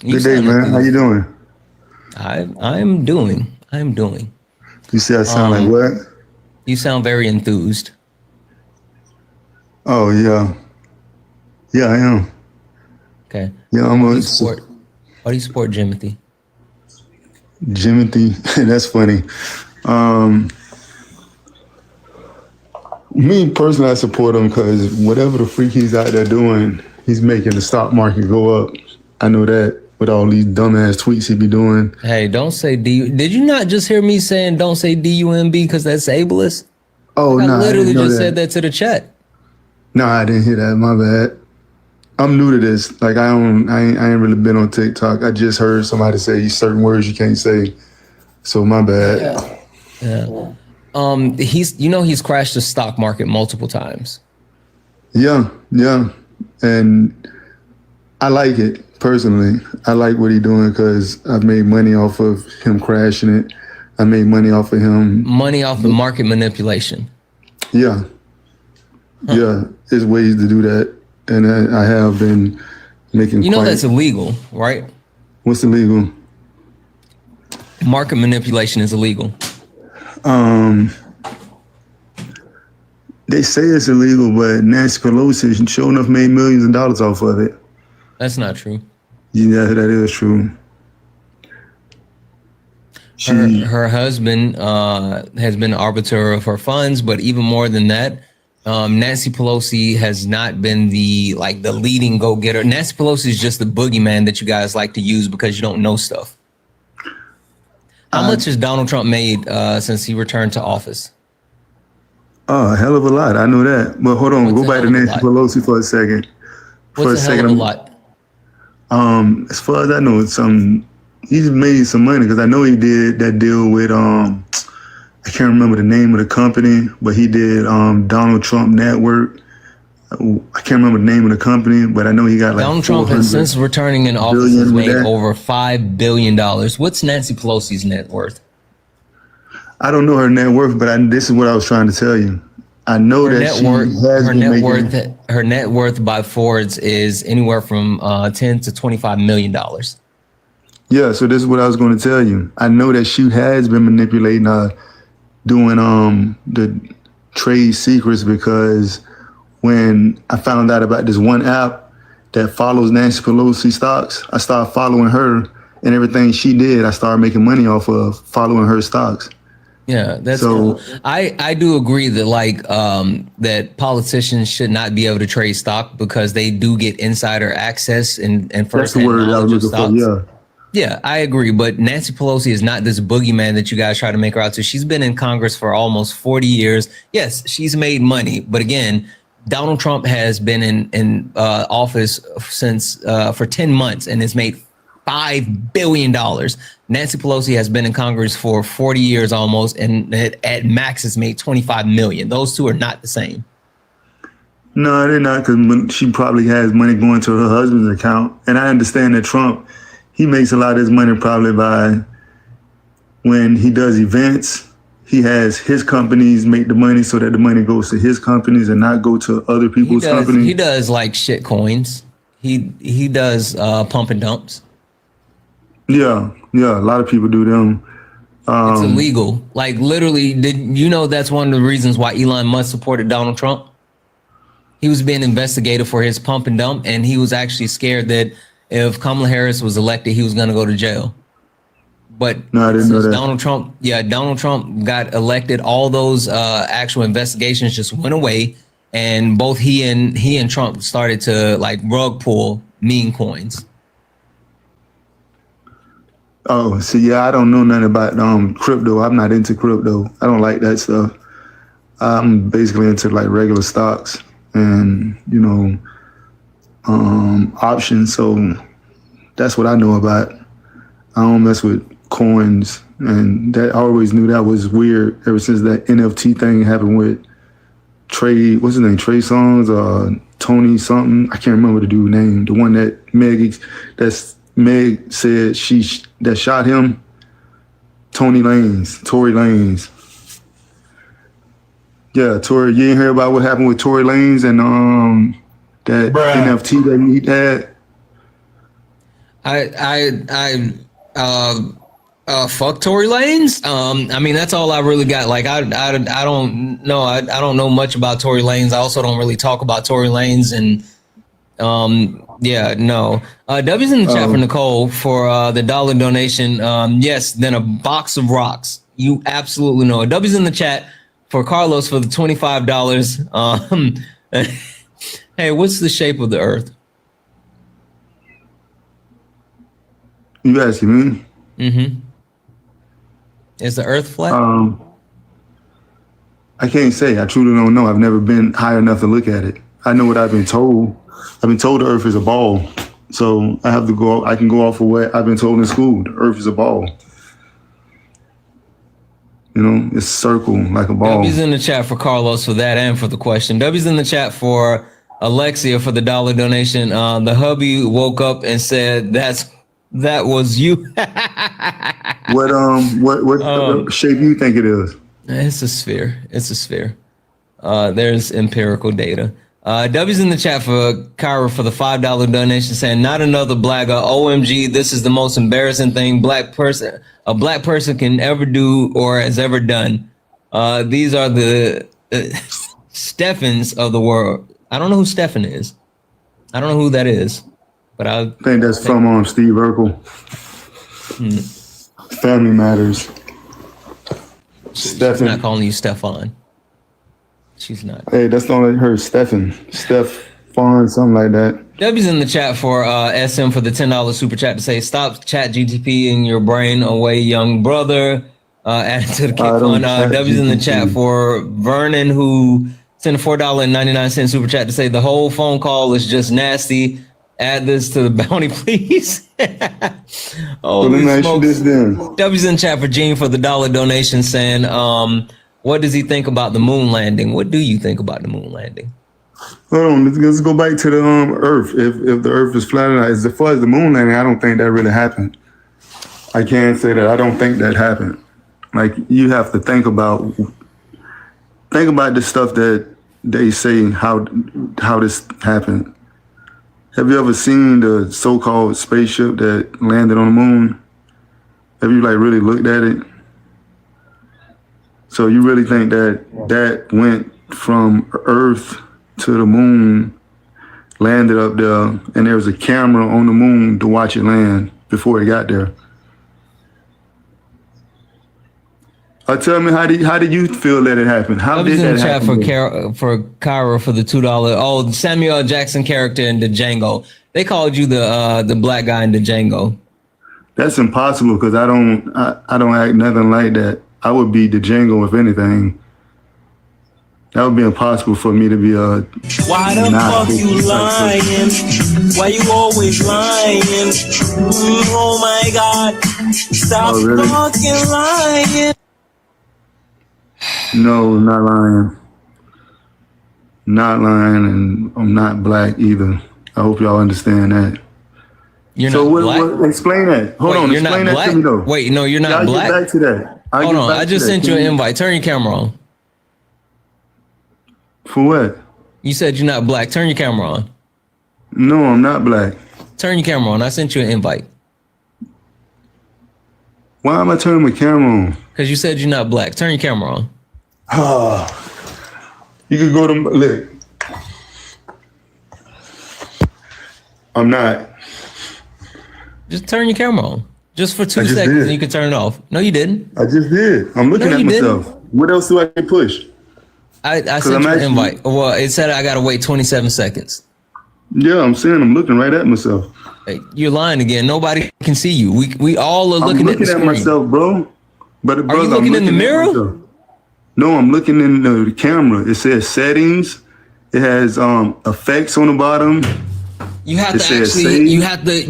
Good day, man. How you doing? I am doing. You see I sound like what? You sound very enthused. Oh, yeah. Yeah, I am. Okay. Yeah, Why do you support Jimothy? Jimothy, that's funny. Me personally, I support him because whatever the freak he's out there doing, he's making the stock market go up. I know that with all these dumbass tweets he be doing. Hey, don't say D. Did you not just hear me saying don't say DUMB because that's ableist? Oh, no. I literally just said that to the chat. No, I didn't hear that. My bad. I'm new to this. Like I ain't really been on TikTok. I just heard somebody say certain words you can't say. So my bad. Yeah. He's crashed the stock market multiple times. Yeah. And I like it personally. I like what he's doing because I've made money off of him crashing it. I made money off of him. Money off of market manipulation. Yeah. Huh. Yeah. There's ways to do that. And I have been making. You know that's illegal, right? What's illegal? Market manipulation is illegal. They say it's illegal, but Nancy Pelosi sure enough made millions of dollars off of it. That's not true. Yeah, that is true. Her husband has been the arbiter of her funds, but even more than that, Nancy Pelosi has not been the leading go-getter. Nancy Pelosi is just the boogeyman that you guys like to use because you don't know stuff. How much has Donald Trump made since he returned to office? Oh, a hell of a lot. I know that. But hold on, go back to Nancy Pelosi for a second. What's a hell of a lot? As far as I know, he's made some money because I know he did that deal with I can't remember the name of the company, but he did Donald Trump Network. I can't remember the name of the company, but I know he got like Donald Trump has since returning in office has made over $5 billion. What's Nancy Pelosi's net worth? I don't know her net worth, but this is what I was trying to tell you. I know her net worth by Forbes is anywhere from 10 to $25 million. Yeah, so this is what I was going to tell you. I know that she has been manipulating doing the trade secrets because when I found out about this one app that follows Nancy Pelosi stocks, I started following her and everything she did, I started making money off of following her stocks. Yeah, that's so. I do agree that that politicians should not be able to trade stock because they do get insider access and first. That's the word I was looking for. Yeah. Yeah, I agree. But Nancy Pelosi is not this boogeyman that you guys try to make her out to. She's been in Congress for almost 40 years. Yes, she's made money. But again, Donald Trump has been in office since for 10 months and has made $5 billion. Nancy Pelosi has been in Congress for 40 years almost, and at max has made 25 million. Those two are not the same. No, they're not, because she probably has money going to her husband's account. And I understand that Trump, he makes a lot of his money probably by when he does events. He has his companies make the money so that the money goes to his companies and not go to other people's companies. He does like shit coins. He does pump and dumps. Yeah, a lot of people do them. It's illegal. Like literally, did you know that's one of the reasons why Elon Musk supported Donald Trump? He was being investigated for his pump and dump, and he was actually scared that if Kamala Harris was elected, he was going to go to jail. But no, I didn't know that. Donald Trump got elected. All those actual investigations just went away, and both he and Trump started to like rug pull meme coins. Oh, see, yeah, I don't know nothing about crypto. I'm not into crypto. I don't like that stuff. I'm basically into like regular stocks and options. So that's what I know about. I don't mess with coins, and that I always knew that was weird ever since that NFT thing happened with Trey. What's his name? Trey Songz or Tony something. I can't remember the dude's name. The one that Meg said that shot him. Tory Lanez. Yeah, Tory. You didn't hear about what happened with Tory Lanez and that NFT that he had. Fuck Tory Lanez. I mean, that's all I really got. Like, I don't know. I don't know much about Tory Lanez. I also don't really talk about Tory Lanez. And yeah, no. W's in the chat for Nicole for the $1 donation. Yes, then a box of rocks. You absolutely know. W's in the chat for Carlos for the $25. Hey, what's the shape of the Earth? You asking me? Mm-hmm. Is the Earth flat? I can't say. I truly don't know. I've never been high enough to look at it. I know what I've been told. I've been told the Earth is a ball. So I can go off of what I've been told in school. The Earth is a ball. It's circle like a ball. W's in the chat for Carlos for that and for the question. W's in the chat for Alexia for the $1 donation. The hubby woke up and said that was you. What shape do you think it is? It's a sphere. There's empirical data. W's in the chat for Kyra for the $5 donation saying, not another blagger. OMG, this is the most embarrassing thing a black person can ever do or has ever done. These are the Steffens of the world. I don't know who Steffen is. I don't know who that is. But I think that's from Steve Urkel. Family Matters. She's not calling you Stefan. She's not. Hey, that's not like her. Stefan, something like that. W's in the chat for SM for the $10 super chat to say, stop chat GTP in your brain away, young brother. Add it to the kick fund. W's in the chat for Vernon, who sent a $4.99 super chat to say, the whole phone call is just nasty. Add this to the bounty, please. This then. W's in chat for Gene for the $1 donation saying, what does he think about the moon landing? What do you think about the moon landing? Hold on, let's go back to the Earth. If the Earth is flat, as far as the moon landing, I don't think that really happened. I can't say that. I don't think that happened. Like, you have to think about the stuff that they say how this happened. Have you ever seen the so-called spaceship that landed on the moon? Have you really looked at it? So you really think that went from Earth to the moon, landed up there, and there was a camera on the moon to watch it land before it got there? Tell me, how did you feel that it happened? How did that happen? For Kyra for the $2. Oh, Samuel L. Jackson character in the Django. They called you the black guy in the Django. That's impossible because I don't act nothing like that. I would be the Django if anything. That would be impossible for me to be a. Why the fuck you lying? Why you always lying? Oh my God! Stop fucking lying. No, not lying. Not lying, and I'm not black either. I hope y'all understand that. You're not black? Explain that. Hold on, explain that to me though. Wait, no, you're not black? Get back to that. Hold on, I just sent you an invite. Turn your camera on. For what? You said you're not black. Turn your camera on. No, I'm not black. Turn your camera on. I sent you an invite. Why am I turning my camera on? Because you said you're not black. Turn your camera on. You could go to look. I'm not. Just turn your camera on. Just for 2 I just seconds did. and you can turn it off. No, you didn't. I just did. I'm looking No, at you myself. didn't. What else do I push? I sent I'm you an actually- invite. Well, it said I gotta wait 27 seconds. Yeah, I'm saying I'm looking right at myself. Hey, you're lying again. Nobody can see you. We all are looking at the screen. myself, bro. But Are brother, you looking I'm in the at mirror? myself. No, I'm looking in the camera. It says settings. It has effects on the bottom. You have It to says actually save.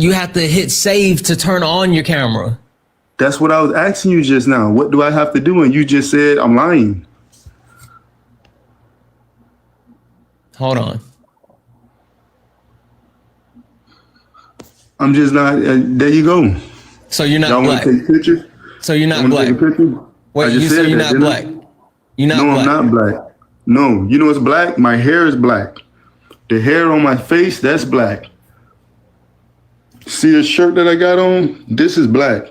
you have to hit save to turn on your camera. That's what I was asking you just now. What do I have to do? And you just said I'm lying. Hold on. I'm just not. There you go. So you're not Y'all black. want to take a picture? So you're not Y'all wanna black. take a picture? I Wait, just you said said you're that, not didn't I? black. You're not No, black. I'm not black. No, you know what's black? My hair is black. The hair on my face, that's black. See the shirt that I got on? This is black.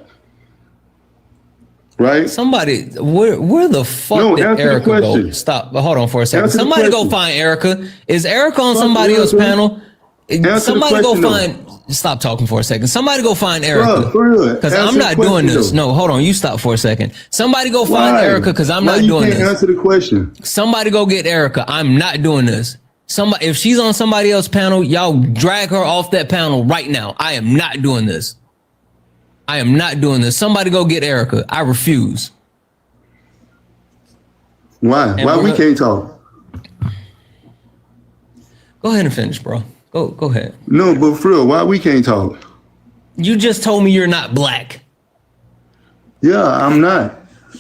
Right? Somebody, where the fuck No, did answer the Erica go? question. Stop. Hold on for a second. Answer the Somebody go question. find Erica. Is Erica on Fuck somebody else's Erica. panel? Answer the Somebody go question, find. Stop talking for a second. Somebody go find Erica. Bruh, for real. Because Answer I'm the not doing question, this. though. No, hold on. You stop for a second. Somebody go find Why? Erica because I'm Why not you doing can't this. answer the question? Somebody go get Erica. I'm not doing this. Somebody, if she's on somebody else's panel, y'all drag her off that panel right now. I am not doing this. I am not doing this. Somebody go get Erica. I refuse. Why? And Why we're we gonna- can't talk? Go ahead and finish, bro. Go ahead. No, but for real, why we can't talk? You just told me you're not black. Yeah, I'm not.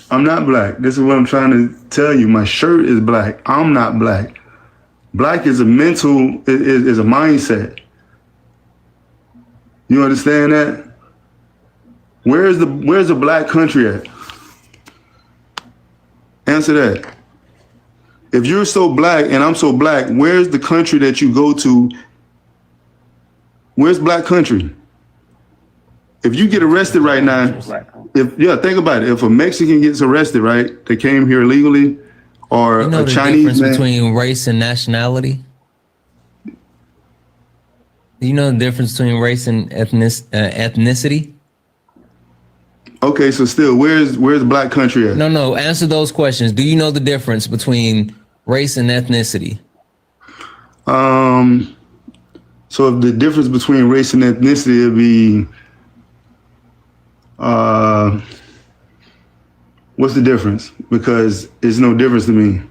I'm not black. This is what I'm trying to tell you. My shirt is black. I'm not black. Black is a mental, is a mindset. You understand that? Where's the black country at? Answer that. If you're so black and I'm so black, where's the country that you go to? Where's black country? If you get arrested right now, think about it. If a Mexican gets arrested, right, they came here illegally, or You know a the Chinese difference man, between race and nationality? Do you know the difference between race and ethnicity? okay, so still, where's black country at? No. Answer those questions. Do you know the difference between race and ethnicity? So if the difference between race and ethnicity would be, what's the difference? Because it's no difference to me.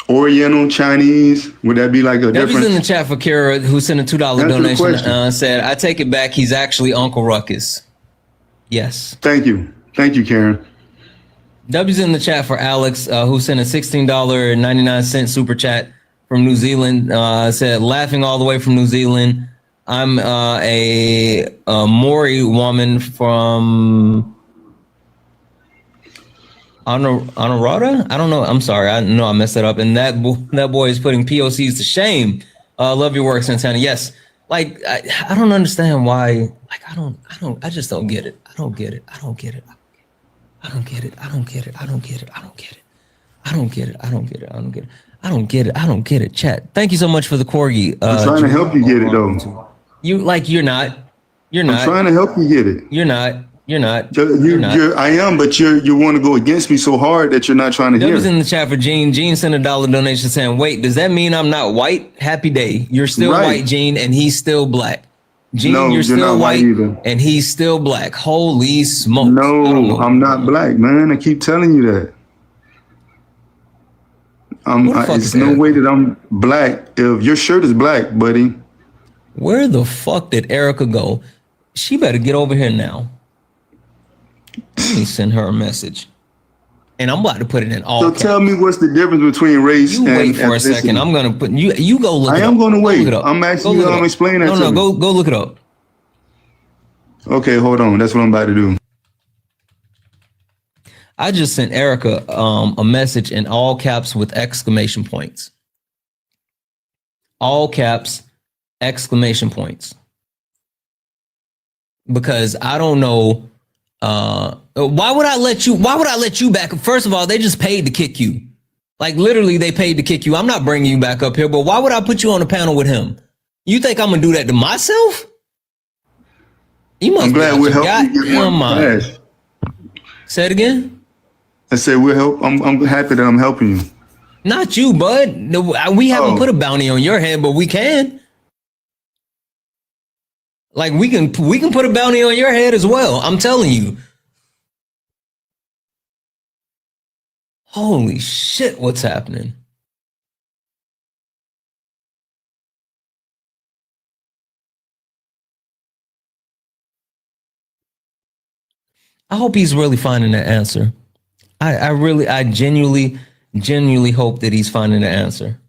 Oriental, Chinese, would that be like a Debbie's difference? in the chat for Kara, who sent a $2 Answer the donation. question. Said, I take it back. He's actually Uncle Ruckus. Yes. Thank you, Karen. W's in the chat for Alex, who sent a $16.99 super chat from New Zealand. Said, laughing all the way from New Zealand. I'm a Maori woman from Honorata? I don't know. I'm sorry. I know I messed that up. And that boy is putting POCs to shame. Love your work, Santana. Yes. Like, I don't understand why. Like, I just don't get it. I don't get it. I don't get it. I don't get it. I don't get it. I don't get it. I don't get it. I don't get it. I don't get it. I don't get it. I don't get it. I don't get it. Chat. Thank you so much for the corgi. I'm trying to help you get it though. You're not. You're not. I'm trying to help you get it. You're not. You're not. I am, but you want to go against me so hard that you're not trying to hear. W's in the chat for Gene. Gene sent a $1 donation saying, wait, does that mean I'm not white? Happy day. You're still Right. white, Gene, and he's still black. Gene, No, you're you're still not white white, either. and he's still black. Holy smokes. No, I'm not black, man. I keep telling you that. Who the fuck It's is no Erica? way that I'm black. If your shirt is black, buddy. Where the fuck did Erica go? She better get over here now. Let me send her a message. And I'm about to put it in all So caps. tell me what's the difference between race You and wait for a ethnicity? second. I'm gonna put you go look I it up. am going to Go wait. look it up. I'm Go actually look it going to up. explain that No, to no, me. go look it up. Okay, hold on. That's what I'm about to do. I just sent Erica a message in all caps with exclamation points. All caps Exclamation points. Because I don't know. Why would I let you back? First of all, they just paid to kick you. Like literally they paid to kick you. I'm not bringing you back up here, but why would I put you on a panel with him? You think I'm gonna do that to myself? You must. I'm glad we're helping you get more cash. Say it again. I said I'm happy that I'm helping you. Not you, bud. No, we haven't put a bounty on your head, but we can. Like we can put a bounty on your head as well. I'm telling you. Holy shit, what's happening? I hope he's really finding the answer. I genuinely hope that he's finding the answer.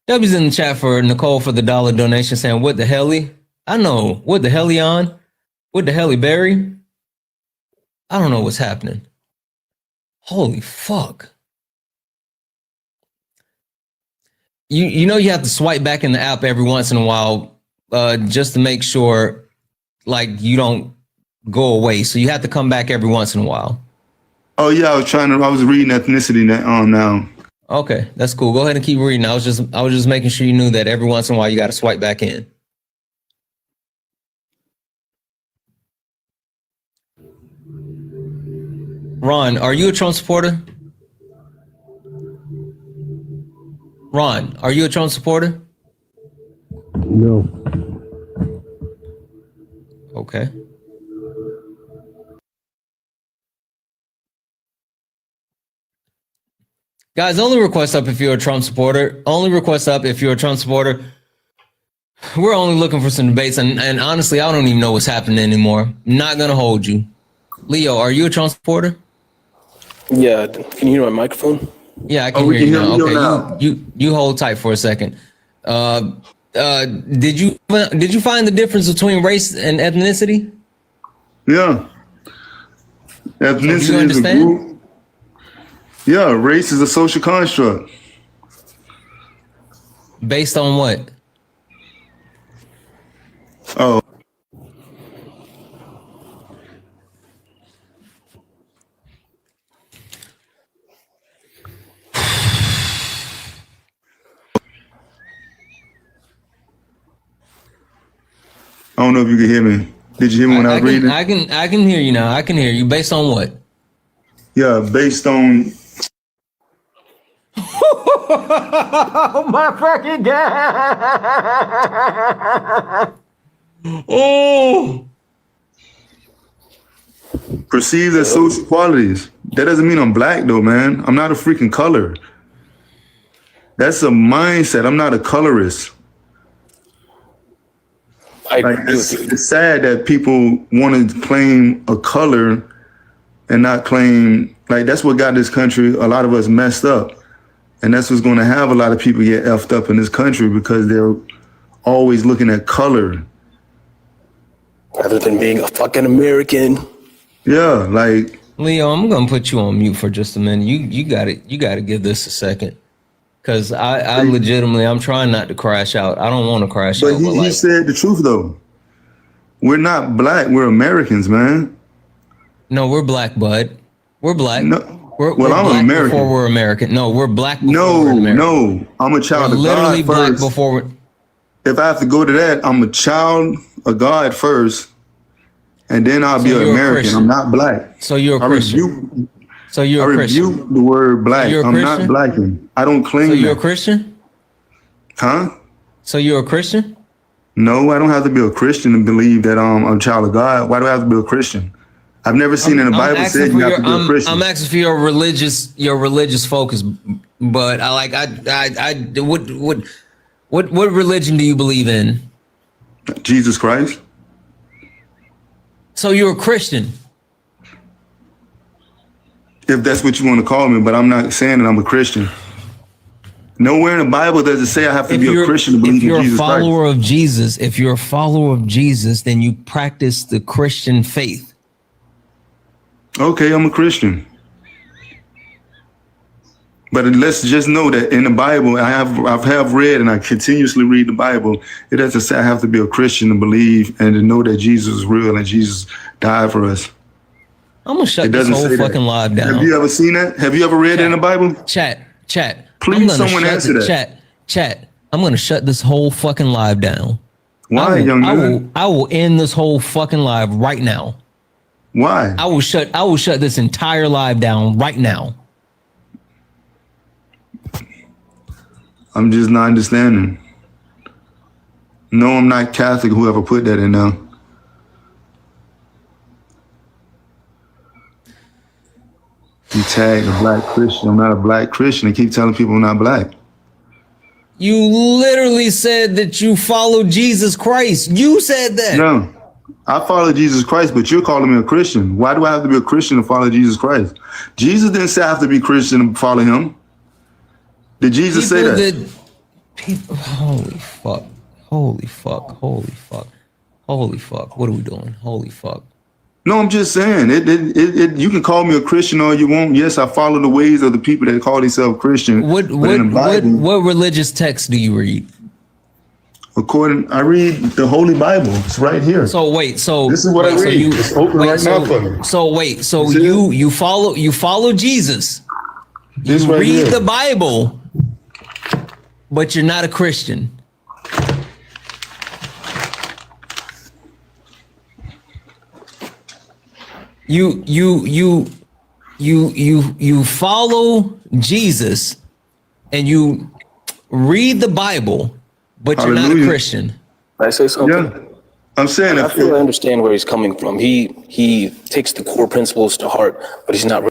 W's in the chat for Nicole for the $1 donation saying, what the hell? I know. What the hell, on? What the hell, Barry? I don't know what's happening. Holy fuck. You know you have to swipe back in the app every once in a while just to make sure like you don't go away. So you have to come back every once in a while. Oh yeah, I was reading ethnicity now. Okay, that's cool. Go ahead and keep reading. I was just making sure you knew that every once in a while you got to swipe back in. Ron, are you a Trump supporter? Ron, are you a Trump supporter? No. Okay. Guys, only request up if you're a Trump supporter. Only request up if you're a Trump supporter. We're only looking for some debates, and honestly, I don't even know what's happening anymore. Not gonna hold you. Leo, are you a Trump supporter? Yeah, can you hear my microphone? Yeah, I can hear you now. Okay, you hold tight for a second. Did you find the difference between race and ethnicity? Yeah. Ethnicity is a group. Yeah, race is a social construct. Based on what? Oh. I don't know if you can hear me. Did you hear me when I was reading? I can hear you now. I can hear you. Based on what? Yeah, based on. Oh my fucking god! Oh. Perceived as social qualities. That doesn't mean I'm black though, man. I'm not a freaking color. That's a mindset. I'm not a colorist. It's sad that people want to claim a color and not claim, like, that's what got this country, a lot of us messed up. And that's what's going to have a lot of people get effed up in this country because they're always looking at color. Rather than being a fucking American. Yeah, like. Leo, I'm going to put you on mute for just a minute. You got to give this a second. Because I legitimately, I'm trying not to crash out. I don't want to crash out. But he said the truth, though. We're not black. We're Americans, man. No, we're black, bud. We're black. No, we're I'm black American. before we're American. No, we're black before we're American. No, I'm a child of God literally black first. before we're... If I have to go to that, I'm a child of God first, and then I'll be an American. I'm not black. So you're a Christian. So you're a Christian. I rebuke the word black. So I'm not blacking. I don't claim that. So you're a Christian? Huh? So you're a Christian? No, I don't have to be a Christian to believe that I'm a child of God. Why do I have to be a Christian? I've never seen in the Bible said you have to be a Christian. I'm asking for your religious focus, but what religion do you believe in? Jesus Christ. So you're a Christian. If that's what you want to call me, but I'm not saying that I'm a Christian. Nowhere in the Bible does it say I have to be a Christian to believe in Jesus Christ. If you're a follower of Jesus, then you practice the Christian faith. Okay, I'm a Christian. But let's just know that in the Bible, I have read and I continuously read the Bible. It doesn't say I have to be a Christian to believe and to know that Jesus is real and Jesus died for us. I'm gonna shut this whole fucking live down. Have you ever seen that? Have you ever read it in the Bible? Chat. Please, someone answer that. Chat. I'm gonna shut this whole fucking live down. Why, young man? I will end this whole fucking live right now. Why? I will shut this entire live down right now. I'm just not understanding. No, I'm not Catholic, whoever put that in there. You tag a black Christian. I'm not a black Christian. They keep telling people I'm not black. You literally said that you follow Jesus Christ. You said that. No, I follow Jesus Christ, but you're calling me a Christian. Why do I have to be a Christian to follow Jesus Christ? Jesus didn't say I have to be Christian to follow him. Did Jesus say that? Holy fuck. What are we doing? Holy fuck. No, I'm just saying, you can call me a Christian all you want. Yes, I follow the ways of the people that call themselves Christian. What religious text do you read? I read the Holy Bible. It's right here. So this is what I read. It's open right now for me. So you follow Jesus. You right read here. the Bible, but you're not a Christian. You follow Jesus and you read the Bible, but you're not a Christian. Can I say something? Yeah. I'm saying I feel I understand where he's coming from. He takes the core principles to heart, but he's not.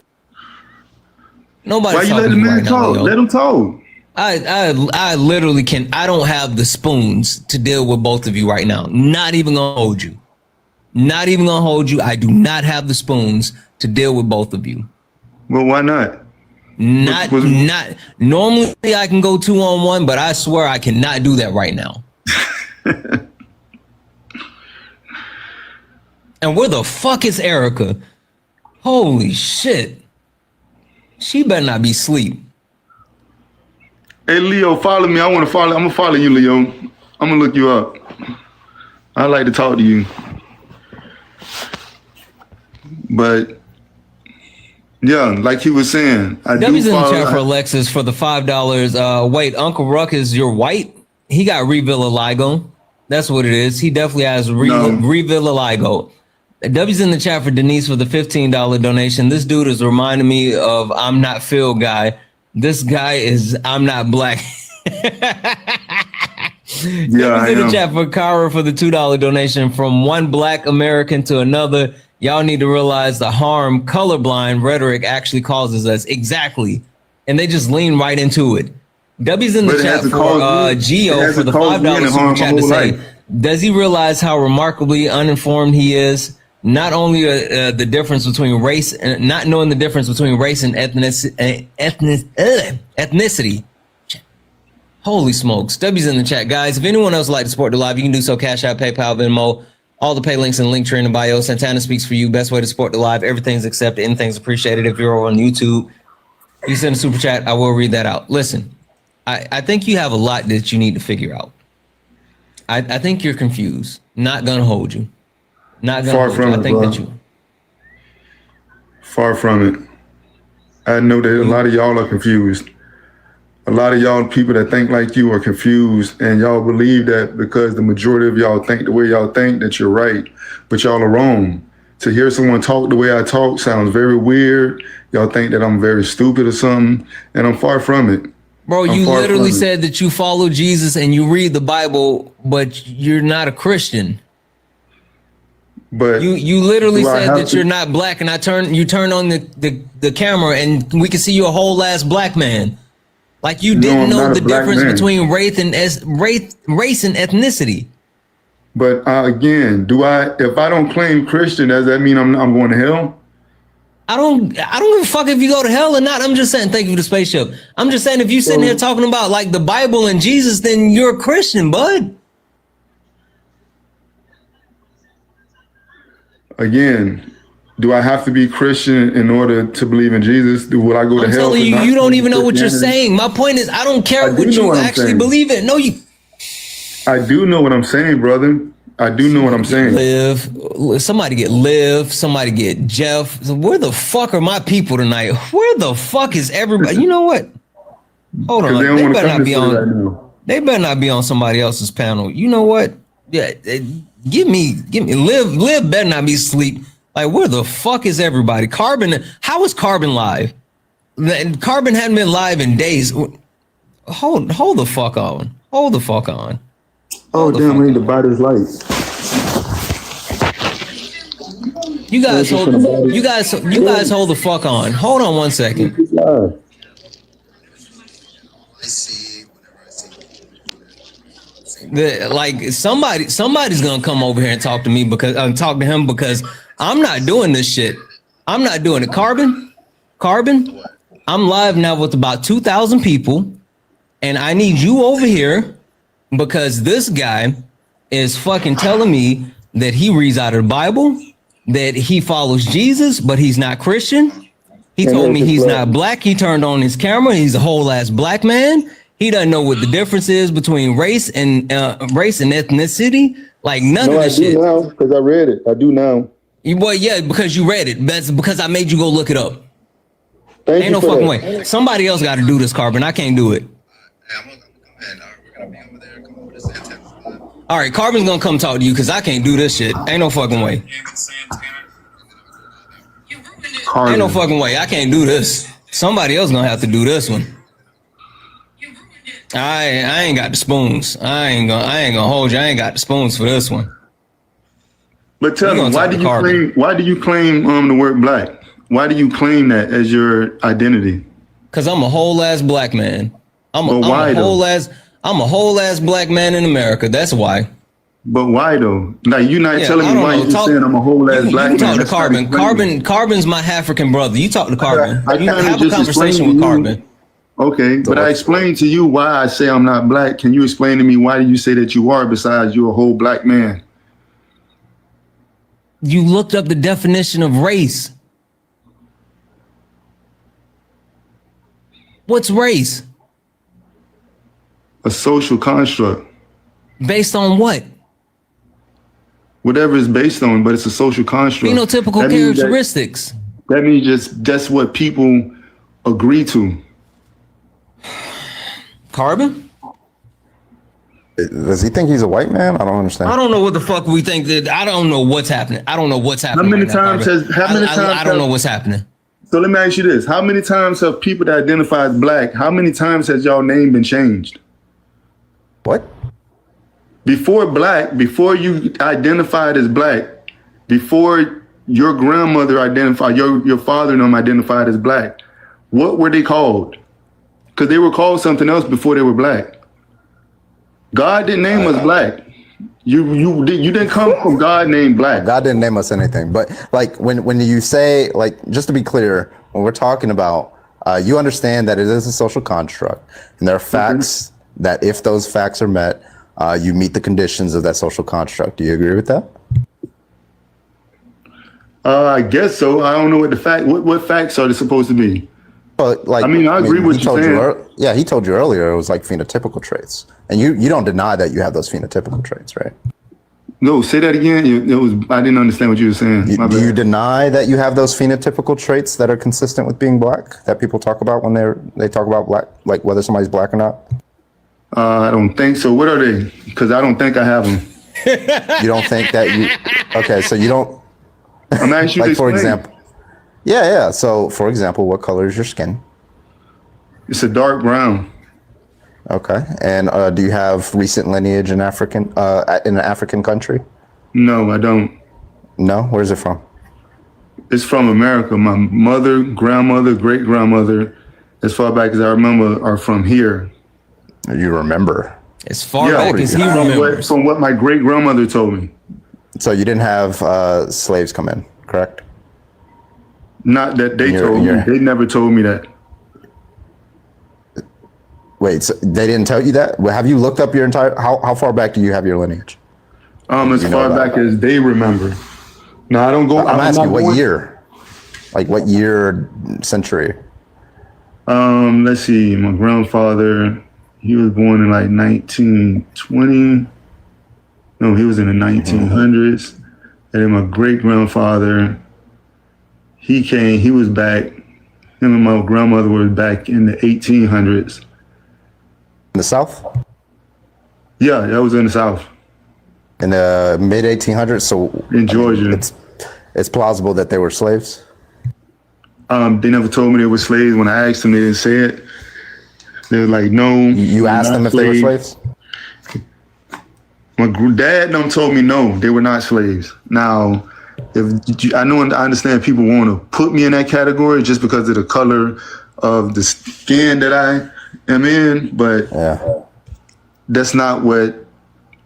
Nobody's Why you talking let to the you man right now, talk? Leo. Let him talk. I literally can. I don't have the spoons to deal with both of you right now. Not even gonna hold you. Not even gonna hold you. I do not have the spoons to deal with both of you. Well, why not? Not normally I can go 2-on-1, but I swear I cannot do that right now. And where the fuck is Erica? Holy shit. She better not be asleep. Hey, Leo, follow me. I'm gonna follow you, Leo. I'm gonna look you up. I like to talk to you. But yeah, like he was saying, W's in the chat for Alexis for the $5. Wait, Uncle Ruck is your white? He got revitiligo. That's what it is. He definitely has revitiligo. W's in the chat for Denise for the $15 donation. This dude is reminding me of I'm Not Phil guy. This guy is I'm Not Black. W's in the chat for Kara for the $2 donation. From one Black American to another, y'all need to realize the harm colorblind rhetoric actually causes us. Exactly. And they just lean right into it. W's in the chat for Geo for the $5 super chat to say, does he realize how remarkably uninformed he is? Not only the difference between race and not knowing the difference between race and ethnicity. Holy smokes. W's in the chat, guys. If anyone else would like to support the live, you can do so. Cash App, PayPal, Venmo. All the pay links and link tree in the bio. Santana speaks for you. Best way to support the live. Everything's accepted. Anything's appreciated. If you're on YouTube, you send a super chat. I will read that out. Listen, I think you have a lot that you need to figure out. I think you're confused. Not gonna hold you. Not gonna hold you. I think that you. Far from it. I know that a lot of y'all are confused. A lot of y'all people that think like you are confused, and y'all believe that because the majority of y'all think the way y'all think that you're right, but y'all are wrong. To hear someone talk the way I talk sounds very weird. Y'all think that I'm very stupid or something, and I'm far from it. Bro, you literally said that you follow Jesus and you read the Bible, but you're not a Christian. But you literally said that you're not black, and you turn on the camera and we can see you a whole ass black man. Like you didn't know the difference between race and ethnicity. But again, if I don't claim Christian, does that mean I'm going to hell? I don't give a fuck if you go to hell or not. I'm just saying, thank you for the spaceship. I'm just saying, if you sitting here talking about like the Bible and Jesus, then you're a Christian, bud. Again, Do I have to be Christian in order to believe in Jesus? Will I go to I'm hell? telling you, you don't even know what you're saying. My point is, I don't care what you actually believe in. No, you. I do know what I'm saying, brother. I do know what I'm saying. Somebody get Liv. Somebody get Jeff. Where the fuck are my people tonight? Where the fuck is everybody? You know what? Hold on. They better not be on. They better not be on somebody else's panel. You know what? Yeah, give me. Liv better not be asleep. Like, where the fuck is everybody? Carbon. How is Carbon live? Carbon hadn't been live in days. Hold the fuck on. Hold the fuck on. Oh damn! We need to buy this light. You guys hold the fuck on. Hold on 1 second. Somebody's gonna come over here and talk to me because I'm not doing this shit. I'm not doing it. Carbon. I'm live now with about 2,000 people, and I need you over here because this guy is fucking telling me that he reads out of the Bible, that he follows Jesus, but he's not Christian. He told me he's not black. He turned on his camera. He's a whole ass black man. He doesn't know what the difference is between race and ethnicity. Like none of this shit. I do now because I read it. I do now. Yeah, because you read it. That's because I made you go look it up. Ain't no fucking way. Somebody else got to do this, Carbon. I can't do it. All right, Carbon's gonna come talk to you because I can't do this shit. Ain't no fucking way. Ain't no fucking way. I can't do this. Somebody else gonna have to do this one. I ain't got the spoons. I ain't gonna hold you. I ain't got the spoons for this one. But tell me, why do you claim the word black? Why do you claim that as your identity? Because I'm a whole ass black man. I'm a whole ass black man in America. That's why. But why though? Like you're not telling me why you're saying I'm a whole ass black man. You talk to Carbon. Carbon's my African brother. You talk to Carbon. You have a conversation with Carbon. Okay, but I explained to you why I say I'm not black. Can you explain to me why do you say that you are besides you're a whole black man? You looked up the definition of race. What's race? A social construct. Based on what? Whatever it's based on, but it's a social construct. Phenotypical characteristics. That means that's what people agree to. Carbon? Does he think he's a white man? I don't understand. I don't know what the fuck we think that. I don't know what's happening. I don't know what's happening. How many times I don't know what's happening. So let me ask you this. How many times have people that identify as black, how many times has y'all name been changed? What? Before you identified as black, before your grandmother identified, your father and them identified as black, what were they called? Because they were called something else before they were black. God didn't name us black. You didn't come from God named black. God didn't name us anything. But like when you say, like, just to be clear, when we're talking about, you understand that it is a social construct, and there are facts that if those facts are met, you meet the conditions of that social construct. Do you agree with that? I guess so. I don't know what facts are they supposed to be? Well, like, I agree with you saying. He told you earlier it was like phenotypical traits, and you don't deny that you have those phenotypical traits, right? No, say that again. I didn't understand what you were saying. Do you deny that you have those phenotypical traits that are consistent with being black that people talk about when they talk about black, like whether somebody's black or not? I don't think so. What are they? Because I don't think I have them. You don't think that you? Okay, so you don't. I'm asking you like, for example. Yeah. So, for example, what color is your skin? It's a dark brown. Okay. And do you have recent lineage in an African country? No, I don't. No? Where's it from? It's from America. My mother, grandmother, great grandmother, as far back as I remember, are from here. You remember? As far back as he remembers. From what my great grandmother told me. So you didn't have slaves come in, correct? Not that they told me. They never told me that. Wait, so they didn't tell you that? Well, have you looked up your entire? How far back do you have your lineage? As far back as they remember. No, I don't go. I'm asking what year? Like what year, century? Let's see. My grandfather, he was born in like 1920. No, he was in the 1900s. And then my great grandfather, he was back. Him and my grandmother were back in the 1800s. In the South? Yeah, that was in the South. In the mid 1800s. So in Georgia, it's plausible that they were slaves. They never told me they were slaves. When I asked them, they didn't say it. They were like, "No." You asked them if they were slaves? My dad told me no, they were not slaves. Now, I understand people want to put me in that category just because of the color of the skin that I am in, but that's not what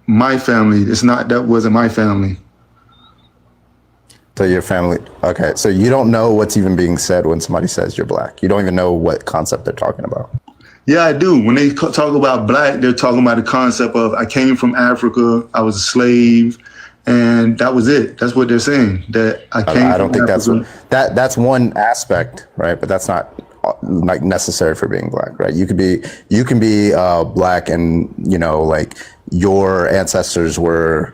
my family. That wasn't my family. So your family, okay. So you don't know what's even being said when somebody says you're black. You don't even know what concept they're talking about. Yeah, I do. When they talk about black, they're talking about the concept of I came from Africa, I was a slave, and that was it. That's what they're saying. That I came. I don't from think Africa. that's one aspect, right? But that's not like necessary for being black, right? You can be black, and like your ancestors were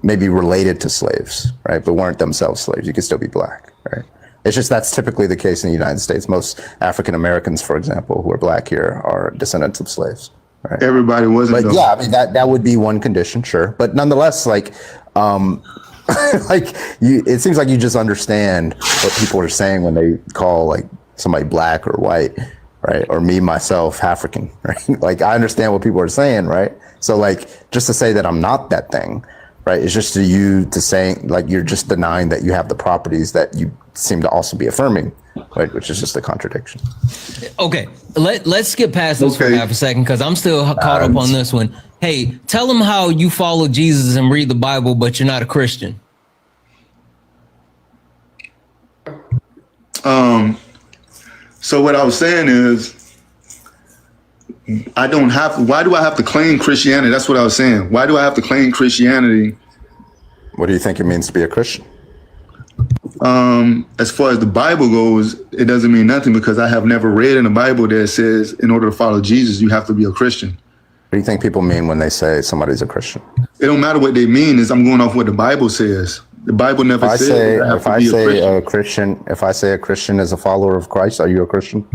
maybe related to slaves, right? But weren't themselves slaves. You could still be black, right? It's just that's typically the case in the United States. Most African Americans, for example, who are black here are descendants of slaves. Right? Everybody wasn't. But yeah, I mean that would be one condition, sure. But nonetheless, like it seems like you just understand what people are saying when they call like somebody black or white, right? Or me, myself, African, right? Like I understand what people are saying, right? So like just to say that I'm not that thing, right? It's just to saying like you're just denying that you have the properties that you seem to also be affirming, right? Which is just a contradiction. Okay, let's skip past this for half a second because I'm still caught up on this one. Hey, tell them how you follow Jesus and read the Bible, but you're not a Christian. So what I was saying is, why do I have to claim Christianity? That's what I was saying. Why do I have to claim Christianity? What do you think it means to be a Christian? As far as the Bible goes, it doesn't mean nothing because I have never read in the Bible that says in order to follow Jesus, you have to be a Christian. What do you think people mean when they say somebody's a Christian? It don't matter what they mean. I'm going off what the Bible says. The Bible never says if I say a Christian is a follower of Christ, are you a Christian?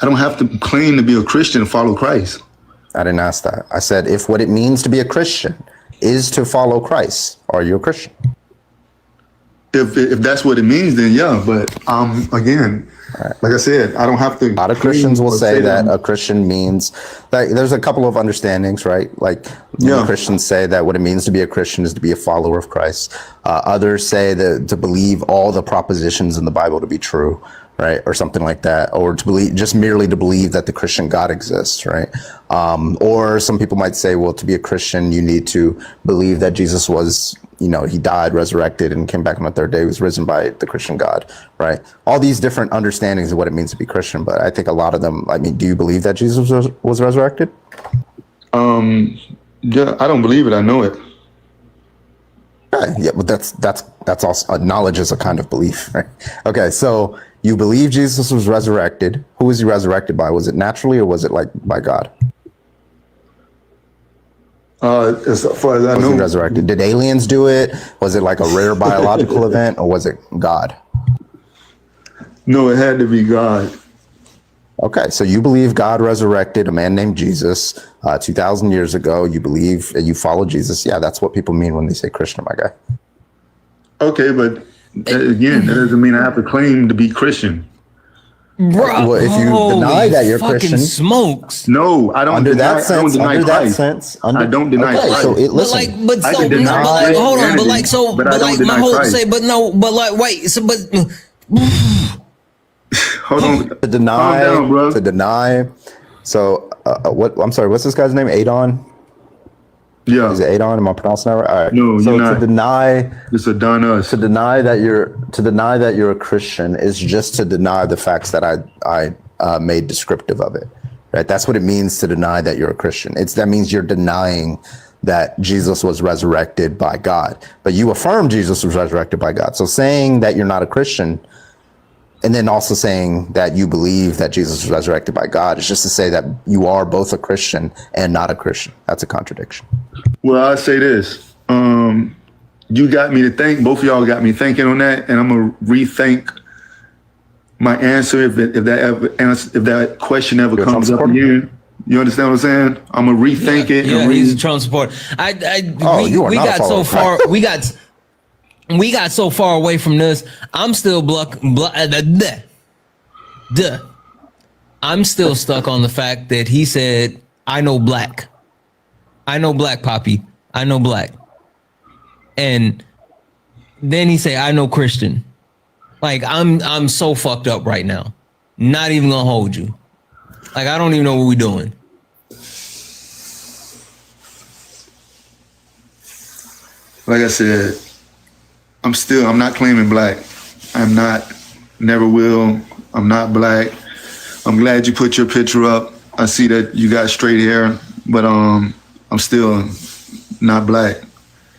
I don't have to claim to be a Christian to follow Christ. I didn't ask that. I said if what it means to be a Christian is to follow Christ, are you a Christian? If that's what it means, then yeah. But again, like I said, I don't have to. A lot of Christians will say that a Christian means like there's a couple of understandings, right? Like Christians say that what it means to be a Christian is to be a follower of Christ. Others say that to believe all the propositions in the Bible to be true, right? Or something like that, or to believe just merely to believe that the Christian God exists, right? Or some people might say, well, to be a Christian, you need to believe that Jesus was, he died, resurrected, and came back on the third day. He was risen by the Christian God, right? All these different understandings of what it means to be Christian. But I think a lot of them, do you believe that Jesus was resurrected? Yeah, I don't believe it. I know it. Yeah, but that's also knowledge is a kind of belief, right? Okay, so you believe Jesus was resurrected. Who was he resurrected by? Was it naturally or was it by God? As far as I know, was he resurrected? Did aliens do it? Was it like a rare biological event, or was it God? No, it had to be God. Okay, so you believe God resurrected a man named Jesus 2,000 years ago. You believe you follow Jesus. Yeah, that's what people mean when they say Christian, my guy. Okay, but again, that doesn't mean I have to claim to be Christian. Bro, well, if you deny that you're Christian, smokes. No, I don't. Under deny, that sense, I don't deny Christ. I don't deny Christ. So listen, but my whole say, but no, but like, wait, so but. Hold on. To deny, calm down, bro. To deny. So what? I'm sorry. What's this guy's name? Adon. Yeah. Is it Adon? Am I pronouncing that right? All right. No, so you're not. To deny, it's a done us. To deny that you're a Christian is just to deny the facts that I made descriptive of it. Right. That's what it means to deny that you're a Christian. That means you're denying that Jesus was resurrected by God, but you affirm Jesus was resurrected by God. So saying that you're not a Christian and then also saying that you believe that Jesus was resurrected by God is just to say that you are both a Christian and not a Christian. That's a contradiction. Well, I'll say this. You got me to think, both of y'all got me thinking on that, and I'm going to rethink my answer if that question ever comes up again. You understand what I'm saying? I'm going to rethink it. Yeah, he's a Trump supporter. We got so far. We got so far away from this. I'm still I'm still stuck on the fact that he said, "I know black. I know black, Poppy. I know black." And then he say, "I know Christian." Like I'm so fucked up right now. Not even gonna hold you. Like I don't even know what we're doing. Like I said, I'm not claiming black. I'm not, never will. I'm not black. I'm glad you put your picture up. I see that you got straight hair, but I'm still not black.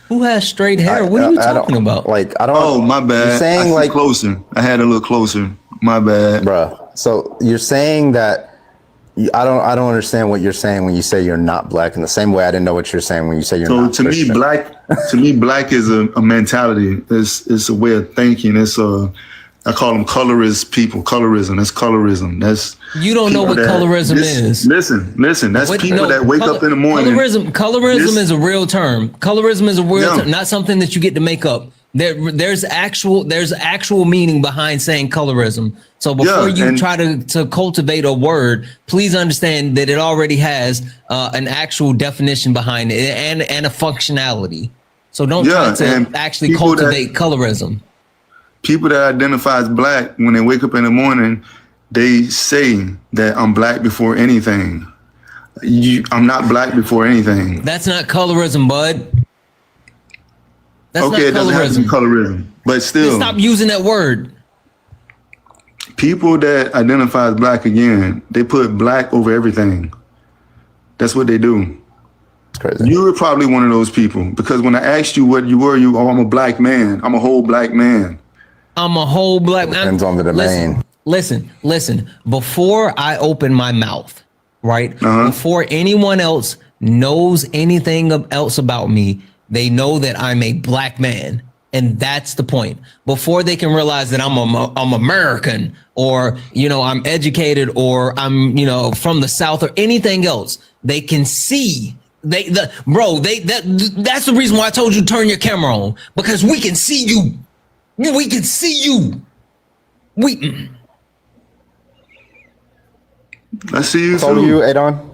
Who has straight hair? What are you talking about? Like, I don't. Oh, my bad. You're saying I like closer. I had a little closer. My bad, bruh. So you're saying that I don't understand what you're saying when you say you're not black. In the same way, I didn't know what you're saying when you say you're not Christian. To me, black is a mentality. It's a way of thinking. I call them colorist people. Colorism. That's colorism. That's you don't know what colorism is. Listen. That's people that wake up in the morning. Colorism is a real term. Colorism is a real term, not something that you get to make up. There's actual meaning behind saying colorism. So before you try to cultivate a word, please understand that it already has an actual definition behind it and a functionality. So don't try to actually cultivate colorism. People that identify as black, when they wake up in the morning, they say that I'm black before anything. I'm not black before anything. That's not colorism, bud. That's okay, it doesn't have to be colorism, but still. Stop using that word. People that identify as black, again, they put black over everything. That's what they do. That's crazy. You were probably one of those people, because when I asked you what you were, I'm a black man. I'm a whole black man. I'm a whole black man. Depends on the domain. Listen. Before I open my mouth, right? Before anyone else knows anything else about me, they know that I'm a black man. And that's the point. Before they can realize that I'm American, or, I'm educated, or I'm, from the South, or anything else, they can see. That's the reason why I told you to turn your camera on, because we can see you. We can see you. I see you too. You, Adon.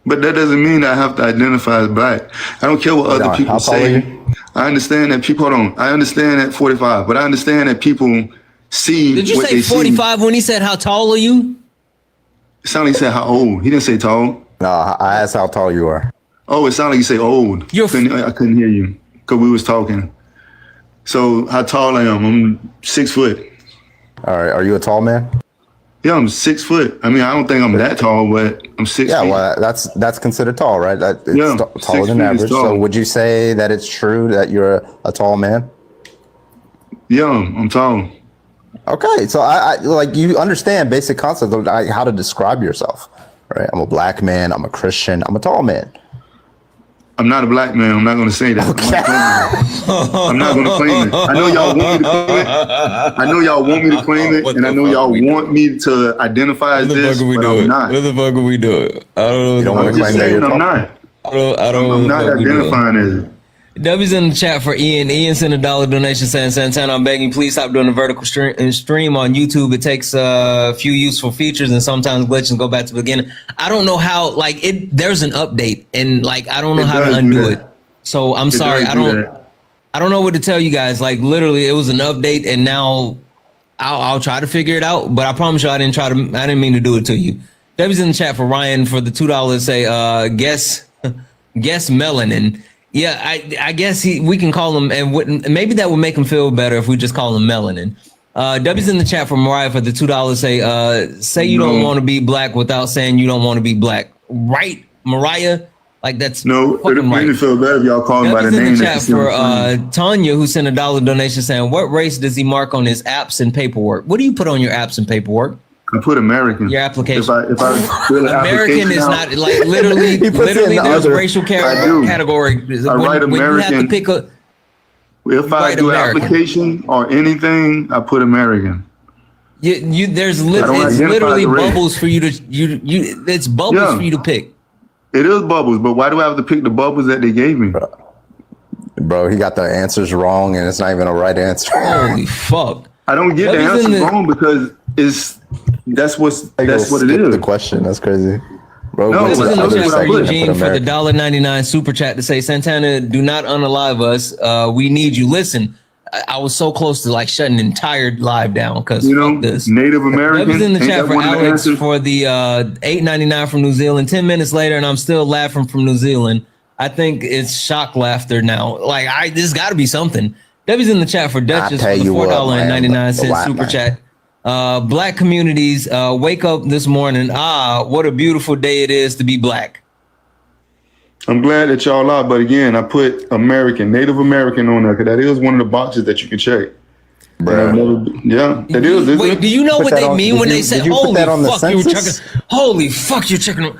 But that doesn't mean I have to identify as black. I don't care what other people say. I understand that people, I understand that 45, but I understand that people see. Did you say 45 when he said, how tall are you? It sounded like he said how old. He didn't say tall. No, I asked how tall you are. Oh, it sounded like you say old. I couldn't hear you because we was talking. So how tall I am? I'm 6 foot. All right. Are you a tall man? Yeah, I'm 6 foot. I mean, I don't think I'm that tall, but I'm 6 feet. Yeah, well, that's considered tall, right? It's taller than average. So would you say that it's true that you're a tall man? Yeah, I'm tall. Okay, so I like, you understand basic concepts of how to describe yourself, right? I'm a black man. I'm a Christian. I'm a tall man. I'm not a black man. I'm not going to say that. Okay. I'm not going to claim it. I know y'all want me to claim it. I know y'all want me to claim it, and I know y'all want me to identify as this, but I'm not. What the fuck are we doing? I don't know. You don't want to claim that you're I'm not. I'm not identifying as it. W's in the chat for Ian. Ian sent a $1 donation saying, Santana, I'm begging, please stop doing the vertical stream on YouTube. It takes a few useful features and sometimes glitches and go back to the beginning. I don't know how, there's an update and I don't know how to undo it. So I'm sorry. I don't know what to tell you guys. Literally it was an update and now I'll try to figure it out, but I promise you I didn't mean to do it to you. W's in the chat for Ryan for the $2 say, guess melanin. Yeah, I guess we can call him, and maybe that would make him feel better if we just call him melanin. W's in the chat for Mariah for the $2 say you don't want to be black without saying you don't want to be black. Right, Mariah? Like that's No, it fucking made me right. feel better if y'all call him by the Debbie's in name. the that's chat for funny. Tanya, who sent $1 donation, saying, "What race does he mark on his apps and paperwork? What do you put on your apps and paperwork? I put American. Your application. If I fill an American application is out- not like literally. He puts it in Literally, the there's other. racial I do. category. I write when you have to American. pick a. If I write do an American. application or anything, I put American. There's I don't it's identify literally the race. bubbles for you to it's bubbles Yeah. for you to pick. It is bubbles, but why do I have to pick the bubbles that they gave me? Bro, he got the answers wrong, and it's not even a right answer. Holy fuck! I don't get the Debbie's answer in the- wrong because that's what it is. The question. That's crazy. Bro, No, went to but the I other was for section and put Eugene for the American. $1.99 super chat to say, Santana, do not unalive us. We need you. Listen, I was so close to like shutting the entire live down because this. Native American. Debbie's in the Ain't chat that for one of the Alex answers? for the $8.99 from New Zealand. 10 minutes later, and I'm still laughing from New Zealand. I think it's shock laughter now. Like there's got to be something. Debbie's in the chat for Duchess for tell the you what, man, $4.99 the white super man. chat. Black communities, wake up this morning. What a beautiful day it is to be black. I'm glad that y'all are, but again, I put American, Native American on there because that is one of the boxes that you can check. Yeah, that is. isn't Wait, it? do you know what they mean when they say, "Holy fuck, you were census? checking"? Holy fuck, you're checking.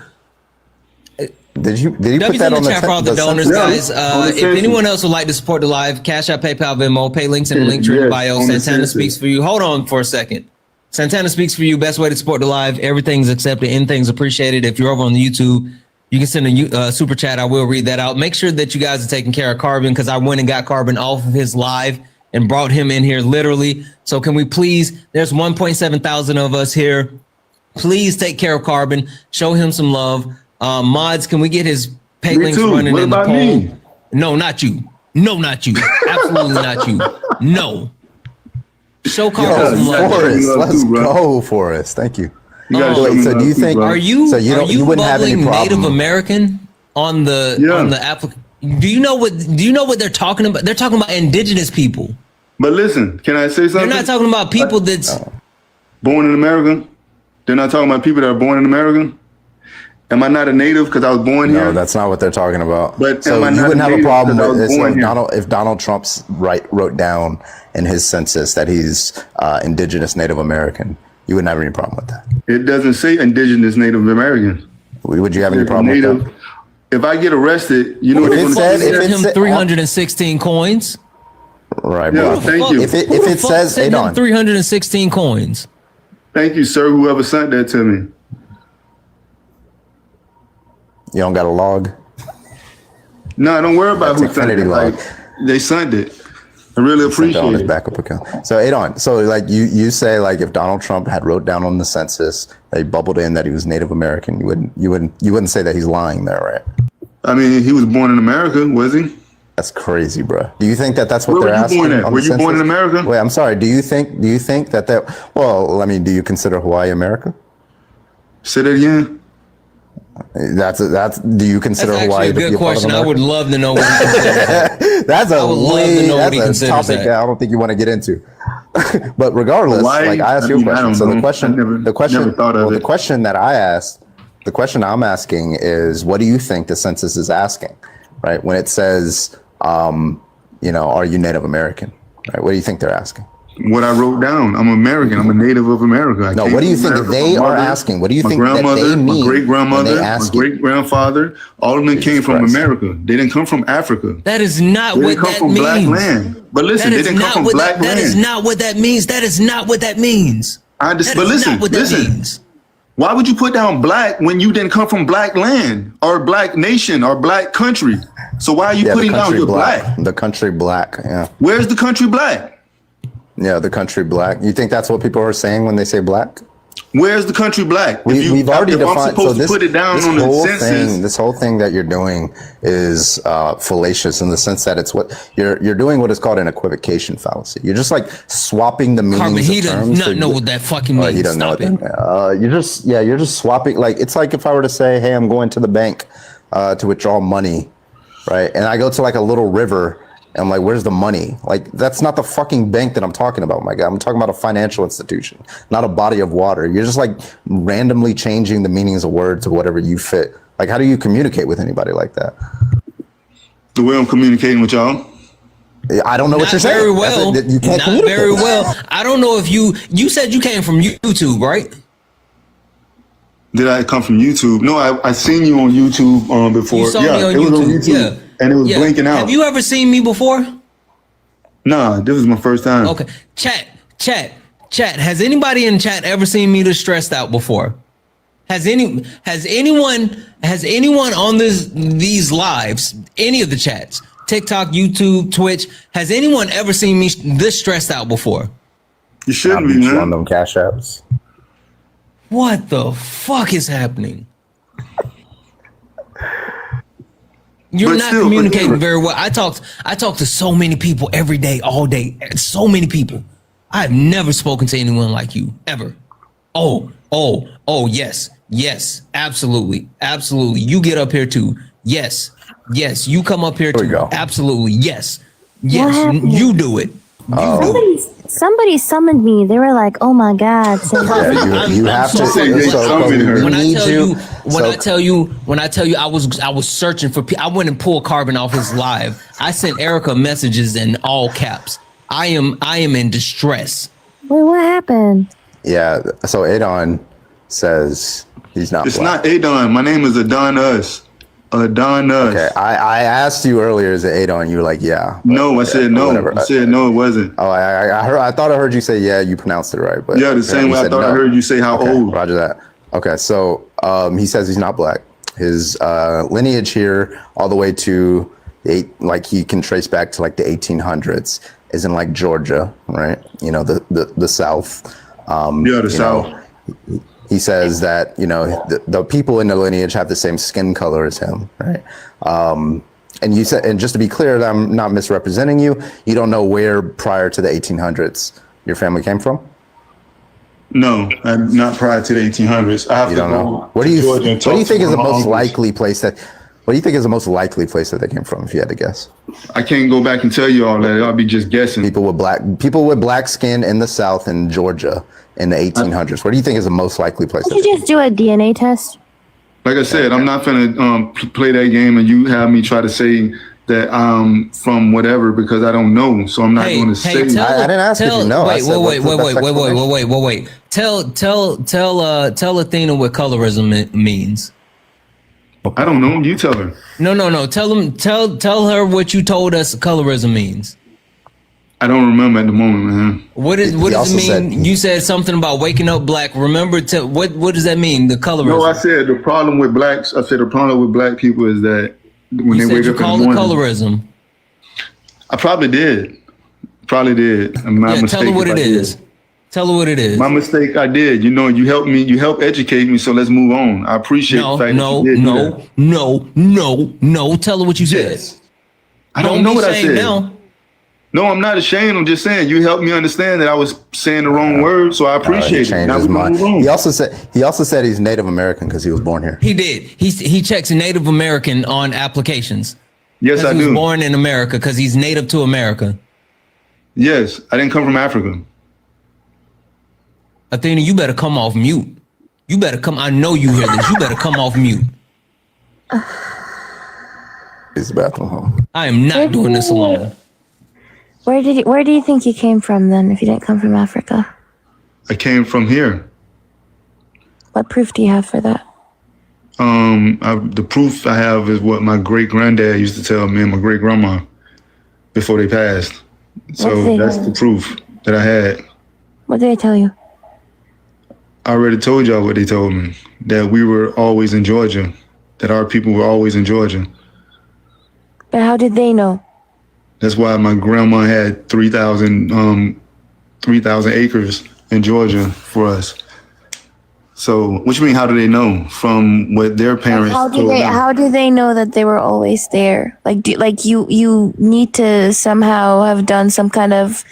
Did you put W's that in on the the chat for all the census? donors, guys. on the If census. anyone else would like to support the live, Cash App, PayPal, Venmo, pay links in the link tree in the Yes, bio. on the Santana census. speaks for you. Hold on for a second. Santana speaks for you. Best way to support the live. Everything's accepted. Anything's appreciated. If you're over on the YouTube, you can send a super chat. I will read that out. Make sure that you guys are taking care of Carbon because I went and got Carbon off of his live and brought him in here literally. So can we please, there's 1.7 thousand of us here. Please take care of Carbon. Show him some love. Mods, can we get his pay Me links too. running What in the about poll? me? No, not you. No, not you. Absolutely not you. No. Show Carbon some love. Forrest, love let's too, bro. go, Forrest. Thank you. You gotta show Wait, me so love do you too, think? bro. Are you So you are don't- you you wouldn't have any bubbling problem. Native American on the application? Do you know what they're talking about? They're talking about indigenous people. But listen, can I say something? They're not talking about people that's Born in America. They're not talking about people that are born in America. Am I not a native because I was born No, here? that's not what they're talking about. But so am I you not wouldn't a have a native problem because I with was this born here? if Donald Trump's wrote down in his census that he's indigenous Native American. You wouldn't have any problem with that. It doesn't say indigenous Native American. Would you have any problem with that? If I get arrested, you know what If they're it going to said- if say? it him said- 316 coins. Right, Yeah, bro. thank you. If it says, hey, Don, 316 coins. Thank you, sir, whoever sent that to me. you don't got a log. No, don't worry about That's who sent it. Xfinity log. Like, they sent it. I really Sent it on appreciate his it. backup account. So Adon, so like you say like if Donald Trump had wrote down on the census that he bubbled in that he was Native American, you wouldn't say that he's lying there, right? I mean, he was born in America, was he? That's crazy, bro. Do you think that that's what Where they're were you asking? born at? on Were the you born in census? America? Wait, I'm sorry. Do you think that well, I mean, do you consider Hawaii America? Say that again. That's do you consider That's Hawaii actually to a be good a part of question. I America? would love to know what he considers that. That's I would love to know what he that's a considers topic that. that I don't think you want to get into. But regardless, Hawaii? like I asked you a I mean, I question. don't So know. the question, never thought of the it. question that I asked, the question I'm asking is, what do you think the census is asking, right? When it says, are you Native American? Right? What do you think they're asking? What I wrote down. I'm American. I'm a native of America. I No, came what do you from think America. they My are mother, asking? What do you my think that grandmother, they mean my great when grandmother, they my ask you? great grandfather, all of them came from Christ. America. They didn't come from Africa. That is not They what didn't come that from black means. land. But listen, That they is didn't come not from what black that land. is not what that means. That is not what that means. I just, That but is listen, not what that listen. means. Why would you put down black when you didn't come from black land or black nation or black country? So why are you Yeah, the putting down country you're black. black? The country black. Yeah. Where's the country black? Yeah, the country black. You think that's what people are saying when they say black? Where's the country black? We've already if defined. I'm supposed to put it down this on the whole census, this whole thing that you're doing is fallacious in the sense that it's what you're doing. What is called an equivocation fallacy. You're just like swapping the meanings Carmen, he of does terms. not know what that fucking means. He doesn't know Stop what it. you're just swapping. Like it's like if I were to say, "Hey, I'm going to the bank to withdraw money," right? And I go to like a little river. And I'm like, where's the money? Like, that's not the fucking bank that I'm talking about, my guy. I'm talking about a financial institution, not a body of water. You're just like randomly changing the meanings of words to whatever you fit. Like, how do you communicate with anybody like that? The way I'm communicating with y'all. I don't know what you're saying. Very well. You can't Not communicate. very well. I don't know if you said you came from YouTube, right? Did I come from YouTube? No, I seen you on YouTube before. You saw me on it was on YouTube. YouTube. Yeah. And it was blinking out. Have you ever seen me before? Nah, this was my first time. Okay. Chat. Has anybody in chat ever seen me this stressed out before? Has anyone on these lives, any of the chats, TikTok, YouTube, Twitch, has anyone ever seen me this stressed out before? You shouldn't be, man. On them cash apps. What the fuck is happening? You're not communicating very well. I talk to so many people every day, all day. So many people. I've never spoken to anyone like you, ever. Oh, yes, absolutely. You get up here too. Yes, you come up here too. Absolutely, yes, you do it. Somebody summoned me. They were like, "Oh my God!" You have to summon her. When I tell you, I was searching for. I went and pulled Carbon off his live. I sent Erica messages in all caps. I am in distress. Wait, what happened? Yeah. So Adon says he's not. It's black. not Adon. My name is Adonis. Adonis. Okay. I asked you earlier, is it Adon? You were like, yeah. No, I said no. Whatever. I said no, it wasn't. Oh, I thought I heard you say yeah. You pronounced it right, but yeah, the same way I thought I heard you say how old. Roger that. Okay, so he says he's not black. His lineage here, all the way to he can trace back to like the 1800s, is in like Georgia, right? You know, the South. The South. He says that, you know, the people in the lineage have the same skin color as him, right? And you said, and just to be clear, that I'm not misrepresenting you, you don't know where prior to the 1800s your family came from? No, not prior to the 1800s. I have you to don't go know. What do you think is the most likely place that? What do you think is the most likely place that they came from, if you had to guess? I can't go back and tell you all that. I'll be just guessing. People with black skin in the South in Georgia in the 1800s. What do you think is the most likely place? Did you just do a DNA test? Like I said, I'm not gonna play that game and you have me try to say that I'm from whatever because I don't know. So I'm not going to say. I didn't ask if you know. Wait. Tell Athena what colorism means. I don't know. You tell her. No. Tell her what you told us colorism means. I don't remember at the moment, man. What does it mean? You said something about waking up black. Remember, what does that mean? The colorism. No, I said the problem with blacks. I said the problem with black people is that when they wake up in the morning. Colorism. I probably did. I'm not mistaken. Tell her what it is. Tell her what it is. My mistake, I did. You know, you helped me. You helped educate me. So let's move on. I appreciate the fact that you did No. Tell her what you said. I don't know what I said. Now. No, I'm not ashamed. I'm just saying you helped me understand that I was saying the wrong word. So I appreciate it. Now he also said he's Native American because he was born here. He did. He checks Native American on applications. Yes, I do. He was born in America because he's native to America. Yes, I didn't come from Africa. Athena, you better come off mute. You better come. I know you hear this. You better come off mute. It's the bathroom home. I am not doing this alone. Where do you think you came from then? If you didn't come from Africa, I came from here. What proof do you have for that? The proof I have is what my great granddad used to tell me and my great grandma before they passed. So that's the proof that I had. What did they tell you? I already told y'all what they told me, that we were always in Georgia, that our people were always in Georgia. But how did they know? That's why my grandma had 3,000 acres in Georgia for us. So, what you mean, how do they know? From what their parents told them? How do they know that they were always there? You need to somehow have done some kind of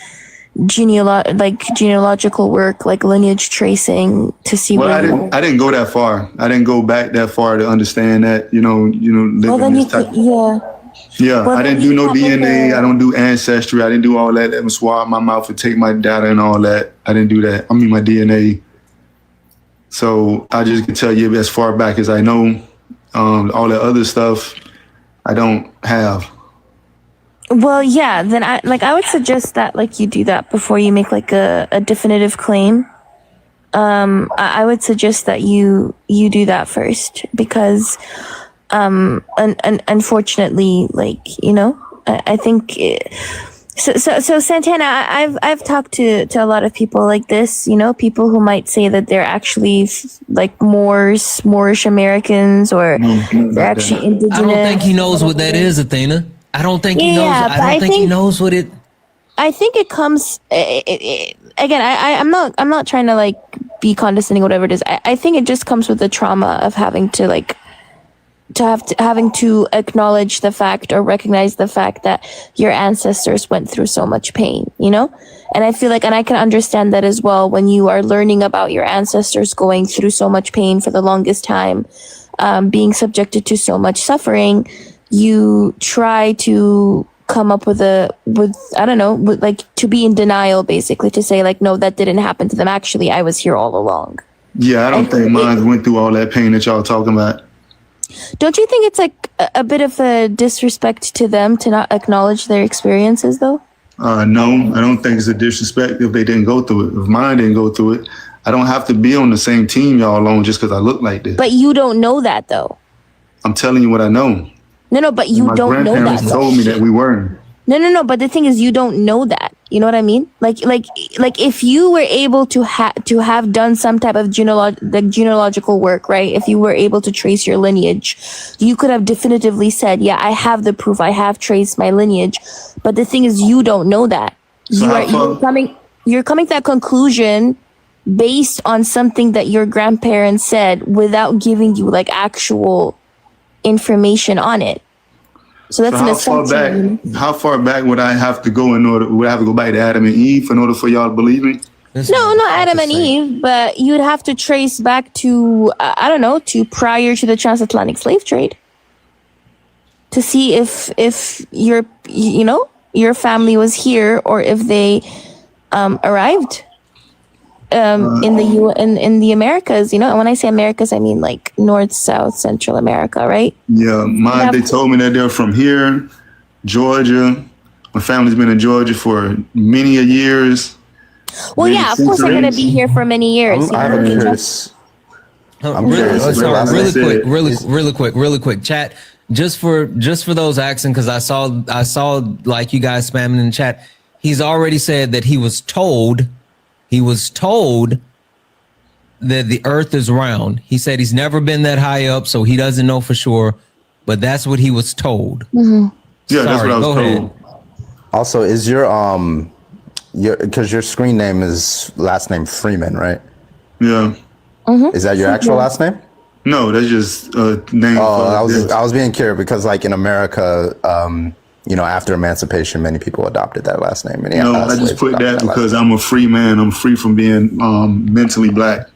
genealogical work, like lineage tracing, to see. Well, I didn't go that far. I didn't go back that far to understand that. Yeah, I didn't do no DNA. I don't do ancestry. I didn't do all that. Let me swab my mouth and take my data and all that. I didn't do that. I mean, my DNA. So I just can tell you as far back as I know, All that other stuff, I don't have. Well, yeah, then I would suggest that like you do that before you make like a definitive claim. I would suggest that you do that first because unfortunately, like, you know, I think so Santana, I've talked to a lot of people like this, you know, people who might say that they're actually like Moorish Americans or they're actually indigenous. I don't think he knows what that is, Athena. I don't think he knows. I don't think he knows what it. I think it comes again. I'm not trying to like be condescending, whatever it is. I think it just comes with the trauma of having to having to acknowledge the fact or recognize the fact that your ancestors went through so much pain, you know? And I feel like, and I can understand that as well when you are learning about your ancestors going through so much pain for the longest time, being subjected to so much suffering, you try to come up with I don't know, like to be in denial, basically, to say like, no, that didn't happen to them. Actually, I was here all along. Yeah, I don't think mine went through all that pain that y'all talking about. Don't you think it's like a bit of a disrespect to them to not acknowledge their experiences, though? No, I don't think it's a disrespect if they didn't go through it. If mine didn't go through it, I don't have to be on the same team y'all alone just because I look like this. But you don't know that, though. I'm telling you what I know. No, but you don't know that. My grandparents told me that we weren't. No. But the thing is, you don't know that. You know what I mean? Like if you were able to have done some type of genealogical work, right? If you were able to trace your lineage, you could have definitively said, "Yeah, I have the proof. I have traced my lineage." But the thing is, you don't know that. So You're coming to that conclusion based on something that your grandparents said without giving you like actual information on it. So that's an assumption. How far back would I have to go would I have to go back to Adam and Eve in order for y'all to believe me? No, not Adam and Eve, but you'd have to trace back to, I don't know, to prior to the transatlantic slave trade to see if your family was here or if they arrived in the Americas, you know. And when I say Americas, I mean like North, South, Central America, right? Yeah, they told me that they're from here, Georgia. My family's been in Georgia for many years. Well, yeah, of course they're gonna be here for many years. Really quick, chat. Just for those asking, because I saw like you guys spamming in the chat. He's already said that he was told that the earth is round. He said he's never been that high up, so he doesn't know for sure, but that's what he was told. Mm-hmm. Yeah, that's what I was told. Ahead. Also, is because your screen name is last name Freeman, right? Yeah. Mm-hmm. Is that your actual last name? No, that's just a name. I was being curious because like in America, after emancipation, many people adopted that last name. No, I just put that because I'm a free man. I'm free from being mentally black.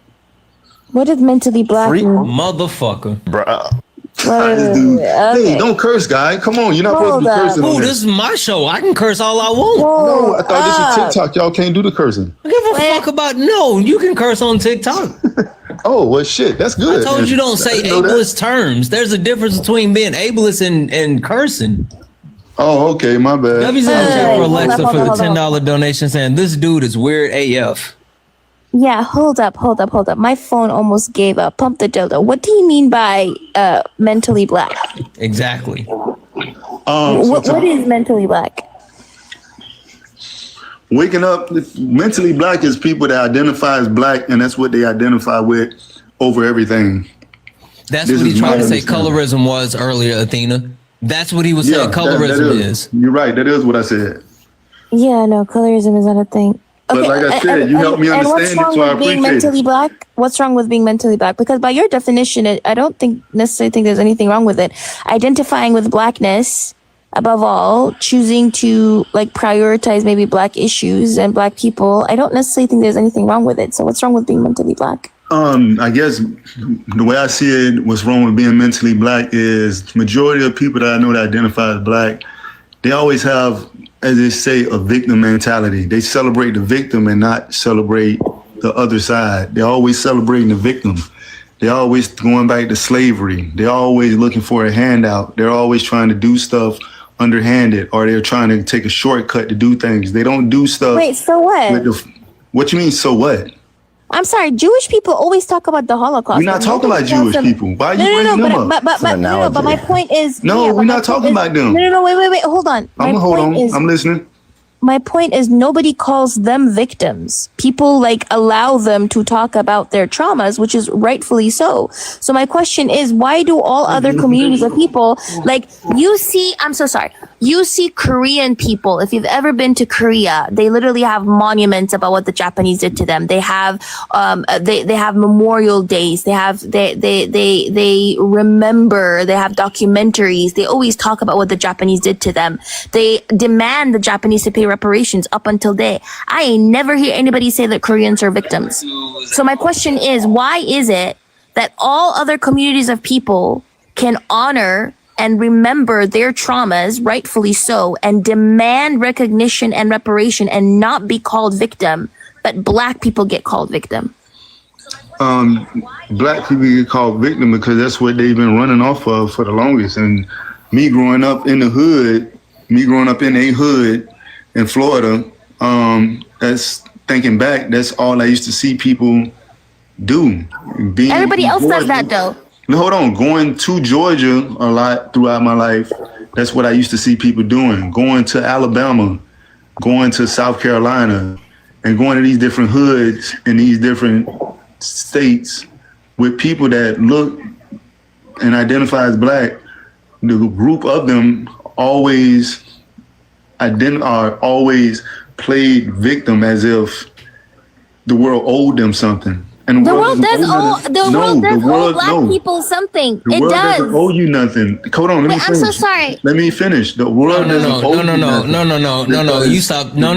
What is mentally black mean? Motherfucker, bruh. Hey, don't curse, guy. Come on, you're not supposed to be cursing. Oh, this is my show. I can curse all I want. No, I thought this was TikTok. Y'all can't do the cursing. I give a fuck about you can curse on TikTok. Oh, well, shit, that's good. I told you don't say ableist terms. There's a difference between being ableist and cursing. Oh, okay, my bad. W's in the chat for Alexa for the $10 donation saying this dude is weird AF. Yeah, hold up. My phone almost gave up. Pump the dildo. What do you mean by mentally black? Exactly. What is mentally black? Waking up, mentally black is people that identify as black, and that's what they identify with over everything. That's what he tried to say colorism was earlier, Athena. That's what he was saying colorism is. You're right. That is what I said. Yeah, no, colorism is not a thing. But like I said, you helped me understand it, so I appreciate it. Mentally black? What's wrong with being mentally black? Because by your definition, I don't necessarily think there's anything wrong with it. Identifying with blackness, above all, choosing to like prioritize maybe black issues and black people, I don't necessarily think there's anything wrong with it. So what's wrong with being mentally black? I guess the way I see it, what's wrong with being mentally black is majority of people that I know that identify as black, they always have, as they say, a victim mentality. They celebrate the victim and not celebrate the other side. They're always celebrating the victim. They're always going back to slavery. They're always looking for a handout. They're always trying to do stuff underhanded, or they're trying to take a shortcut to do things. They don't do stuff. Wait, so what? What you mean, so what? I'm sorry, Jewish people always talk about the Holocaust. We're not talking about Jewish people. Why are you bringing them up? But my point is... No, we're not talking about them. No, wait, hold on. Hold on, I'm listening. My point is nobody calls them victims. People like allow them to talk about their traumas, which is rightfully so. So my question is, why do all other communities of people, like you see, I'm so sorry, you see Korean people, if you've ever been to Korea, they literally have monuments about what the Japanese did to them. They have they have memorial days. They remember, they have documentaries. They always talk about what the Japanese did to them. They demand the Japanese to pay reparations up until today. I ain't never hear anybody say that Koreans are victims. So my question is, why is it that all other communities of people can honor and remember their traumas, rightfully so, and demand recognition and reparation and not be called victim, but Black people get called victim? Black people get called victim because that's what they've been running off of for the longest. And me growing up in a hood in Florida, that's thinking back, that's all I used to see people do. Everybody else does that though. Hold on, going to Georgia a lot throughout my life, that's what I used to see people doing. Going to Alabama, going to South Carolina, and going to these different hoods in these different states with people that look and identify as Black. The group of them always played victim as if the world owed them something. And the world does owe Black people something. The world doesn't owe you nothing. Hold on, let me finish. I'm so sorry. Let me finish. The world doesn't owe you nothing. No. You stop. No.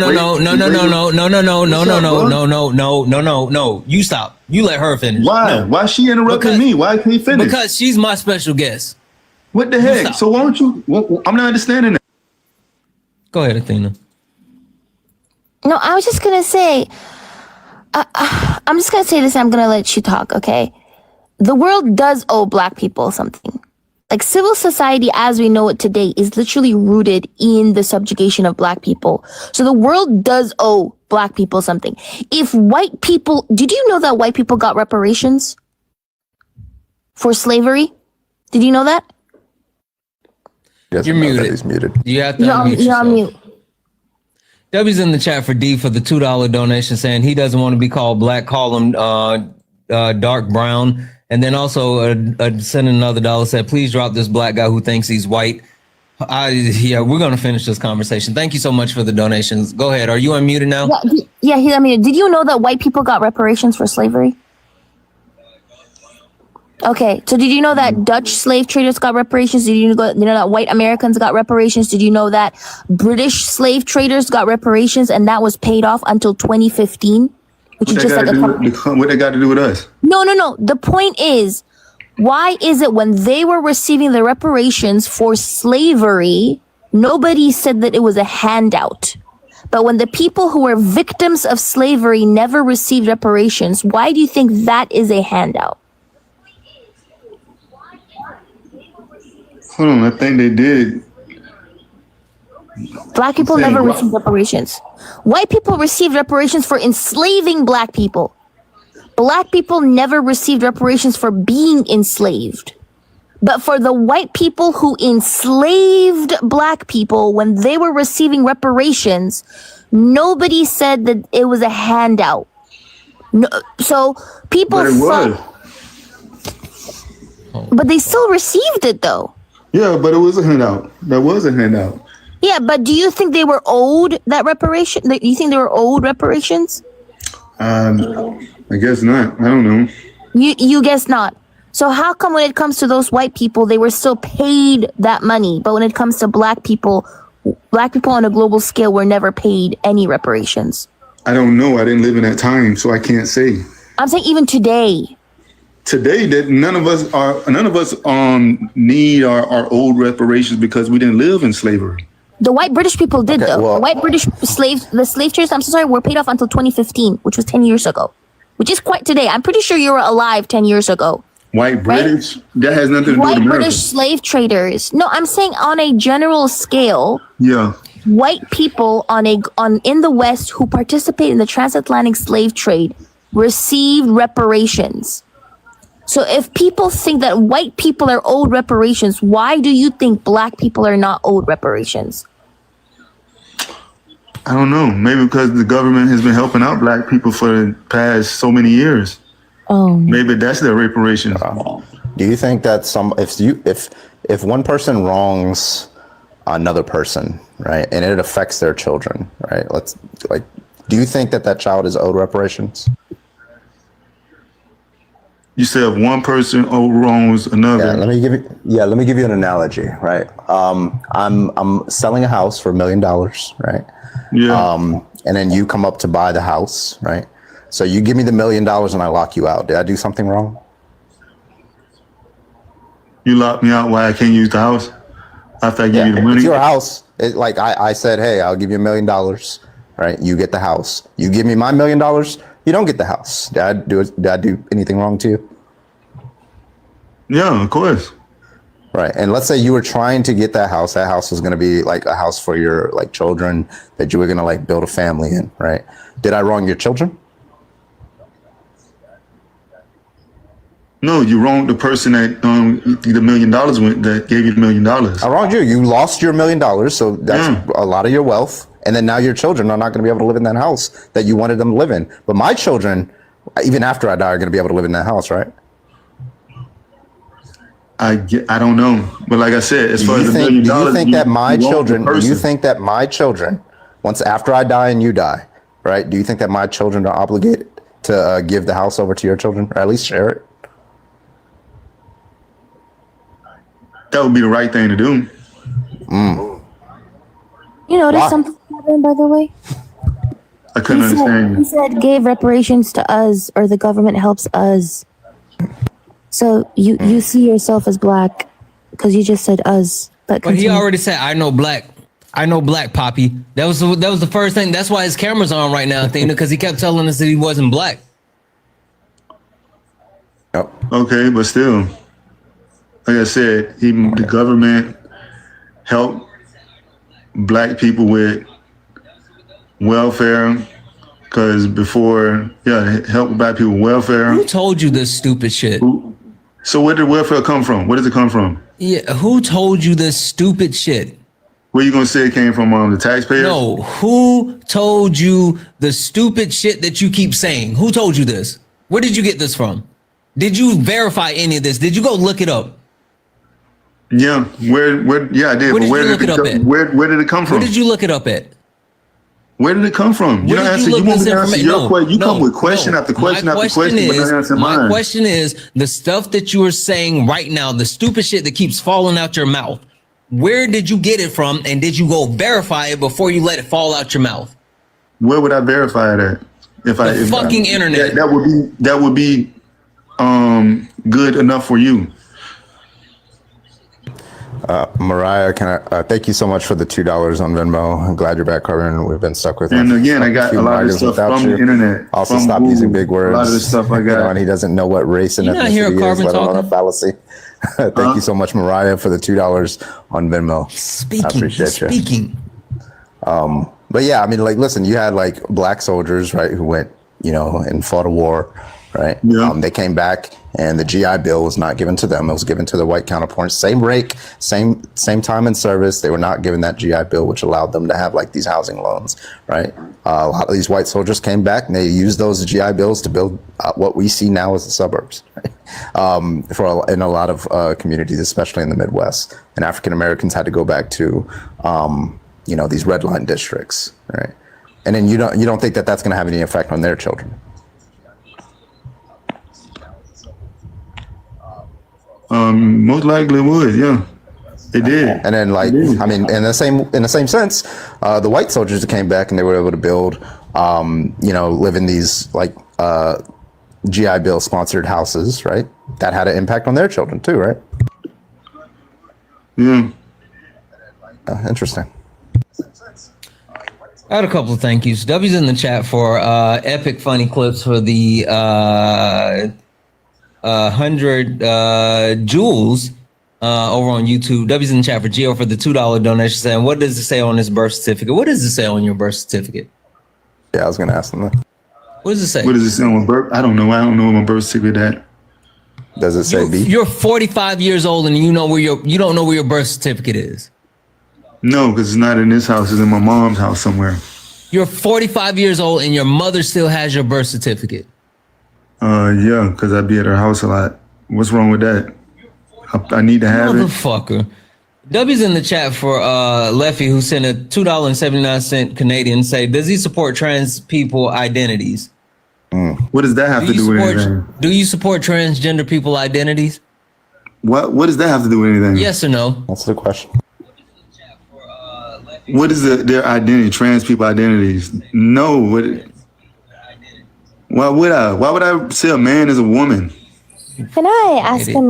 You stop. You let her finish. Why? Why is she interrupting me? Why can't he finish? Because she's my special guest. What the heck? So why don't you? I'm not understanding that. Go ahead, Athena. No, I was just gonna say. I'm just gonna say this. And I'm gonna let you talk. Okay, the world does owe Black people something. Like civil society as we know it today is literally rooted in the subjugation of Black people. So the world does owe Black people something. If white people, did you know that white people got reparations for slavery? Did you know that? You're muted. He's muted. You have to unmute you're on mute. W's in the chat for D for the $2 donation saying he doesn't want to be called Black, call him dark brown. And then also send another dollar, said, please drop this Black guy who thinks he's white. We're going to finish this conversation. Thank you so much for the donations. Go ahead. Are you unmuted now? Yeah, he's unmuted. Did you know that white people got reparations for slavery? Okay, so did you know that Dutch slave traders got reparations? Did you know that white Americans got reparations? Did you know that British slave traders got reparations and that was paid off until 2015? Which is just like what they got to do with us? No. The point is, why is it when they were receiving the reparations for slavery, nobody said that it was a handout? But when the people who were victims of slavery never received reparations, why do you think that is a handout? Hold on, I think they did. Black people never received reparations. White people received reparations for enslaving Black people. Black people never received reparations for being enslaved. But for the white people who enslaved Black people, when they were receiving reparations, nobody said that it was a handout. No, so people but they still received it though. Yeah, but it was a handout. That was a handout. Yeah, but do you think they were owed that reparation? You think they were owed reparations? I guess not. I don't know. You guess not. So how come when it comes to those white people, they were still paid that money, but when it comes to Black people on a global scale were never paid any reparations? I don't know. I didn't live in that time, so I can't say. I'm saying even today. Today, that none of us need our old reparations because we didn't live in slavery. The white British people did though. The white British the slave traders, I'm so sorry, were paid off until 2015, which was 10 years ago, which is quite today. I'm pretty sure you were alive 10 years ago White British? That has nothing to do with White America. British slave traders. No, I'm saying on a general scale, Yeah. white people in the West who participate in the transatlantic slave trade received reparations. So if people think that white people are owed reparations, why do you think black people are not owed reparations? I don't know. Maybe because the government has been helping out black people for the past so many years. Oh. Maybe that's their reparations. Do you think that if one person wrongs another person, right, and it affects their children, right? Do you think that child is owed reparations? You said if one person wrongs another. Yeah, let me give you an analogy, right? I'm selling a house for $1 million, right? Yeah. And then you come up to buy the house, right? So you give me the $1 million and I lock you out. Did I do something wrong? You lock me out why I can't use the house after I give you the money? It's your house. I said, hey, I'll give you $1 million, right? You get the house. You give me my $1 million, you don't get the house. Did I do anything wrong to you? Yeah, of course. Right. And let's say you were trying to get that house. That house was going to be like a house for your children that you were going to build a family in, right? Did I wrong your children? No, you wronged the person that the $1 million went that gave you the $1 million. I wronged you. You lost your $1 million, so that's a lot of your wealth. And then now your children are not going to be able to live in that house that you wanted them to live in. But my children, even after I die, are going to be able to live in that house, right? I don't know, but like I said, as far as the $1 million, do you think that my children, once after I die and you die, right? Do you think that my children are obligated to give the house over to your children, or at least share it? That would be the right thing to do. You notice something happened, by the way? I couldn't understand you. He said gave reparations to us, or the government helps us. So you see yourself as black because you just said us. But he already said, I know black, Poppy. That was the first thing. That's why his camera's on right now, Athena, because he kept telling us that he wasn't black. Okay, but still, like I said, the government helped black people with welfare. Because before, help black people with welfare. Who told you this stupid shit? So where did welfare come from? Where does it come from? Yeah, who told you this stupid shit? Where you gonna say it came from? The taxpayers? No, who told you the stupid shit that you keep saying? Who told you this? Where did you get this from? Did you verify any of this? Did you go look it up? Yeah, yeah, I did. Where did you look it up at? Where did it come from? Where did you look it up at? Where did it come from? You don't answer. You want me to answer your question. You come with question after question after question, but not answer mine. My question is the stuff that you are saying right now, the stupid shit that keeps falling out your mouth. Where did you get it from, and did you go verify it before you let it fall out your mouth? Where would I verify it at? If fucking internet. That would be good enough for you. Mariah, thank you so much for the $2 on Venmo. I'm glad you're back, Carbon. We've been stuck with And again, I got a lot of stuff from the internet. Also, stop using big words. A lot of the stuff I got. And he doesn't know what race and ethnicity is, let alone a fallacy. Thank you so much, Mariah, for the $2 on Venmo. I appreciate you. But yeah, I mean, listen, you had black soldiers, right, who went, and fought a war, right? Yeah. They came back, and the GI Bill was not given to them. It was given to their white counterparts. Same rate, same time in service. They were not given that GI Bill, which allowed them to have these housing loans, right? A lot of these white soldiers came back, and they used those GI Bills to build what we see now as the suburbs, right? In a lot of communities, especially in the Midwest. And African Americans had to go back to, these red line districts, right? And then you don't think that that's going to have any effect on their children? Most likely would, yeah. It did. And then in the same sense, the white soldiers that came back and they were able to build, live in these GI Bill sponsored houses, right? That had an impact on their children too, right? Yeah. Interesting. I had a couple of thank yous. W's in the chat for epic funny clips for the 100 Jules over on YouTube. W's in the chat for Gio for the $2 donation saying, what does it say on his birth certificate? What does it say on your birth certificate? Yeah, I was gonna ask them that. What does it say? What does it say on my birth? I don't know. I don't know what my birth certificate at. Does it say B? You're 45 years old and you don't know where your birth certificate is. No, because it's not in this house. It's in my mom's house somewhere. You're 45 years old and your mother still has your birth certificate. Yeah, because I be at her house a lot. What's wrong with that? I need to have it. Motherfucker. W's in the chat for Leffy, who sent a $2.79 Canadian, say, does he support trans people identities? What does that have to do with anything? Do you support transgender people identities? What does that have to do with anything? Yes or no? That's the question. What is their identity? Trans people identities? No. Why would I? Why would I say a man is a woman? Can I ask him?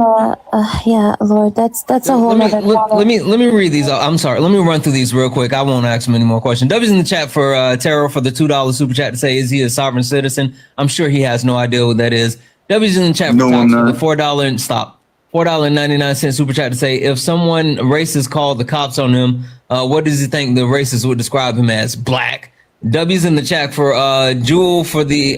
Yeah, Lord, that's a whole nother. Let me read these. I'm sorry. Let me run through these real quick. I won't ask him any more questions. W's in the chat for Terrell for the $2 super chat to say, is he a sovereign citizen? I'm sure he has no idea what that is. W's in the chat for Tox for the $4 and stop. $4.99 super chat to say, if someone racist called the cops on him, what does he think the racist would describe him as? Black. W's in the chat for Jewel for the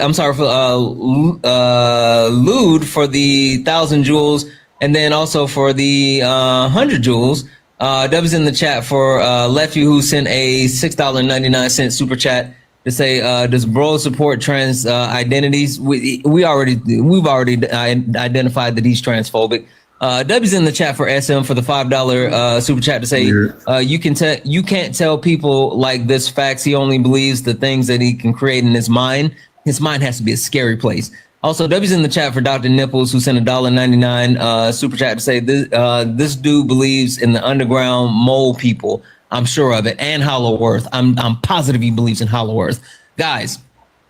Lude for the 1,000 jewels, and then also for the 100 jewels. W's in the chat for Leffy, who sent a $6.99 super chat to say, does bro support trans identities? We've already identified that he's transphobic. W's in the chat for SM for the $5 super chat to say, you can't tell people like this facts. He only believes the things that he can create in his mind. His mind has to be a scary place. Also, W's in the chat for Dr. Nipples, who sent a $1.99 super chat to say, this dude believes in the underground mole people. I'm sure of it, and Hollow Earth. I'm positive he believes in Hollow Earth. Guys,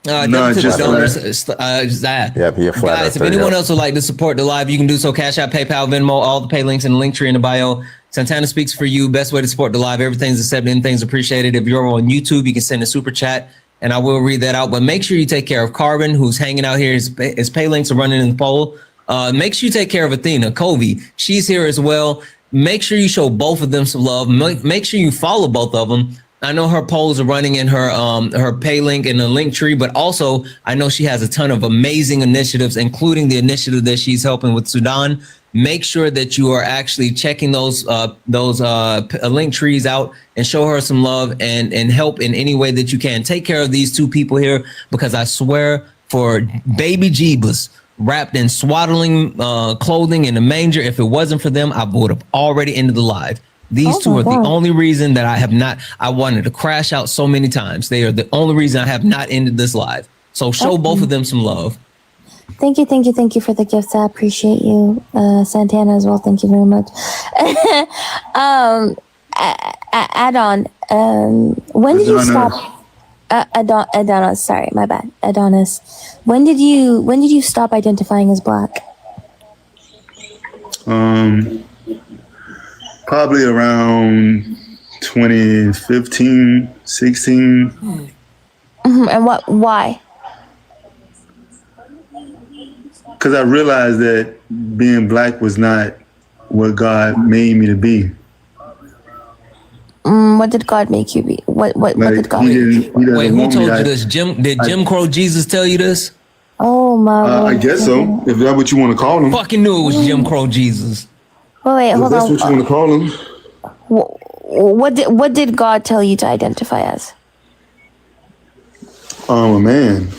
No, to just the donors, Yeah, be a flat guys, if earther, anyone yeah. else would like to support the live, you can do so. Cash App, PayPal, Venmo, all the pay links in the link tree in the bio. Santana speaks for you. Best way to support the live. Everything's accepted. Anything's appreciated. If you're on YouTube, you can send a super chat and I will read that out. But make sure you take care of Carbon, who's hanging out here. His pay links are running in the poll. Make sure you take care of Athena, Kobe. She's here as well. Make sure you show both of them some love. Make sure you follow both of them. I know her polls are running in her pay link in the link tree, but also I know she has a ton of amazing initiatives, including the initiative that she's helping with Sudan. Make sure that you are actually checking those link trees out and show her some love and help in any way that you can. Take care of these two people here, because I swear, for baby Jeebus wrapped in swaddling clothing in a manger, if it wasn't for them, I would have already ended the live. These two are the only reason that I wanted to crash out so many times. They are the only reason I have not ended this live. So show both of them some love. Thank you for the gifts. I appreciate you, Santana, as well. Thank you very much. Add on. When did you stop? Adonis. Sorry, my bad. Adonis. When did you stop identifying as Black? Probably around 2015, 16. And why? Because I realized that being Black was not what God made me to be. What did God make you be? What did God make you? Wait, who told you this? Did Jim Crow Jesus tell you this? Oh my! I guess so. If that's what you want to call him. Fucking knew it was Jim Crow Jesus. Oh, wait, hold on. That's what you want to call him. What did God tell you to identify as? A man.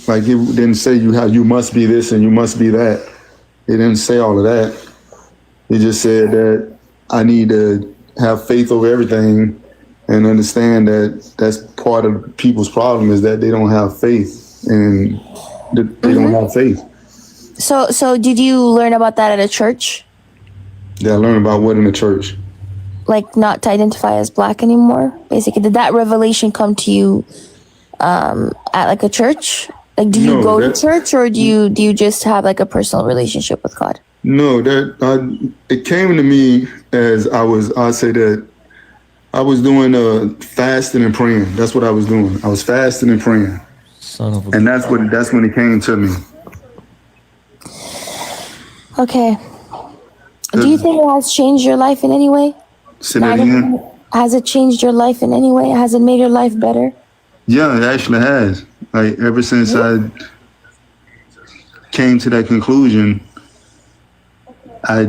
Like, it didn't say you must be this and you must be that. It didn't say all of that. It just said that I need to have faith over everything and understand that that's part of people's problem, is that they don't have faith and they don't have faith. So did you learn about that at a church? Yeah, I learned about what in the church? Like, not to identify as Black anymore, basically. Did that revelation come to you at like a church? Like, do you go to church, or do you just have like a personal relationship with God? No, it came to me as I was doing fasting and praying. That's what I was doing. I was fasting and praying. And that's when it came to me. Okay. Do you think it has changed your life in any way? Say that again. Has it changed your life in any way? Has it made your life better? Yeah, it actually has. Like ever since I came to that conclusion, I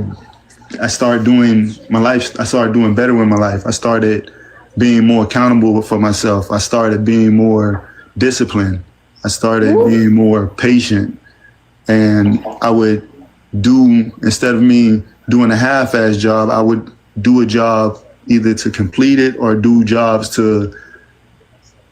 started doing my life. I started doing better with my life. I started being more accountable for myself. I started being more disciplined. I started being more patient. And I would do, instead of me doing a half-ass job, I would do a job either to complete it or do jobs to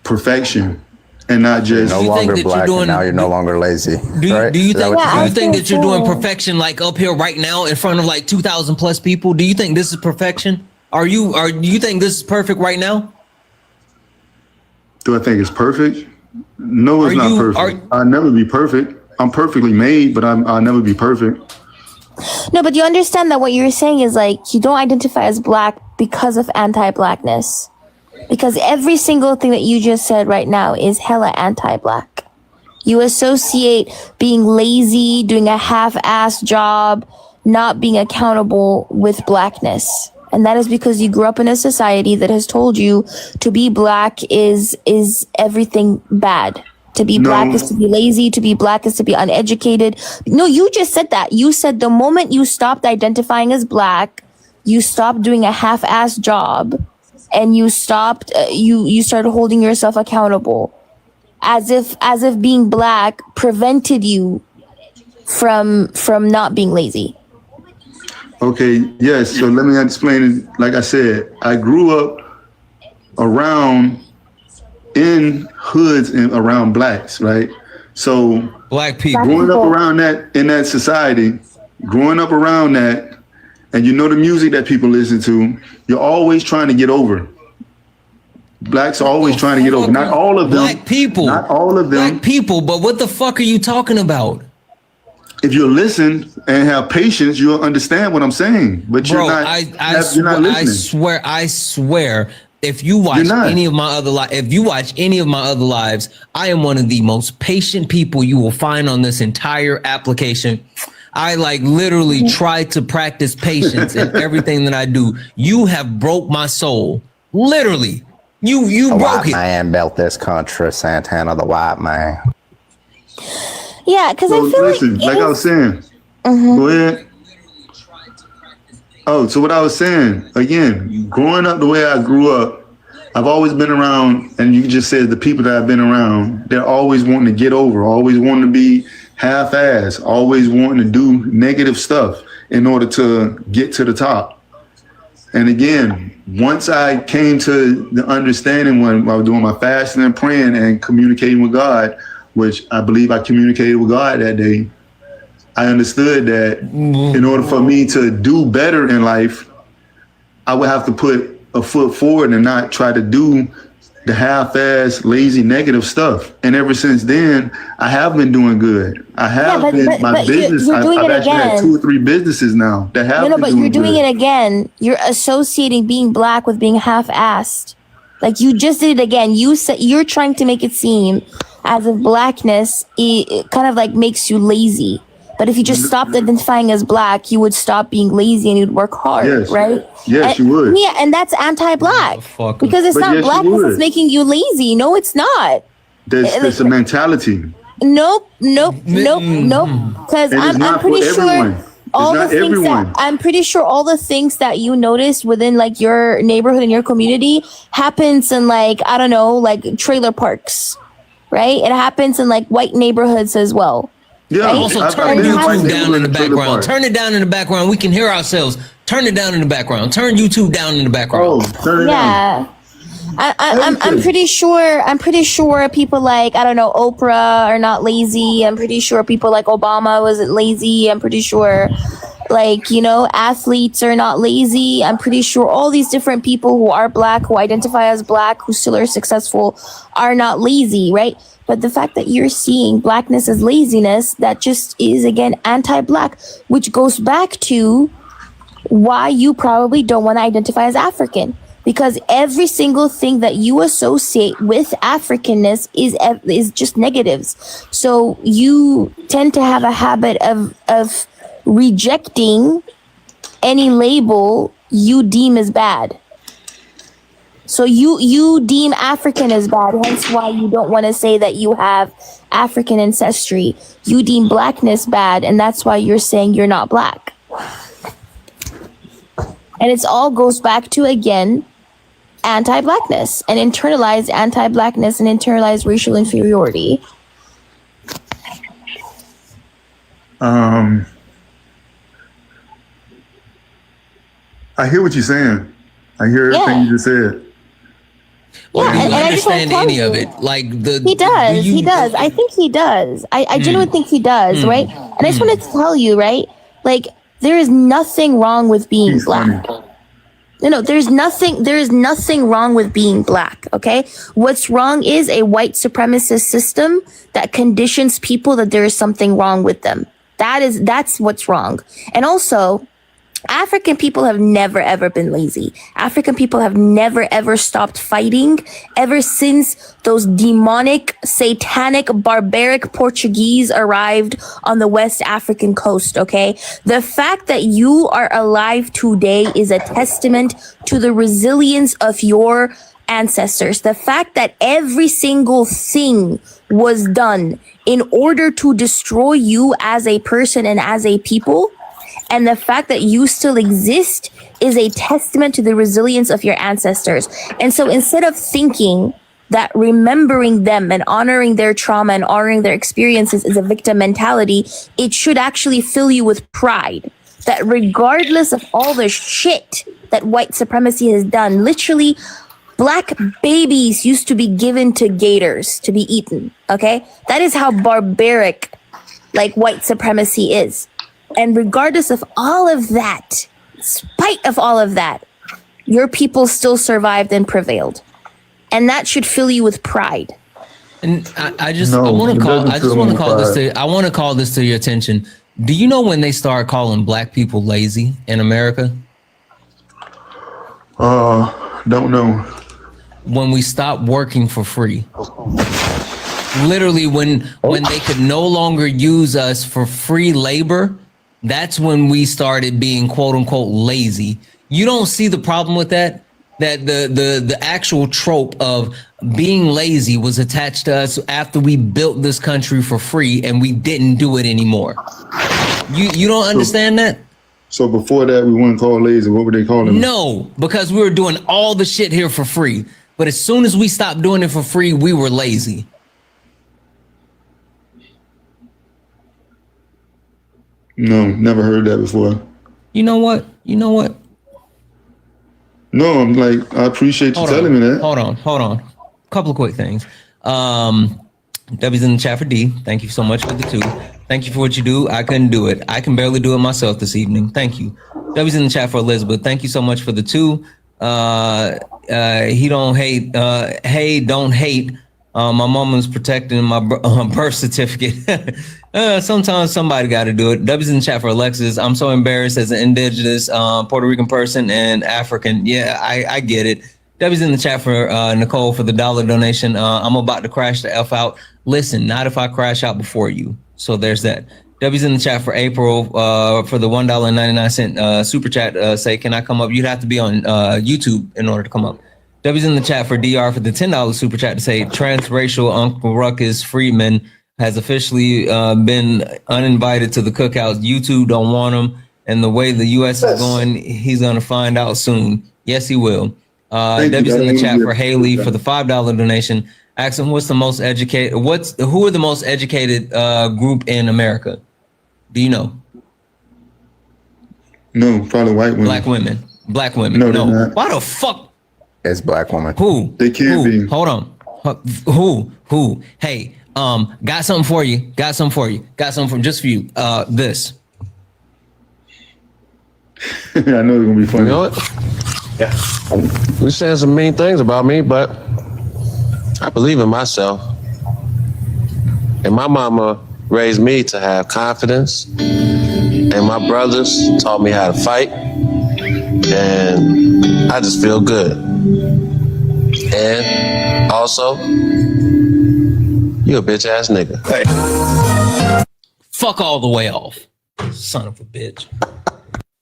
perfection. And not just no longer black, and now you're no longer lazy. Do you, right? do you Is that think what do you're you saying? think that you're doing perfection like up here right now in front of like 2,000 plus people? Do you think this is perfection? Do you think this is perfect right now? Do I think it's perfect? No, it's not perfect. I'll never be perfect. I'm perfectly made, but I'll never be perfect. No, but you understand that what you're saying is like you don't identify as black because of anti-blackness. Because every single thing that you just said right now is hella anti-black. You associate being lazy, doing a half-assed job, not being accountable with blackness. And that is because you grew up in a society that has told you to be black is everything bad. To be black is to be lazy, to be black is to be uneducated. No, you just said that. You said the moment you stopped identifying as black, you stopped doing a half-assed job, and you stopped, you started holding yourself accountable. As if being black prevented you from not being lazy. Okay, yes. So let me explain it. Like I said, I grew up in hoods and around blacks, right? So black people growing up around that in that society, growing up around that, and you know the music that people listen to, you're always trying to get over. Blacks are always trying to get over. Not all of them. Black people. Not all of them. Black people, but what the fuck are you talking about? If you listen and have patience, you'll understand what I'm saying. But Bro, you're not. You're not listening. I swear. If you watch any of my other lives, I am one of the most patient people you will find on this entire application. I like literally try to practice patience in everything that I do. You have broke my soul. Literally. You broke white it. Man built this country, Santana the white man. Yeah, because So I feel listen, like I was saying. Go ahead. Oh, so what I was saying, again, growing up the way I grew up, I've always been around, and you just said the people that I've been around, they're always wanting to get over, always wanting to be half-assed, always wanting to do negative stuff in order to get to the top. And again, once I came to the understanding when I was doing my fasting and praying and communicating with God, which I believe I communicated with God that day, I understood that in order for me to do better in life, I would have to put a foot forward and not try to do the half-ass, lazy, negative stuff. And ever since then, I have been doing good. I have my business. I've actually had 2 or 3 businesses now that have been but doing you're doing good. it again. You're associating being black with being half-assed. Like you just did it again. You said you're trying to make it seem as if blackness it kind of like makes you lazy. But if you just stopped identifying as black, you would stop being lazy and you'd work hard, right? Yes, and, you would. Yeah, and that's anti-black because it's But not yes, you blackness would. that's making you lazy. No, it's not. There's a mentality. Nope. Because And it's I'm not pretty for sure everyone. all the It's not things everyone. that I'm pretty sure all the things that you noticed within like your neighborhood and your community happens in like I don't know like trailer parks, right? It happens in like white neighborhoods as well. Yeah. Right? Also, turn YouTube down in the background. Turn it down in the background. We can hear ourselves. Turn it down in the background. Turn YouTube down in the background. Turn it Yeah. I'm pretty sure people like I don't know Oprah are not lazy. I'm pretty sure people like Obama wasn't lazy. I'm pretty sure like athletes are not lazy. I'm pretty sure all these different people who are black, who identify as black, who still are successful are not lazy, right? But the fact that you're seeing blackness as laziness, that just is again anti-black, which goes back to why you probably don't want to identify as African. Because every single thing that you associate with Africanness is just negatives. So you tend to have a habit of rejecting any label you deem as bad. So you deem African as bad, hence why you don't want to say that you have African ancestry. You deem blackness bad, and that's why you're saying you're not black. And it all goes back to, again, anti-blackness and internalized anti-blackness and internalized racial inferiority. I hear what you're saying. I hear everything you just said. Yeah, and I just understand any of it. Like he does. I think he does. I genuinely think he does, right? And I just wanted to tell you, right? Like, there is nothing wrong with being black. No, there is nothing wrong with being black, okay? What's wrong is a white supremacist system that conditions people that there is something wrong with them. That's what's wrong. And also, African people have never, ever been lazy. African people have never, ever stopped fighting ever since those demonic, satanic, barbaric Portuguese arrived on the West African coast, okay? The fact that you are alive today is a testament to the resilience of your ancestors. The fact that every single thing was done in order to destroy you as a person and as a people, and the fact that you still exist is a testament to the resilience of your ancestors. And so instead of thinking that remembering them and honoring their trauma and honoring their experiences is a victim mentality, it should actually fill you with pride that regardless of all the shit that white supremacy has done, literally black babies used to be given to gators to be eaten, okay? That is how barbaric like white supremacy is. And regardless of all of that, in spite of all of that, your people still survived and prevailed. And that should fill you with pride. And I want to call this to your attention. Do you know when they start calling black people lazy in America? Don't know. When we stop working for free. Literally when they could no longer use us for free labor, that's when we started being quote unquote lazy. You don't see the problem with that? That the actual trope of being lazy was attached to us after we built this country for free and we didn't do it anymore. You don't understand that? So before that, we weren't called lazy. What were they calling us? No, because we were doing all the shit here for free. But as soon as we stopped doing it for free, we were lazy. No, never heard that before. You know what? No, I'm like, I appreciate you telling me that. Hold on. Couple of quick things. W's in the chat for D. Thank you so much for the 2. Thank you for what you do. I couldn't do it. I can barely do it myself this evening. Thank you. W's in the chat for Elizabeth. Thank you so much for the 2. He don't hate. Hey, don't hate. My mama's protecting my birth certificate. Sometimes somebody got to do it. W's in the chat for Alexis. I'm so embarrassed as an indigenous Puerto Rican person and African. Yeah, I get it. W's in the chat for Nicole for the $1 donation. I'm about to crash the F out. Listen, not if I crash out before you. So there's that. W's in the chat for April for the $1.99 super chat. Say, can I come up? You'd have to be on YouTube in order to come up. W's in the chat for DR for the $10 super chat to say transracial Uncle Ruckus Friedman has officially been uninvited to the cookout. YouTube don't want him. And the way the U.S. is going, he's going to find out soon. Yes, he will. W's in the chat for Haley for the $5 donation. Ask him what's the most educated. Who are the most educated group in America? Do you know? No, probably white women. Black women. No. Why the fuck? It's black women. Who? They can't be. Hold on. Who? Hey, got something for you. Got something just for you. This. I know it's gonna be funny. You know what? Yeah. You're saying some mean things about me, but I believe in myself. And my mama raised me to have confidence. And my brothers taught me how to fight. And I just feel good. And also, you a bitch ass nigga. Fuck all the way off. Son of a bitch.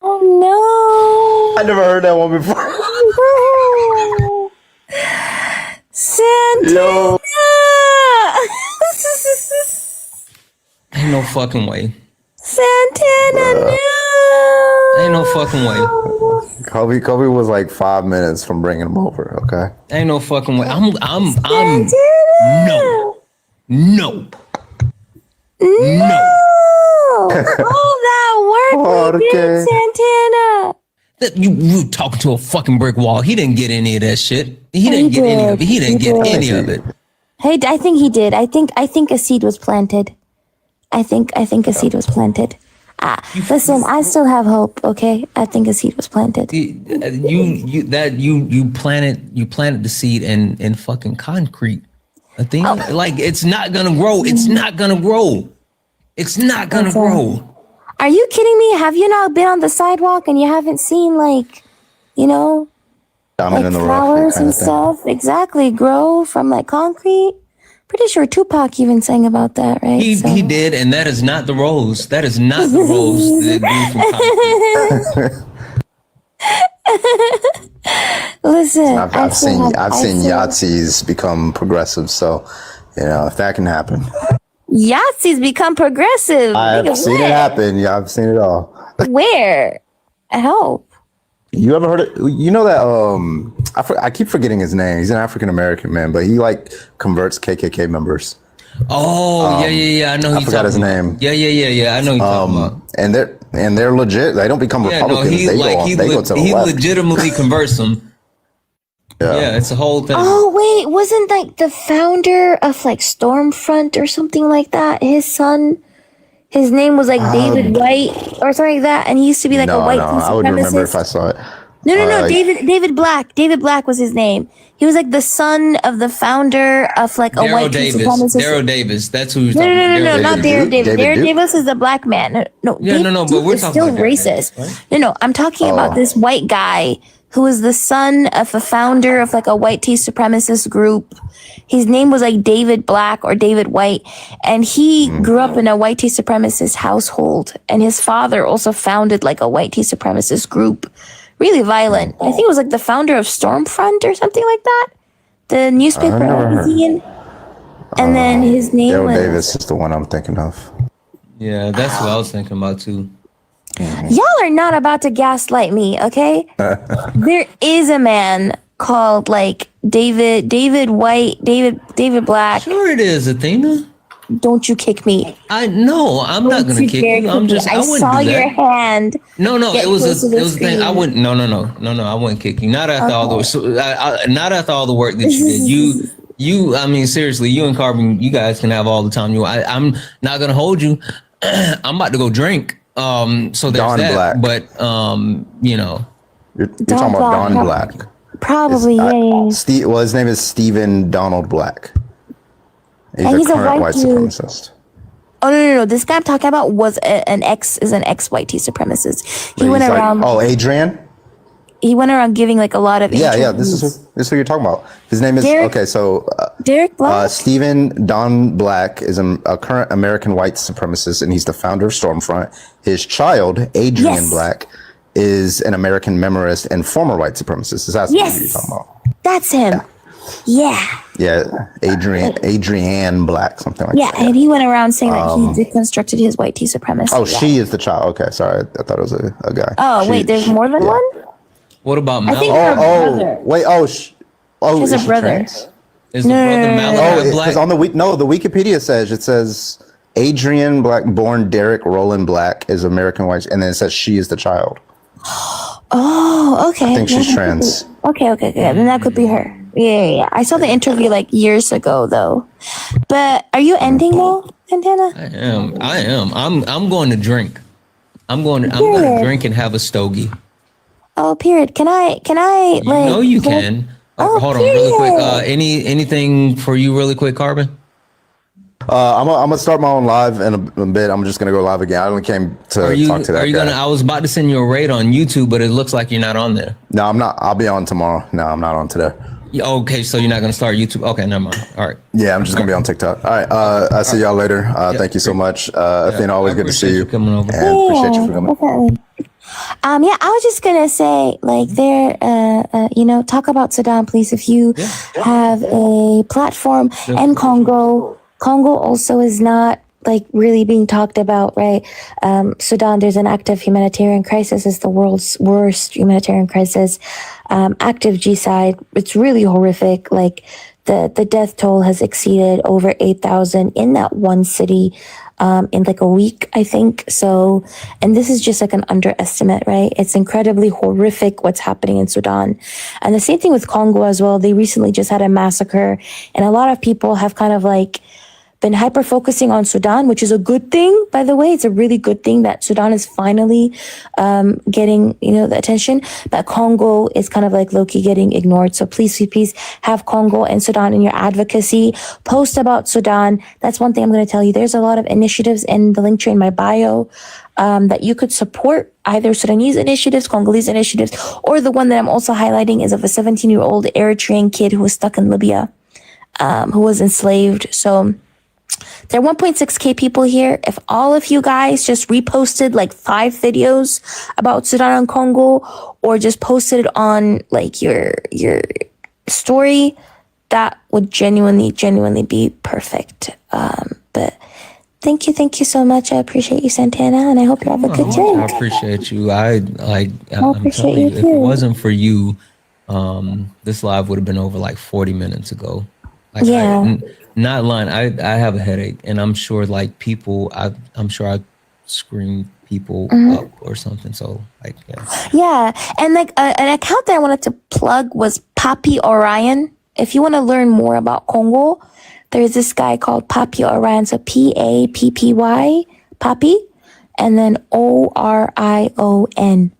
Oh no! I never heard that one before. Santana! Ain't no fucking way. Santana, no! Ain't no fucking way. Kobe was like 5 minutes from bringing him over. Okay. Ain't no fucking way. I'm Santana! No. All that work we did, Santana. You talking to a fucking brick wall. He didn't get any of that shit. He didn't get any of it. He didn't get any of it. Hey, I think he did. I think a seed was planted. I think a seed was planted. Listen, I still have hope. Okay, I think a seed was planted. You planted the seed in fucking concrete. Athena, like it's not gonna grow. It's not gonna grow. It's not gonna grow. Are you kidding me? Have you not been on the sidewalk and you haven't seen like, like flowers and stuff? Exactly, grow from like concrete. Pretty sure Tupac even sang about that, right? He did, and that is not the rose. That is not the rose that grew from concrete. Listen, I've seen Yahtzees become progressive, so if that can happen. Yahtzees become progressive. I've seen it happen. Yeah, I've seen it all. Where? I hope. You ever heard it? You know that I keep forgetting his name. He's an African American man, but he like converts KKK members. Oh, yeah. I know. I forgot his name. Yeah. I know. You're talking about. And they're legit. They don't become Republicans. He legitimately converts them. Yeah, it's a whole thing. Oh wait, wasn't like the founder of like Stormfront or something like that? His son, his name was like David White or something like that, and he used to be like a white supremacist. I would remember if I saw it. No. David Black. David Black was his name. He was like the son of the founder of like a white supremacist. Daryl Davis. That's who you're talking about. No, not Daryl Davis. Daryl Davis is the black man. No, but we're talking still about racist. Right? No, I'm talking about this white guy who was the son of a founder of like a white supremacist group. His name was like David Black or David White, and he grew up in a white supremacist household, and his father also founded like a white supremacist group. Really violent. I think it was like the founder of Stormfront or something like that. The newspaper magazine. And then his name Daryl was Davis is the one I'm thinking of. Yeah, that's what I was thinking about too. Y'all are not about to gaslight me, okay? There is a man called like David White, David Black. Sure it is, Athena. Don't you kick me. I'm not gonna kick you. I saw your hand. No, it was a thing. I wouldn't. No, I wouldn't kick you. Not after all the not after all the work that you did. You. I mean, seriously, you and Carbon, you guys can have all the time you want. I'm not gonna hold you. I'm about to go drink. So there's Don that. Black. But you're talking about Don Black. Probably, yeah. His name is Stephen Donald Black. He's a current white white supremacist. Oh no! This guy I'm talking about was an ex white supremacist. He went around. Adrian. He went around giving like a lot of. Yeah. This is who you're talking about. His name is Derek Black. Stephen Don Black is a current American white supremacist, and he's the founder of Stormfront. His child, Adrian Black, is an American memorist and former white supremacist. Is that who you're talking about? That's him. Yeah. Adrian Black, something like that. Yeah, and he went around saying that he deconstructed his white supremacy. Oh, she is the child. Okay, sorry. I thought it was a guy. Oh, wait, there's more than one? What about I think her brother. Wait, She's a brother. Is the brother Malachi Black? Because on the Wikipedia says Adrian Black, born Derek Roland Black, is American white, and then it says she is the child. Oh, okay. I think she's trans. Okay. Then that could be her. Yeah. I saw the interview like years ago, though. But are you ending now, Santana? I am. I'm going to drink. I'm going to drink and have a stogie. Oh, period. Can I like? No, you can. Hold on, really quick. Anything for you, really quick, Carbon? I'm gonna start my own live in a bit. I'm just gonna go live again. I only came to talk to that guy. I was about to send you a raid on YouTube, but it looks like you're not on there. No, I'm not. I'll be on tomorrow. No, I'm not on today. Okay, so you're not gonna start YouTube? Okay, never mind. All right. Yeah, I'm just gonna be on TikTok. All right. I'll see y'all later. Thank you so much. Athena, always good to see you. Coming over. And appreciate you for coming. Definitely. Yeah, I was just gonna say, like, talk about Sudan, please. If you have a platform, and Congo also is not like really being talked about, right? Sudan, there's an active humanitarian crisis. It's the world's worst humanitarian crisis. Active G-side, it's really horrific. Like the death toll has exceeded over 8,000 in that one city. In like a week, I think. So, and this is just like an underestimate, right? It's incredibly horrific what's happening in Sudan. And the same thing with Congo as well. They recently just had a massacre, and a lot of people have kind of like been hyper focusing on Sudan, which is a good thing, by the way. It's a really good thing that Sudan is finally getting, the attention. But Congo is kind of like low-key getting ignored. So please have Congo and Sudan in your advocacy. Post about Sudan. That's one thing I'm going to tell you. There's a lot of initiatives in the link tree in my bio that you could support, either Sudanese initiatives, Congolese initiatives, or the one that I'm also highlighting is of a 17-year-old Eritrean kid who was stuck in Libya, who was enslaved. So there are 1.6K people here. If all of you guys just reposted like 5 videos about Sudan and Congo, or just posted it on like your story, that would genuinely be perfect. But thank you so much. I appreciate you, Santana, and I hope you have a good day. I appreciate you. I'm appreciate telling you if it too. wasn't for you, this live would have been over like 40 minutes ago. Like, Yeah. Not lying. I have a headache, and I'm sure like people. I'm sure I screamed people up or something. So like, Yeah, and like an account that I wanted to plug was Papi Orion. If you want to learn more about Congo, there's this guy called Papi Orion. So Pappy, Papi, and then Orion.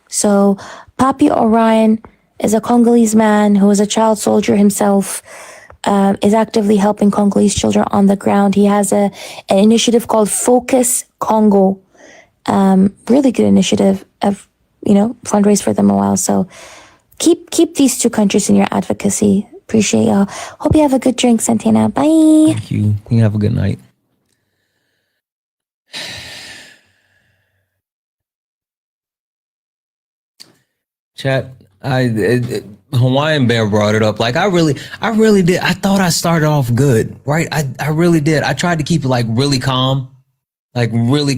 So Papi Orion is a Congolese man who was a child soldier himself. Is actively helping Congolese children on the ground. He has an initiative called Focus Congo. Really good initiative of, fundraise for them a while. So keep these 2 countries in your advocacy. Appreciate y'all. Hope you have a good drink, Santana. Bye. thank you. You have a good night. Chat. Hawaiian Bear brought it up. Like I really did. I thought I started off good, right? I really did. I tried to keep it like really calm. Like I really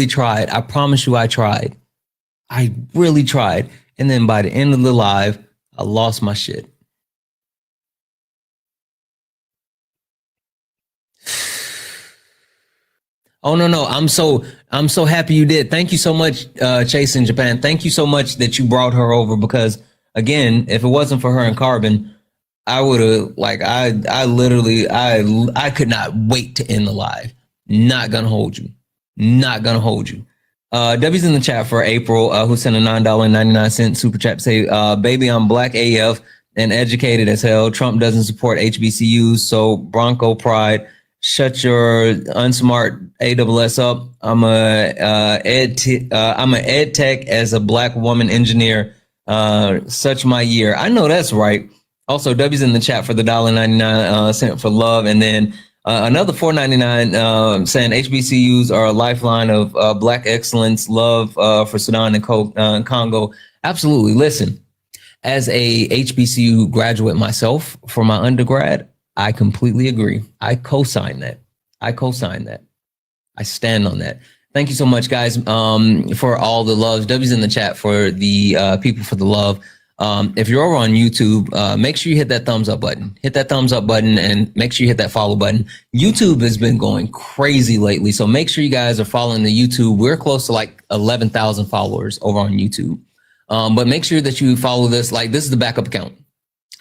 tried. I promise you I tried. I really tried. And then by the end of the live, I lost my shit. Oh no! I'm so happy you did. Thank you so much, Chase in Japan. Thank you so much that you brought her over, because again, if it wasn't for her and Carbon, I would have I could not wait to end the live. Not gonna hold you. W's in the chat for April, who sent a $9.99 super chat. Say, baby, I'm black AF and educated as hell. Trump doesn't support HBCUs, so Bronco pride. Shut your unsmart AWS up. I'm a ed tech as a black woman engineer. Such my year. I know that's right. Also, W's in the chat for the $1.99 for love, and then another $4.99 saying HBCUs are a lifeline of black excellence, love for Sudan and Congo. Absolutely. Listen, as a HBCU graduate myself for my undergrad, I completely agree. I co-sign that. I stand on that. Thank you so much, guys, for all the love. W's in the chat for the people for the love. If you're over on YouTube, make sure you hit that thumbs up button. Hit that thumbs up button and make sure you hit that follow button. YouTube has been going crazy lately, so make sure you guys are following the YouTube. We're close to like 11,000 followers over on YouTube. But make sure that you follow this. Like, this is the backup account.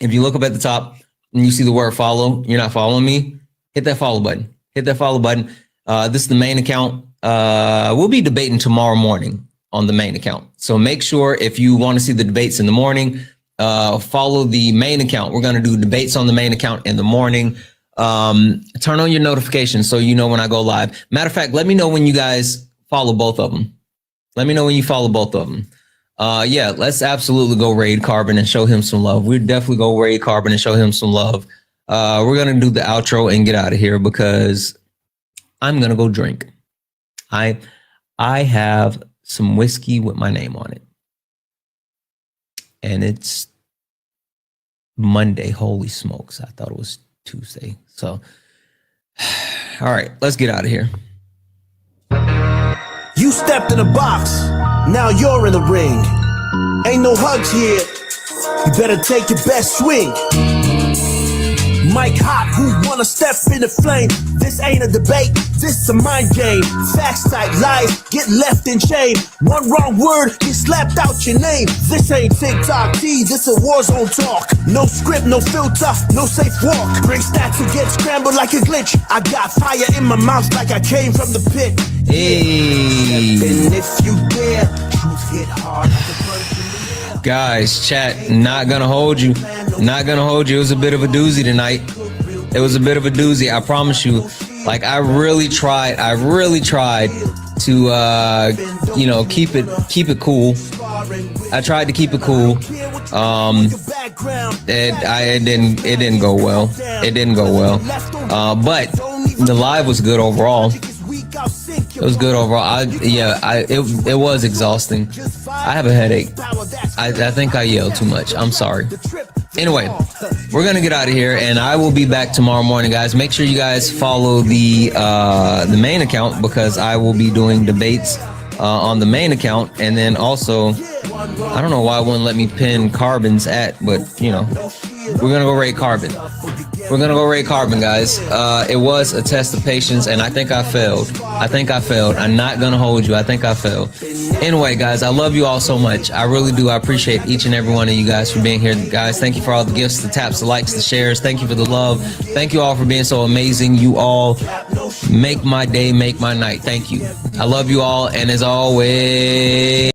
If you look up at the top and you see the word follow, you're not following me, hit that follow button. This is the main account. We'll be debating tomorrow morning on the main account. So make sure if you want to see the debates in the morning, follow the main account. We're going to do debates on the main account in the morning. Turn on your notifications so you know when I go live. Matter of fact, let me know when you guys follow both of them. Yeah, let's absolutely go raid Carbon and show him some love. We'd definitely go raid Carbon and show him some love. We're gonna do the outro and get out of here because I'm gonna go drink. I have some whiskey with my name on it, and it's Monday. Holy smokes! I thought it was Tuesday. So, all right, let's get out of here. You stepped in a box, now you're in the ring. Ain't no hugs here, you better take your best swing. Mike Hot, who wanna step in the flame? This ain't a debate, this a mind game. Facts type lies, get left in shame. One wrong word, get slapped out your name. This ain't TikTok T, this a war zone talk. No script, no filter, no safe walk. Bring stats and get scrambled like a glitch. I got fire in my mouth like I came from the pit. Hey. And if you dare, truth hit hard. Guys, chat, not gonna hold you. Not gonna hold you. It was a bit of a doozy tonight. It was a bit of a doozy. I promise you. Like, I really tried to, you know, keep it cool. I tried to keep it cool. It didn't go well. It didn't go well. But the live was good overall. It was good overall. It was exhausting. I have a headache. I think I yelled too much. I'm sorry. Anyway, we're gonna get out of here, and I will be back tomorrow morning, guys. Make sure you guys follow the main account because I will be doing debates on the main account, and then also, I don't know why it wouldn't let me pin Carbon's but you know, we're gonna go raid Carbon. We're gonna go raid Carbon, guys. It was a test of patience, and I think I failed. I'm not gonna hold you. I think I failed. Anyway, guys, I love you all so much. I really do. I appreciate each and every one of you guys for being here. Guys, thank you for all the gifts, the taps, the likes, the shares. Thank you for the love. Thank you all for being so amazing. You all make my day, make my night. Thank you. I love you all, and as always,